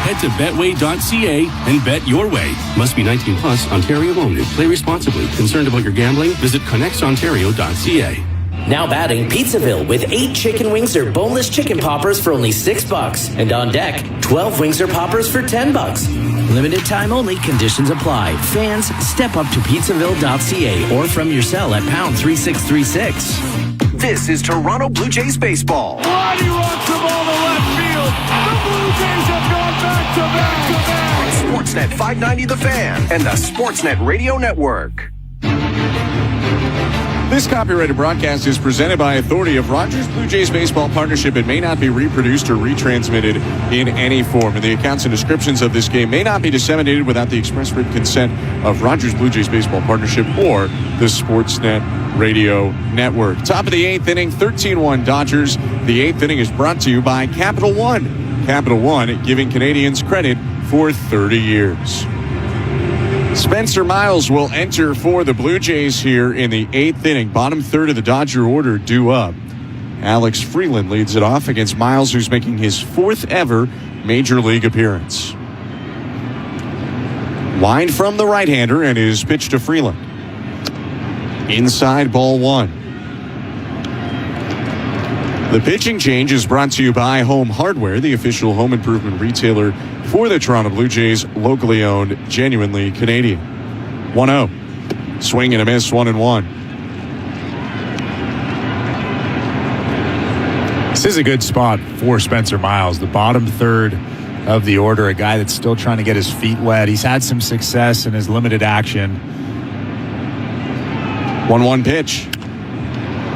Head to betway.ca and bet your way. Must be 19 plus, Ontario only. Play responsibly. Concerned about your gambling? Visit connectsontario.ca. Now batting Pizzaville with 8 chicken wings or boneless chicken poppers for only $6. And on deck, 12 wings or poppers for $10. Limited time only, conditions apply. Fans, step up to pizzaville.ca or from your cell at pound 3636. This is Toronto Blue Jays baseball. Roddy rocks the ball to left field. The Blue Jays have gone back to back to back. On Sportsnet 590 The Fan and the Sportsnet Radio Network. This copyrighted broadcast is presented by authority of Rogers Blue Jays Baseball Partnership. It may not be reproduced or retransmitted in any form, and the accounts and descriptions of this game may not be disseminated without the express written consent of Rogers Blue Jays Baseball Partnership or the Sportsnet Radio Network. Top of the eighth inning, 13-1 Dodgers. The eighth inning is brought to you by Capital One. Capital One, giving Canadians credit for 30 years. Spencer Miles will enter for the Blue Jays here in the eighth inning. Bottom third of the Dodger order due up. Alex Freeland leads it off against Miles, who's making his 4th ever Major League appearance. Line from the right-hander and is pitched to Freeland. Inside, ball 1. The pitching change is brought to you by Home Hardware, the official home improvement retailer for the Toronto Blue Jays, locally owned, genuinely Canadian. 1-0. Swing and a miss, 1-1. This is a good spot for Spencer Miles, the bottom third of the order, a guy that's still trying to get his feet wet. He's had some success in his limited action. 1-1 pitch.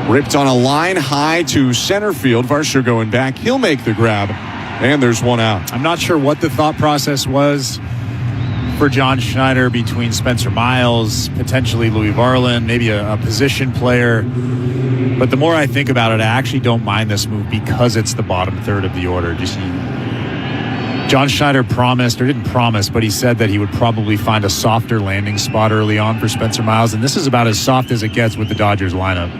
Ripped on a line high to center field. Varsho going back. He'll make the grab. And there's 1 out. I'm not sure what the thought process was for John Schneider between Spencer Miles, potentially Louis Varland, maybe a position player. But the more I think about it, I actually don't mind this move because it's the bottom third of the order. John Schneider promised, or didn't promise, but he said that he would probably find a softer landing spot early on for Spencer Miles. And this is about as soft as it gets with the Dodgers lineup.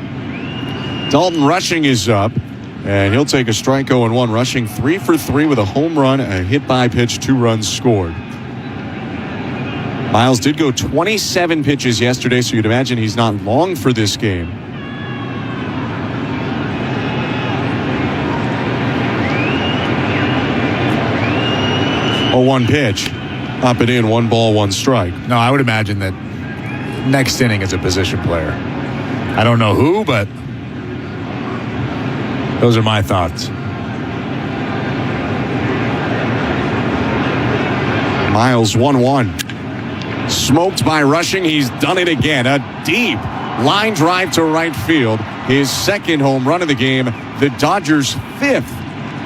Dalton Rushing is up, and he'll take a strike 0-1. Rushing 3 for 3 with a home run, a hit by pitch, 2 runs scored. Miles did go 27 pitches yesterday, so you'd imagine he's not long for this game. A 1 pitch, up and in, 1 ball, 1 strike. No, I would imagine that next inning is a position player. I don't know who, but Those are my thoughts. Miles 1-1. Smoked by Rushing. He's done it again. A deep line drive to right field. His second home run of the game. The Dodgers' 5th.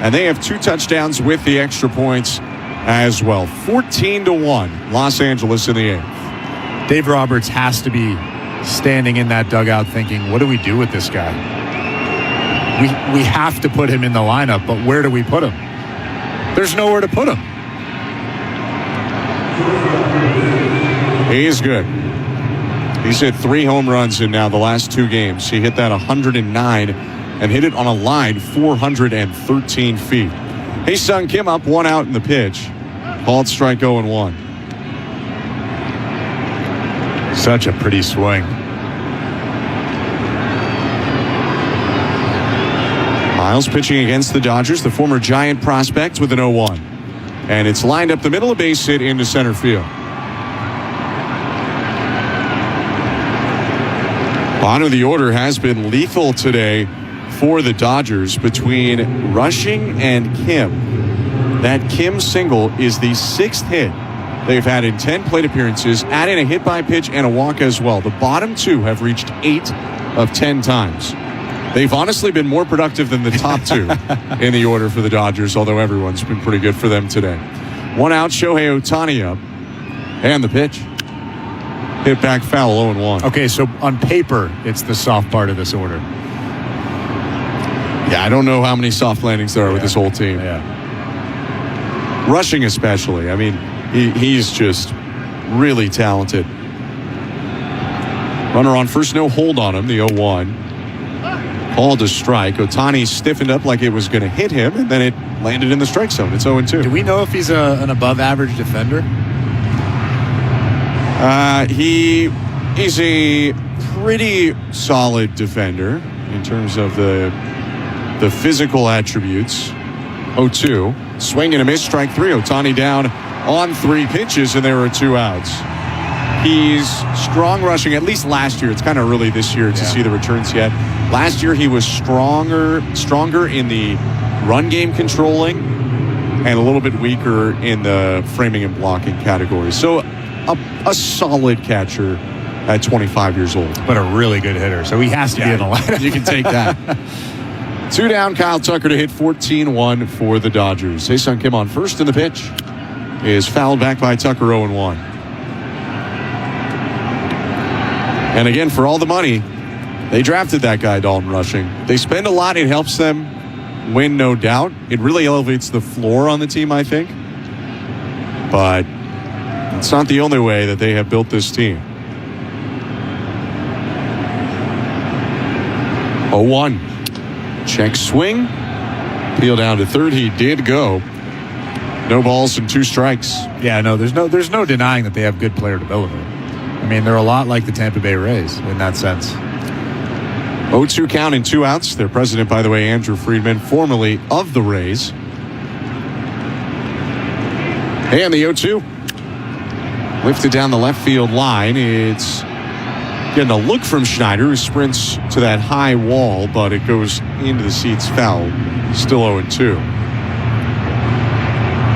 And they have 2 touchdowns with the extra points as well. 14-1. Los Angeles in the 8th. Dave Roberts has to be standing in that dugout thinking, what do we do with this guy? We have to put him in the lineup, but where do we put him? There's nowhere to put him. He is good. He's hit 3 home runs in now the last 2 games. He hit that 109 and hit it on a line 413 feet. Hae-Sung Kim up 1 out in the pitch. Called strike 0-1. Such a pretty swing. Miles pitching against the Dodgers, the former Giant prospect, with an 0-1. And it's lined up the middle, a base hit into center field. Bottom of the order has been lethal today for the Dodgers between Rushing and Kim. That Kim single is the 6th hit they've had in 10 plate appearances, adding a hit by pitch and a walk as well. The bottom 2 have reached 8 of 10 times. They've honestly been more productive than the top 2 in the order for the Dodgers, although everyone's been pretty good for them today. 1 out, Shohei Ohtani up. And the pitch. Hit back foul, 0-1. Okay, so on paper, it's the soft part of this order. Yeah, I don't know how many soft landings there are with this whole team. Yeah. Rushing especially. I mean, he's just really talented. Runner on first, no hold on him, the 0-1. Called a strike. Ohtani stiffened up like it was going to hit him, and then it landed in the strike zone. It's 0-2. Do we know if he's an above-average defender? He's a pretty solid defender in terms of the physical attributes. 0-2. Swing and a miss, strike 3. Ohtani down on 3 pitches, and there are 2 outs. He's strong rushing, at least last year. It's kind of early this year to see the returns yet. Last year, he was stronger in the run game controlling and a little bit weaker in the framing and blocking category. So a solid catcher at 25 years old. But a really good hitter, so he has to be in the lineup. You can take that. 2 down, Kyle Tucker to hit 14-1 for the Dodgers. Hae-Sung Kim on first, and the pitch is fouled back by Tucker, 0-1. And again, for all the money, they drafted that guy, Dalton Rushing. They spend a lot. It helps them win, no doubt. It really elevates the floor on the team, I think. But it's not the only way that they have built this team. 0-1. Check swing. Peel down to third. He did go. No balls and 2 strikes. Yeah, no, there's no denying that they have good player development. I mean, they're a lot like the Tampa Bay Rays in that sense. 0-2 count and 2 outs. Their president, by the way, Andrew Friedman, formerly of the Rays. And the 0-2. Lifted down the left field line. It's getting a look from Schneider, who sprints to that high wall, but it goes into the seats foul. Still 0-2.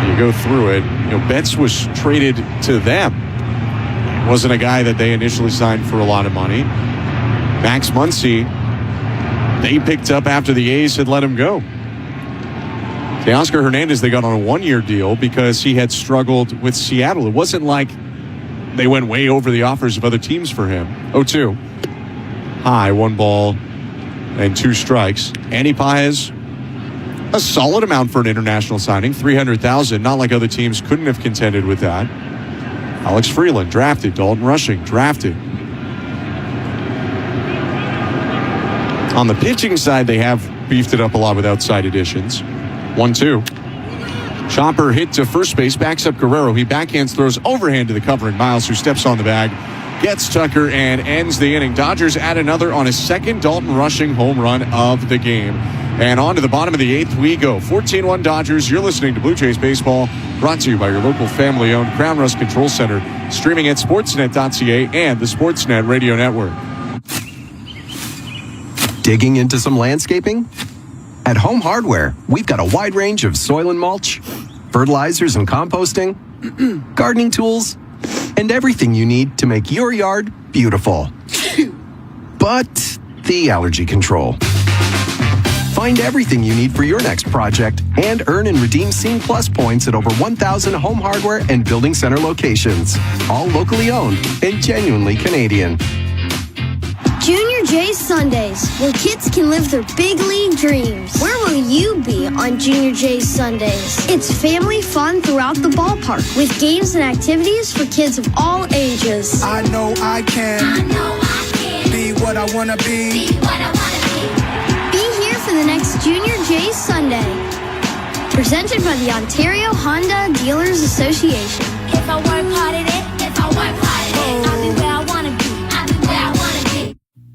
You go through it. Betts was traded to them. Wasn't a guy that they initially signed for a lot of money. Max Muncy, they picked up after the A's had let him go. Teoscar Hernandez, they got on a 1-year deal because he had struggled with Seattle. It wasn't like they went way over the offers of other teams for him. 0-2. High, 1 ball and 2 strikes. Andy Paez, a solid amount for an international signing, $300,000. Not like other teams couldn't have contended with that. Alex Freeland, drafted. Dalton Rushing, drafted. On the pitching side, they have beefed it up a lot with outside additions. 1-2. Chopper hit to first base, backs up Guerrero. He backhands, throws overhand to the covering Miles, who steps on the bag, gets Tucker, and ends the inning. Dodgers add another on his second Dalton Rushing home run of the game. And on to the bottom of the 8th we go. 14-1 Dodgers. You're listening to Blue Jays Baseball, brought to you by your local family-owned Crown Rust Control Center, streaming at sportsnet.ca and the Sportsnet Radio Network. Digging into some landscaping? At Home Hardware, we've got a wide range of soil and mulch, fertilizers and composting, gardening tools, and everything you need to make your yard beautiful. But the allergy control. Find everything you need for your next project and earn and redeem Scene Plus points at over 1,000 Home Hardware and Building Center locations. All locally owned and genuinely Canadian. Junior J's Sundays, where kids can live their big league dreams. Where will you be on Junior J's Sundays? It's family fun throughout the ballpark with games and activities for kids of all ages. I know I can. Be what I want to be. Be here for the next Junior J's Sunday. Presented by the Ontario Honda Dealers Association. If I work hard at it, I'll be where I want to be.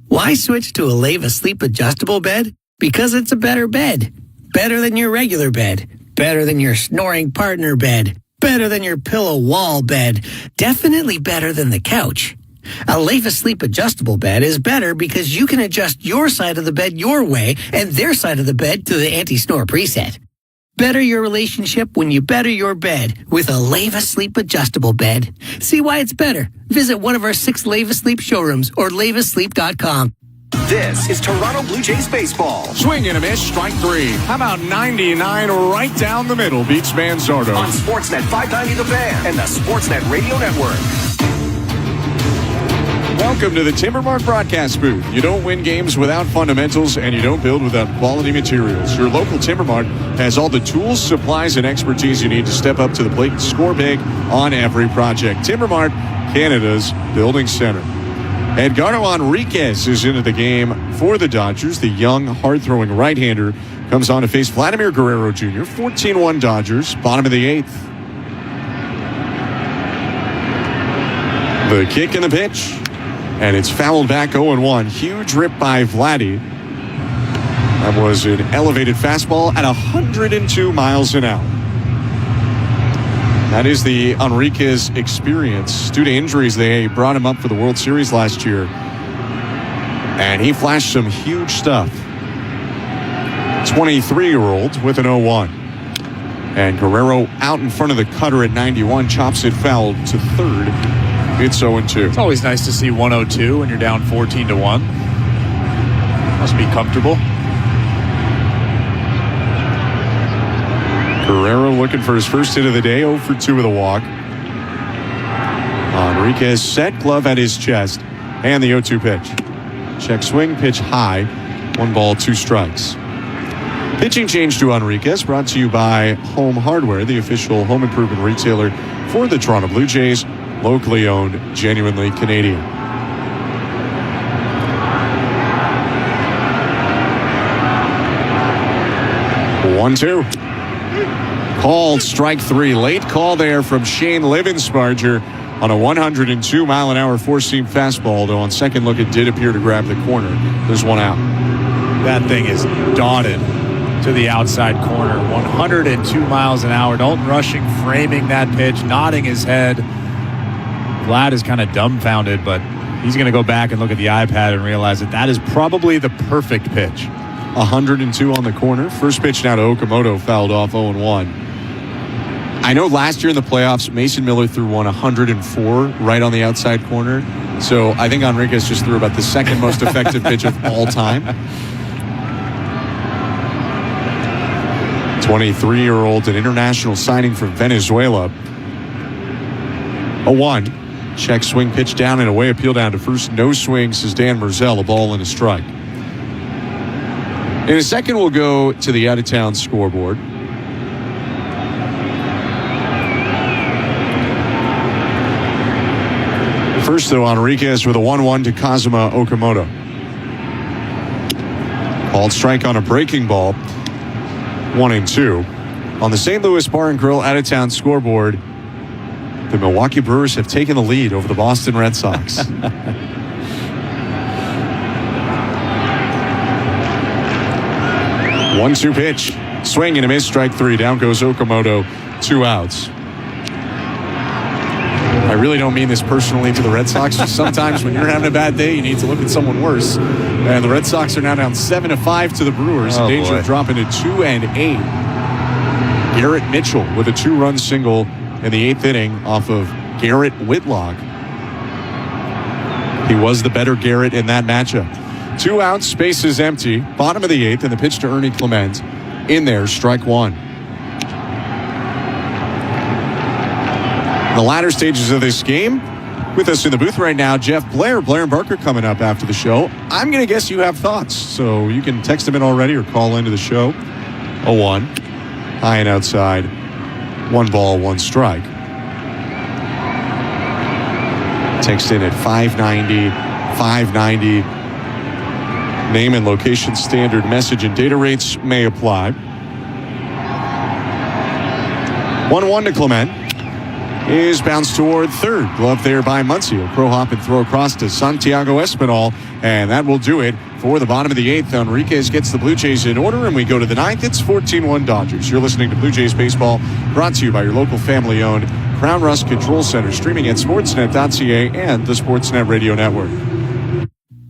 Why switch to a Leva Sleep Adjustable bed? Because it's a better bed. Better than your regular bed. Better than your snoring partner bed. Better than your pillow wall bed. Definitely better than the couch. A Leva Sleep Adjustable bed is better because you can adjust your side of the bed your way and their side of the bed to the anti-snore preset. Better your relationship when you better your bed with a Leva Sleep Adjustable bed. See why it's better. Visit one of our 6 Leva Sleep showrooms or levasleep.com. This is Toronto Blue Jays baseball. Swing and a miss, strike 3. How about 99 right down the middle, beats Manzardo. On Sportsnet 590 The Fan and the Sportsnet Radio Network. Welcome to the Timbermark broadcast booth. You don't win games without fundamentals, and you don't build without quality materials. Your local Timbermark has all the tools, supplies, and expertise you need to step up to the plate and score big on every project. Timbermark, Canada's building center. Edgardo Enriquez is into the game for the Dodgers. The young, hard-throwing right-hander comes on to face Vladimir Guerrero Jr. 14-1 Dodgers, bottom of the 8th. The kick and the pitch. And it's fouled back 0-1. Huge rip by Vladdy. That was an elevated fastball at 102 miles an hour. That is the Enriquez experience. Due to injuries, they brought him up for the World Series last year. And he flashed some huge stuff. 23-year-old with an 0-1. And Guerrero out in front of the cutter at 91, chops it foul to third. It's 0-2. It's always nice to see 102 when you're down 14-1. Must be comfortable. Guerrero looking for his first hit of the day, 0 for 2 with a walk. Enriquez set, glove at his chest, and the 0-2 pitch. Check swing, pitch high, 1 ball, 2 strikes. Pitching change to Enriquez, brought to you by Home Hardware, the official home improvement retailer for the Toronto Blue Jays. Locally owned, genuinely Canadian. 1-2. Called strike 3. Late call there from Shane Livensparger on a 102-mile-an-hour four-seam fastball, though on second look it did appear to grab the corner. There's 1 out. That thing is dotted to the outside corner. 102 miles an hour. Dalton Rushing framing that pitch, nodding his head. Vlad is kind of dumbfounded, but he's going to go back and look at the iPad and realize that is probably the perfect pitch. 102 on the corner. First pitch now to Okamoto, fouled off 0-1. I know last year in the playoffs, Mason Miller threw one 104 right on the outside corner. So I think Enriquez just threw about the second most effective pitch of all time. 23-year-old, an international signing from Venezuela. 0-1. Check swing, pitch down and away, appeal down to first. No swing, says Dan Merzel, a ball and a strike. In a second, we'll go to the out-of-town scoreboard. First, though, Enriquez with a 1-1 to Kazuma Okamoto. Called strike on a breaking ball. 1-2. On the St. Louis Bar and Grill out-of-town scoreboard, the Milwaukee Brewers have taken the lead over the Boston Red Sox. 1-2 pitch. Swing and a miss, strike 3. Down goes Okamoto. 2 outs. I really don't mean this personally to the Red Sox. Just sometimes when you're having a bad day, you need to look at someone worse. And the Red Sox are now down 7-5 to the Brewers. In danger of dropping to 2-8. Garrett Mitchell with a 2-run single in the 8th inning off of Garrett Whitlock. He was the better Garrett in that matchup. 2 outs, space is empty. Bottom of the 8th, and the pitch to Ernie Clement. In there, strike 1. The latter stages of this game. With us in the booth right now, Jeff Blair. Blair and Barker coming up after the show. I'm going to guess you have thoughts, so you can text them in already or call into the show. 0-1. High and outside. 1 ball, 1 strike. Text in at 590. Name and location, standard message and data rates may apply. 1-1 to Clement. Is bounced toward third. Glove there by Muncy. A crow hop and throw across to Santiago Espinal. And that will do it for the bottom of the 8th. Enriquez gets the Blue Jays in order, and we go to the 9th. It's 14-1 Dodgers. You're listening to Blue Jays Baseball, brought to you by your local family-owned Crown Rust Control Center, streaming at sportsnet.ca and the Sportsnet Radio Network.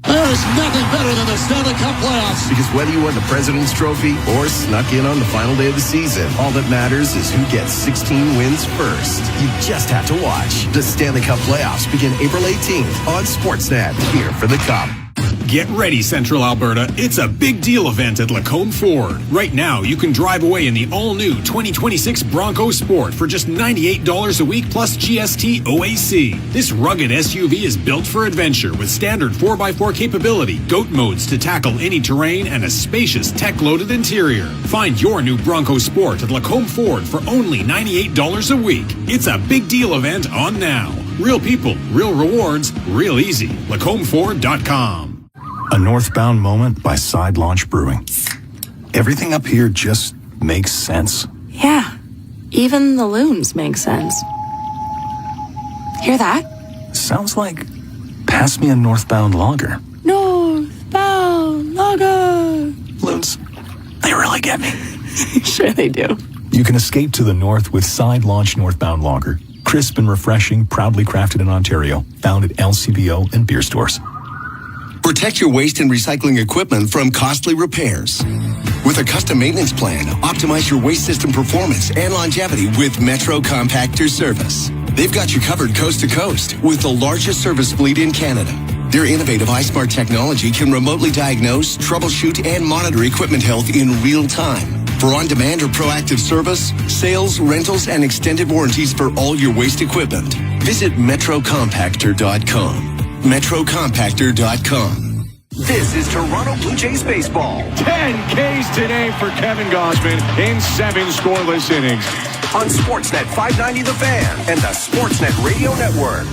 There's nothing better than the Stanley Cup playoffs. Because whether you won the President's Trophy or snuck in on the final day of the season, all that matters is who gets 16 wins first. You just have to watch. The Stanley Cup playoffs begin April 18th on Sportsnet, here for the Cup. Get ready, Central Alberta. It's a big deal event at Lacombe Ford. Right now, you can drive away in the all-new 2026 Bronco Sport for just $98 a week plus GST OAC. This rugged SUV is built for adventure with standard 4x4 capability, GOAT modes to tackle any terrain, and a spacious tech-loaded interior. Find your new Bronco Sport at Lacombe Ford for only $98 a week. It's a big deal event on now. Real people, real rewards, real easy. LacombFord.com. A northbound moment by Side Launch Brewing. Everything up here just makes sense. Yeah, even the loons make sense. Hear that? Sounds like pass me a northbound lager. Northbound lager. Loons, they really get me. Sure they do. You can escape to the north with Side Launch Northbound Lager. Crisp and refreshing, proudly crafted in Ontario. Found at LCBO and beer stores. Protect your waste and recycling equipment from costly repairs. With a custom maintenance plan, optimize your waste system performance and longevity with Metro Compactor Service. They've got you covered coast to coast with the largest service fleet in Canada. Their innovative iSmart technology can remotely diagnose, troubleshoot, and monitor equipment health in real time. For on-demand or proactive service, sales, rentals, and extended warranties for all your waste equipment, visit metrocompactor.com. metrocompactor.com. This is Toronto Blue Jays baseball. 10 Ks today for Kevin Gausman in 7 scoreless innings. On Sportsnet 590 The Fan and the Sportsnet Radio Network.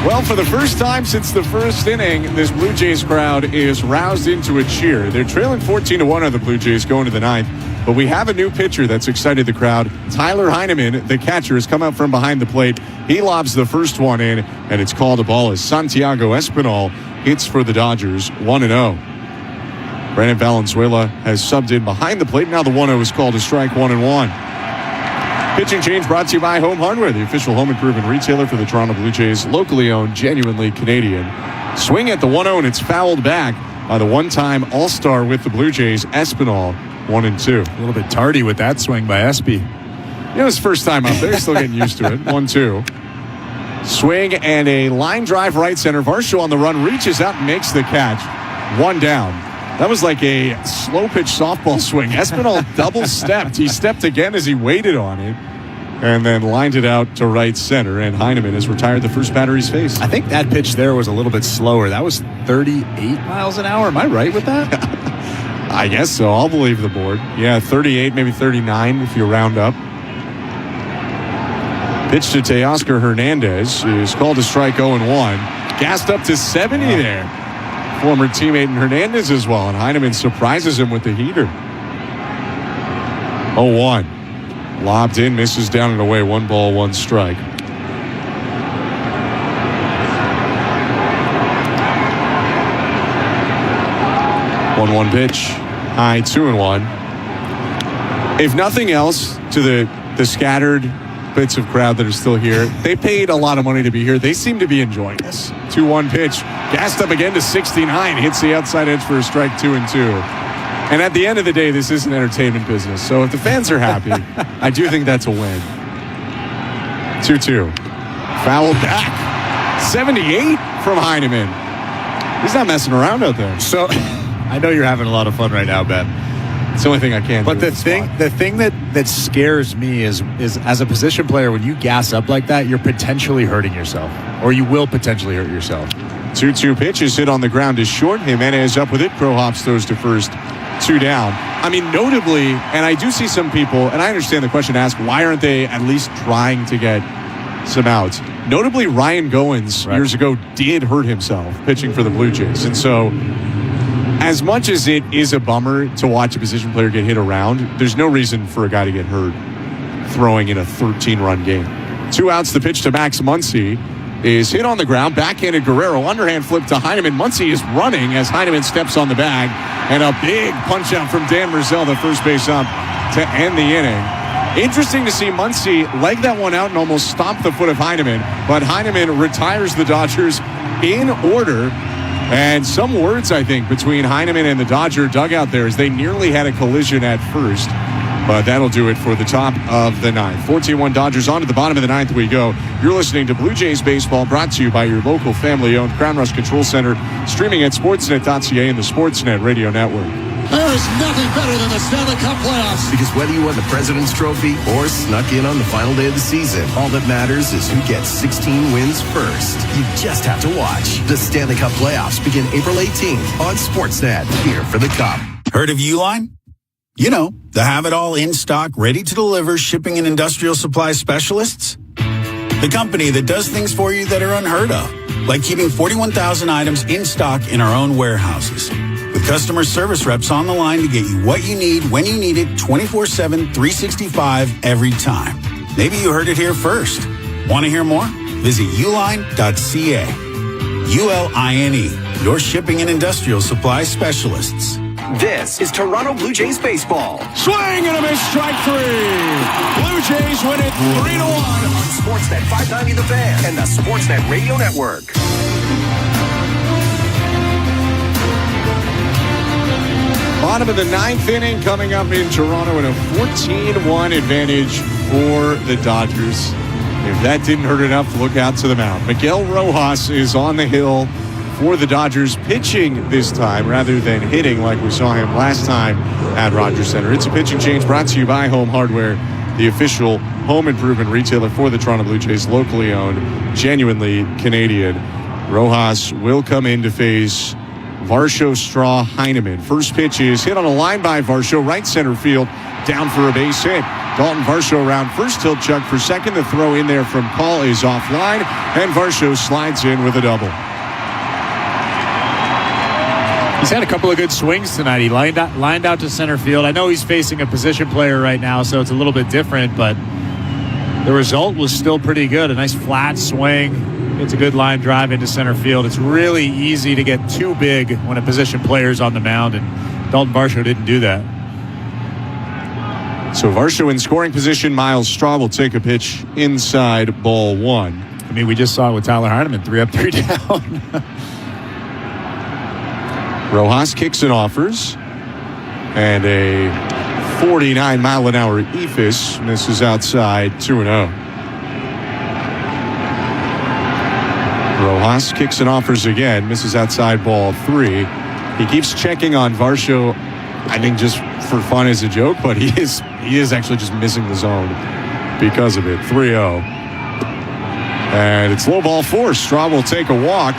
Well, for the first time since the first inning, this Blue Jays crowd is roused into a cheer. They're trailing 14-1 on the Blue Jays going to the 9th. But we have a new pitcher that's excited the crowd. Tyler Heineman, the catcher, has come out from behind the plate. He lobs the first one in, and it's called a ball as Santiago Espinal hits for the Dodgers 1-0. Brandon Valenzuela has subbed in behind the plate. Now the 1-0 is called a strike, 1-1. Pitching change brought to you by Home Hardware, the official home improvement retailer for the Toronto Blue Jays, locally owned, genuinely Canadian. Swing at the 1-0, and it's fouled back by the one-time All-Star with the Blue Jays, Espinal. 1-2. A little bit tardy with that swing by Espy. Yeah, his first time up there. Still getting used to it. 1-2. Swing and a line drive right center. Varsho on the run, reaches out and makes the catch. 1 down. That was like a slow pitch softball swing. Espinal double stepped. He stepped again as he waited on it and then lined it out to right center. And Heineman has retired the first batter he's faced. I think that pitch there was a little bit slower. That was 38 miles an hour. Am I right with that? I guess so. I'll believe the board. Yeah, 38, maybe 39 if you round up. Pitch to Teoscar Hernandez is called a strike 0-1. Gassed up to 70 there. Former teammate Hernandez as well. And Heineman surprises him with the heater. 0-1. Lobbed in, misses down and away. 1 ball, 1 strike. One pitch, high 2-1. If nothing else, to the scattered bits of crowd that are still here. They paid a lot of money to be here. They seem to be enjoying this. 2-1 pitch. Gassed up again to 69. Hits the outside edge for a strike, 2-2. And at the end of the day, this is an entertainment business. So if the fans are happy, I do think that's a win. 2-2. Foul back. 78 from Heineman. He's not messing around out there. So I know you're having a lot of fun right now, Ben. It's the only thing I can do. But the thing that scares me is as a position player, when you gas up like that, you're potentially hurting yourself. Or you will potentially hurt yourself. 2-2 pitch is hit on the ground is short. Jimenez up with it. Crow hops throws to first. 2 down. I mean, notably, and I do see some people, and I understand the question to ask, why aren't they at least trying to get some outs? Notably, Ryan Goins years ago did hurt himself pitching for the Blue Jays. And so, as much as it is a bummer to watch a position player get hit around, there's no reason for a guy to get hurt throwing in a 13-run game. 2 outs, the pitch to Max Muncy is hit on the ground. Backhanded Guerrero, underhand flip to Heineman. Muncy is running as Heineman steps on the bag. And a big punch out from Dan Merzel, the first base up to end the inning. Interesting to see Muncy leg that one out and almost stomp the foot of Heineman. But Heineman retires the Dodgers in order. And some words, I think, between Heineman and the Dodger dugout there as they nearly had a collision at first. But that'll do it for the top of the ninth. 14-1 Dodgers on to the bottom of the ninth we go. You're listening to Blue Jays Baseball, brought to you by your local family-owned Crown Rush Control Center, streaming at sportsnet.ca and the Sportsnet Radio Network. There is nothing better than the Stanley Cup playoffs. Because whether you won the President's Trophy or snuck in on the final day of the season, all that matters is who gets 16 wins first. You just have to watch. The Stanley Cup playoffs begin April 18th on Sportsnet, here for the Cup. Heard of Uline? You know, the have-it-all in-stock, ready-to-deliver shipping and industrial supply specialists. The company that does things for you that are unheard of, like keeping 41,000 items in stock in our own warehouses. With customer service reps on the line to get you what you need, when you need it, 24/7, 365, every time. Maybe you heard it here first. Want to hear more? Visit uline.ca. ULINE, your shipping and industrial supply specialists. This is Toronto Blue Jays baseball. Swing and a miss, strike 3. Blue Jays win it 3-1 on Sportsnet 590 The Fan and the Sportsnet Radio Network. Bottom of the ninth inning coming up in Toronto, and a 14-1 advantage for the Dodgers. If that didn't hurt enough, look out to the mound. Miguel Rojas is on the hill for the Dodgers, pitching this time rather than hitting like we saw him last time at Rogers Center. It's a pitching change brought to you by Home Hardware, the official home improvement retailer for the Toronto Blue Jays, locally owned, genuinely Canadian. Rojas will come in to face Varsho Straw Heineman. First pitch is hit on a line by Varsho, right center field, down for a base hit. Dalton Varsho around first, tilt Chuck for second. The throw in there from Paul is offline, and Varsho slides in with a double. He's had a couple of good swings tonight. He lined out to center field. I know he's facing a position player right now, so it's a little bit different, but the result was still pretty good. A nice flat swing. It's a good line drive into center field. It's really easy to get too big when a position player's on the mound, and Dalton Varsho didn't do that. So Varsho in scoring position. Miles Straw will take a pitch inside, ball 1. I mean, we just saw it with Tyler Heineman, 3 up, 3 down. Rojas kicks and offers, and a 49-mile-an-hour eephus misses outside, 2-0. Rojas kicks and offers again, misses outside, ball 3. He keeps checking on Varsho, I think just for fun as a joke, but he is actually just missing the zone because of it. 3-0. And it's low ball 4. Straw will take a walk.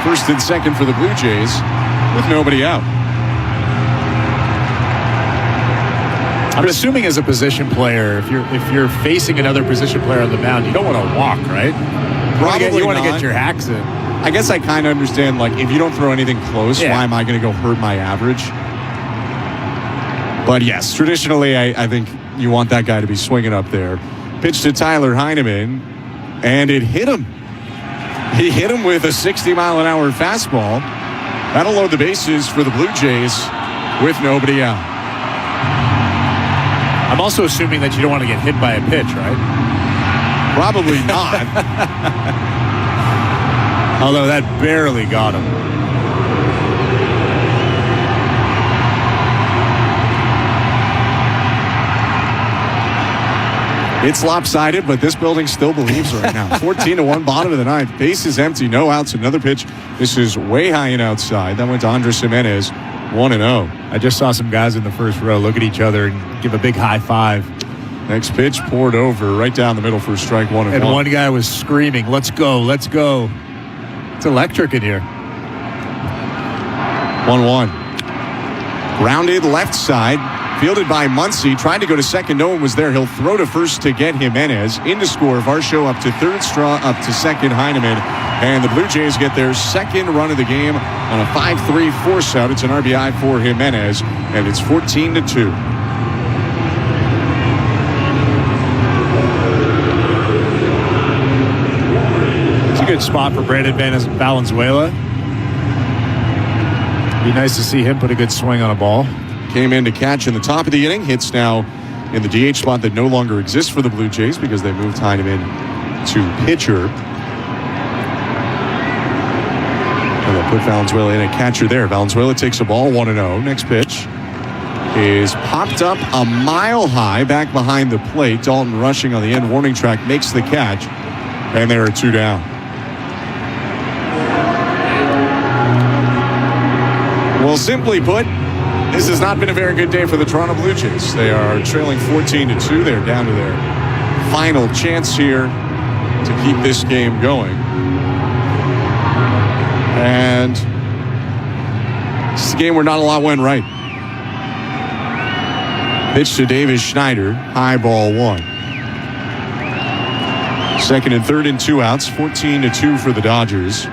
First and second for the Blue Jays with nobody out. I'm assuming as a position player, if you're facing another position player on the mound, you don't want to walk, right? You want to get your hacks in. I guess I kind of understand, like, if you don't throw anything close, why am I going to go hurt my average? But yes, traditionally, I think you want that guy to be swinging up there. Pitch to Tyler Heineman, and it hit him. He hit him with a 60-mile-an-hour fastball. That'll load the bases for the Blue Jays with nobody out. I'm also assuming that you don't want to get hit by a pitch, right? Probably not. Although that barely got him. It's lopsided, but this building still believes right now. 14-1, bottom of the ninth. Base is empty, no outs. Another pitch. This is way high and outside. That went to Andres Jimenez, 1-0. I just saw some guys in the first row look at each other and give a big high five. Next pitch poured over right down the middle for a strike, 1-1. And one guy was screaming, "Let's go, let's go." It's electric in here. 1-1. Grounded left side. Fielded by Muncy, tried to go to second. No one was there. He'll throw to first to get Jimenez. In to score. Varsho up to third. Straw up to second. Heineman. And the Blue Jays get their second run of the game on a 5-3 force out. It's an RBI for Jimenez, and it's 14-2. It's a good spot for Brandon Valenzuela. Be nice to see him put a good swing on a ball. Came in to catch in the top of the inning. Hits now in the DH spot that no longer exists for the Blue Jays because they moved Heineman to pitcher. And they'll put Valenzuela in at catcher there. Valenzuela takes a ball, 1-0. Next pitch is popped up a mile high back behind the plate. Dalton rushing on the end warning track makes the catch. And there are two down. Well, simply put, this has not been a very good day for the Toronto Blue Jays. They are trailing 14-2. They're down to their final chance here to keep this game going. And it's a game where not a lot went right. Pitch to Davis Schneider. High ball, 1. Second and third and 2 outs. 14-2 for the Dodgers.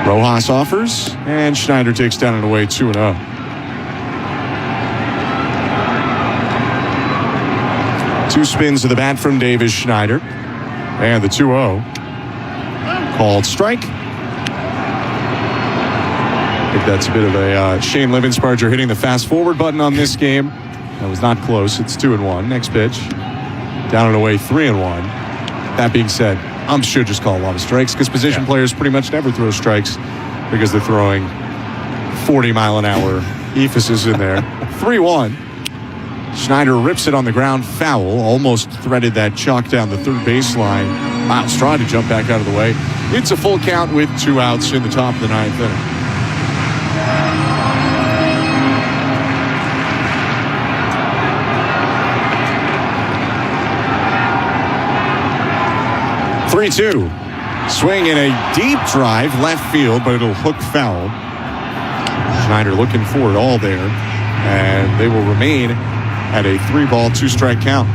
Rojas offers, and Schneider takes down and away 2-0. Two spins to the bat from Davis Schneider. And the 2-0. Called strike. I think that's a bit of a Shane Livensparger hitting the fast forward button on this game. That was not close. It's 2-1. Next pitch. Down and away 3-1. That being said, should just call a lot of strikes because position players pretty much never throw strikes because they're throwing 40-mile-an-hour ephesus in there. 3-1. Schneider rips it on the ground, foul. Almost threaded that chalk down the third baseline. Miles tried to jump back out of the way. It's a full count with 2 outs in the top of the ninth inning. Three-two. Swing in a deep drive, left field, but it'll hook foul. Schneider looking for it all there, and they will remain at a 3-ball, 2-strike count.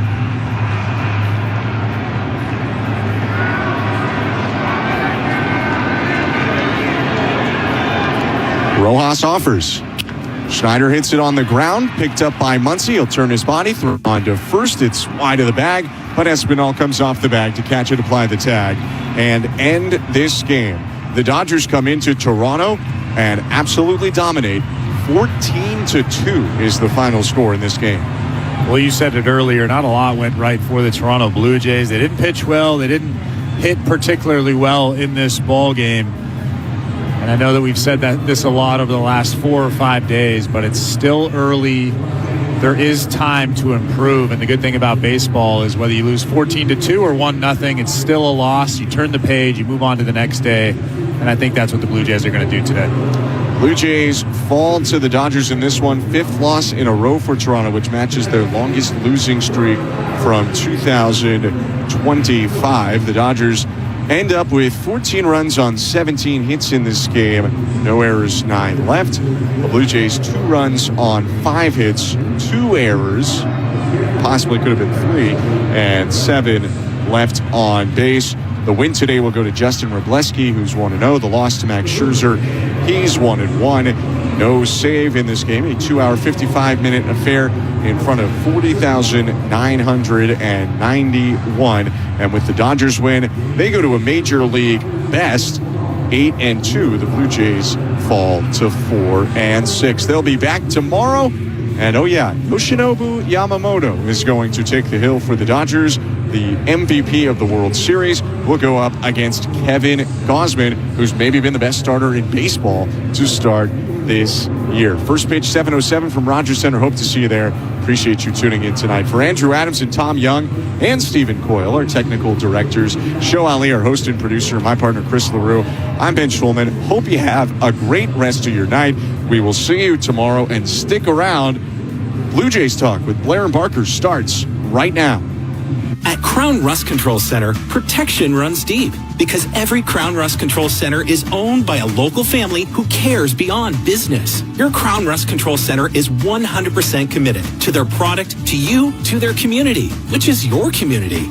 Rojas offers. Schneider hits it on the ground, picked up by Muncy. He'll turn his body, throw on to first. It's wide of the bag, but Espinal comes off the bag to catch it, apply the tag, and end this game. The Dodgers come into Toronto and absolutely dominate. 14-2 is the final score in this game. Well, you said it earlier, not a lot went right for the Toronto Blue Jays. They didn't pitch well. They didn't hit particularly well in this ball game. And I know that we've said this a lot over the last 4 or 5 days, but it's still early. There is time to improve. And the good thing about baseball is whether you lose 14-2 or 1-0, it's still a loss. You turn the page, you move on to the next day. And I think that's what the Blue Jays are going to do today. Blue Jays fall to the Dodgers in this one. 5th loss in a row for Toronto, which matches their longest losing streak from 2025. The Dodgers end up with 14 runs on 17 hits in this game. No errors, 9 left. The Blue Jays 2 runs on 5 hits, 2 errors. Possibly could have been 3, and 7 left on base. The win today will go to Justin Wrobleski, who's 1-0. The loss to Max Scherzer, he's 1-1. No save in this game. A 2-hour, 55-minute affair in front of 40,991. And with the Dodgers win, they go to a major league best 8-2. The Blue Jays fall to 4-6. They'll be back tomorrow. And oh yeah, Yoshinobu Yamamoto is going to take the hill for the Dodgers. the MVP of the World Series, will go up against Kevin Gausman, who's maybe been the best starter in baseball to start this year. First pitch, 7:07 from Rogers Center. Hope to see you there. Appreciate you tuning in tonight. For Andrew Adams and Tom Young and Stephen Coyle, our technical directors, Show Ali, our host and producer, and my partner, Chris LaRue, I'm Ben Schulman. Hope you have a great rest of your night. We will see you tomorrow, and stick around. Blue Jays Talk with Blair and Barker starts right now. At Crown Rust Control Center, protection runs deep because every Crown Rust Control Center is owned by a local family who cares beyond business. Your Crown Rust Control Center is 100% committed to their product, to you, to their community, which is your community.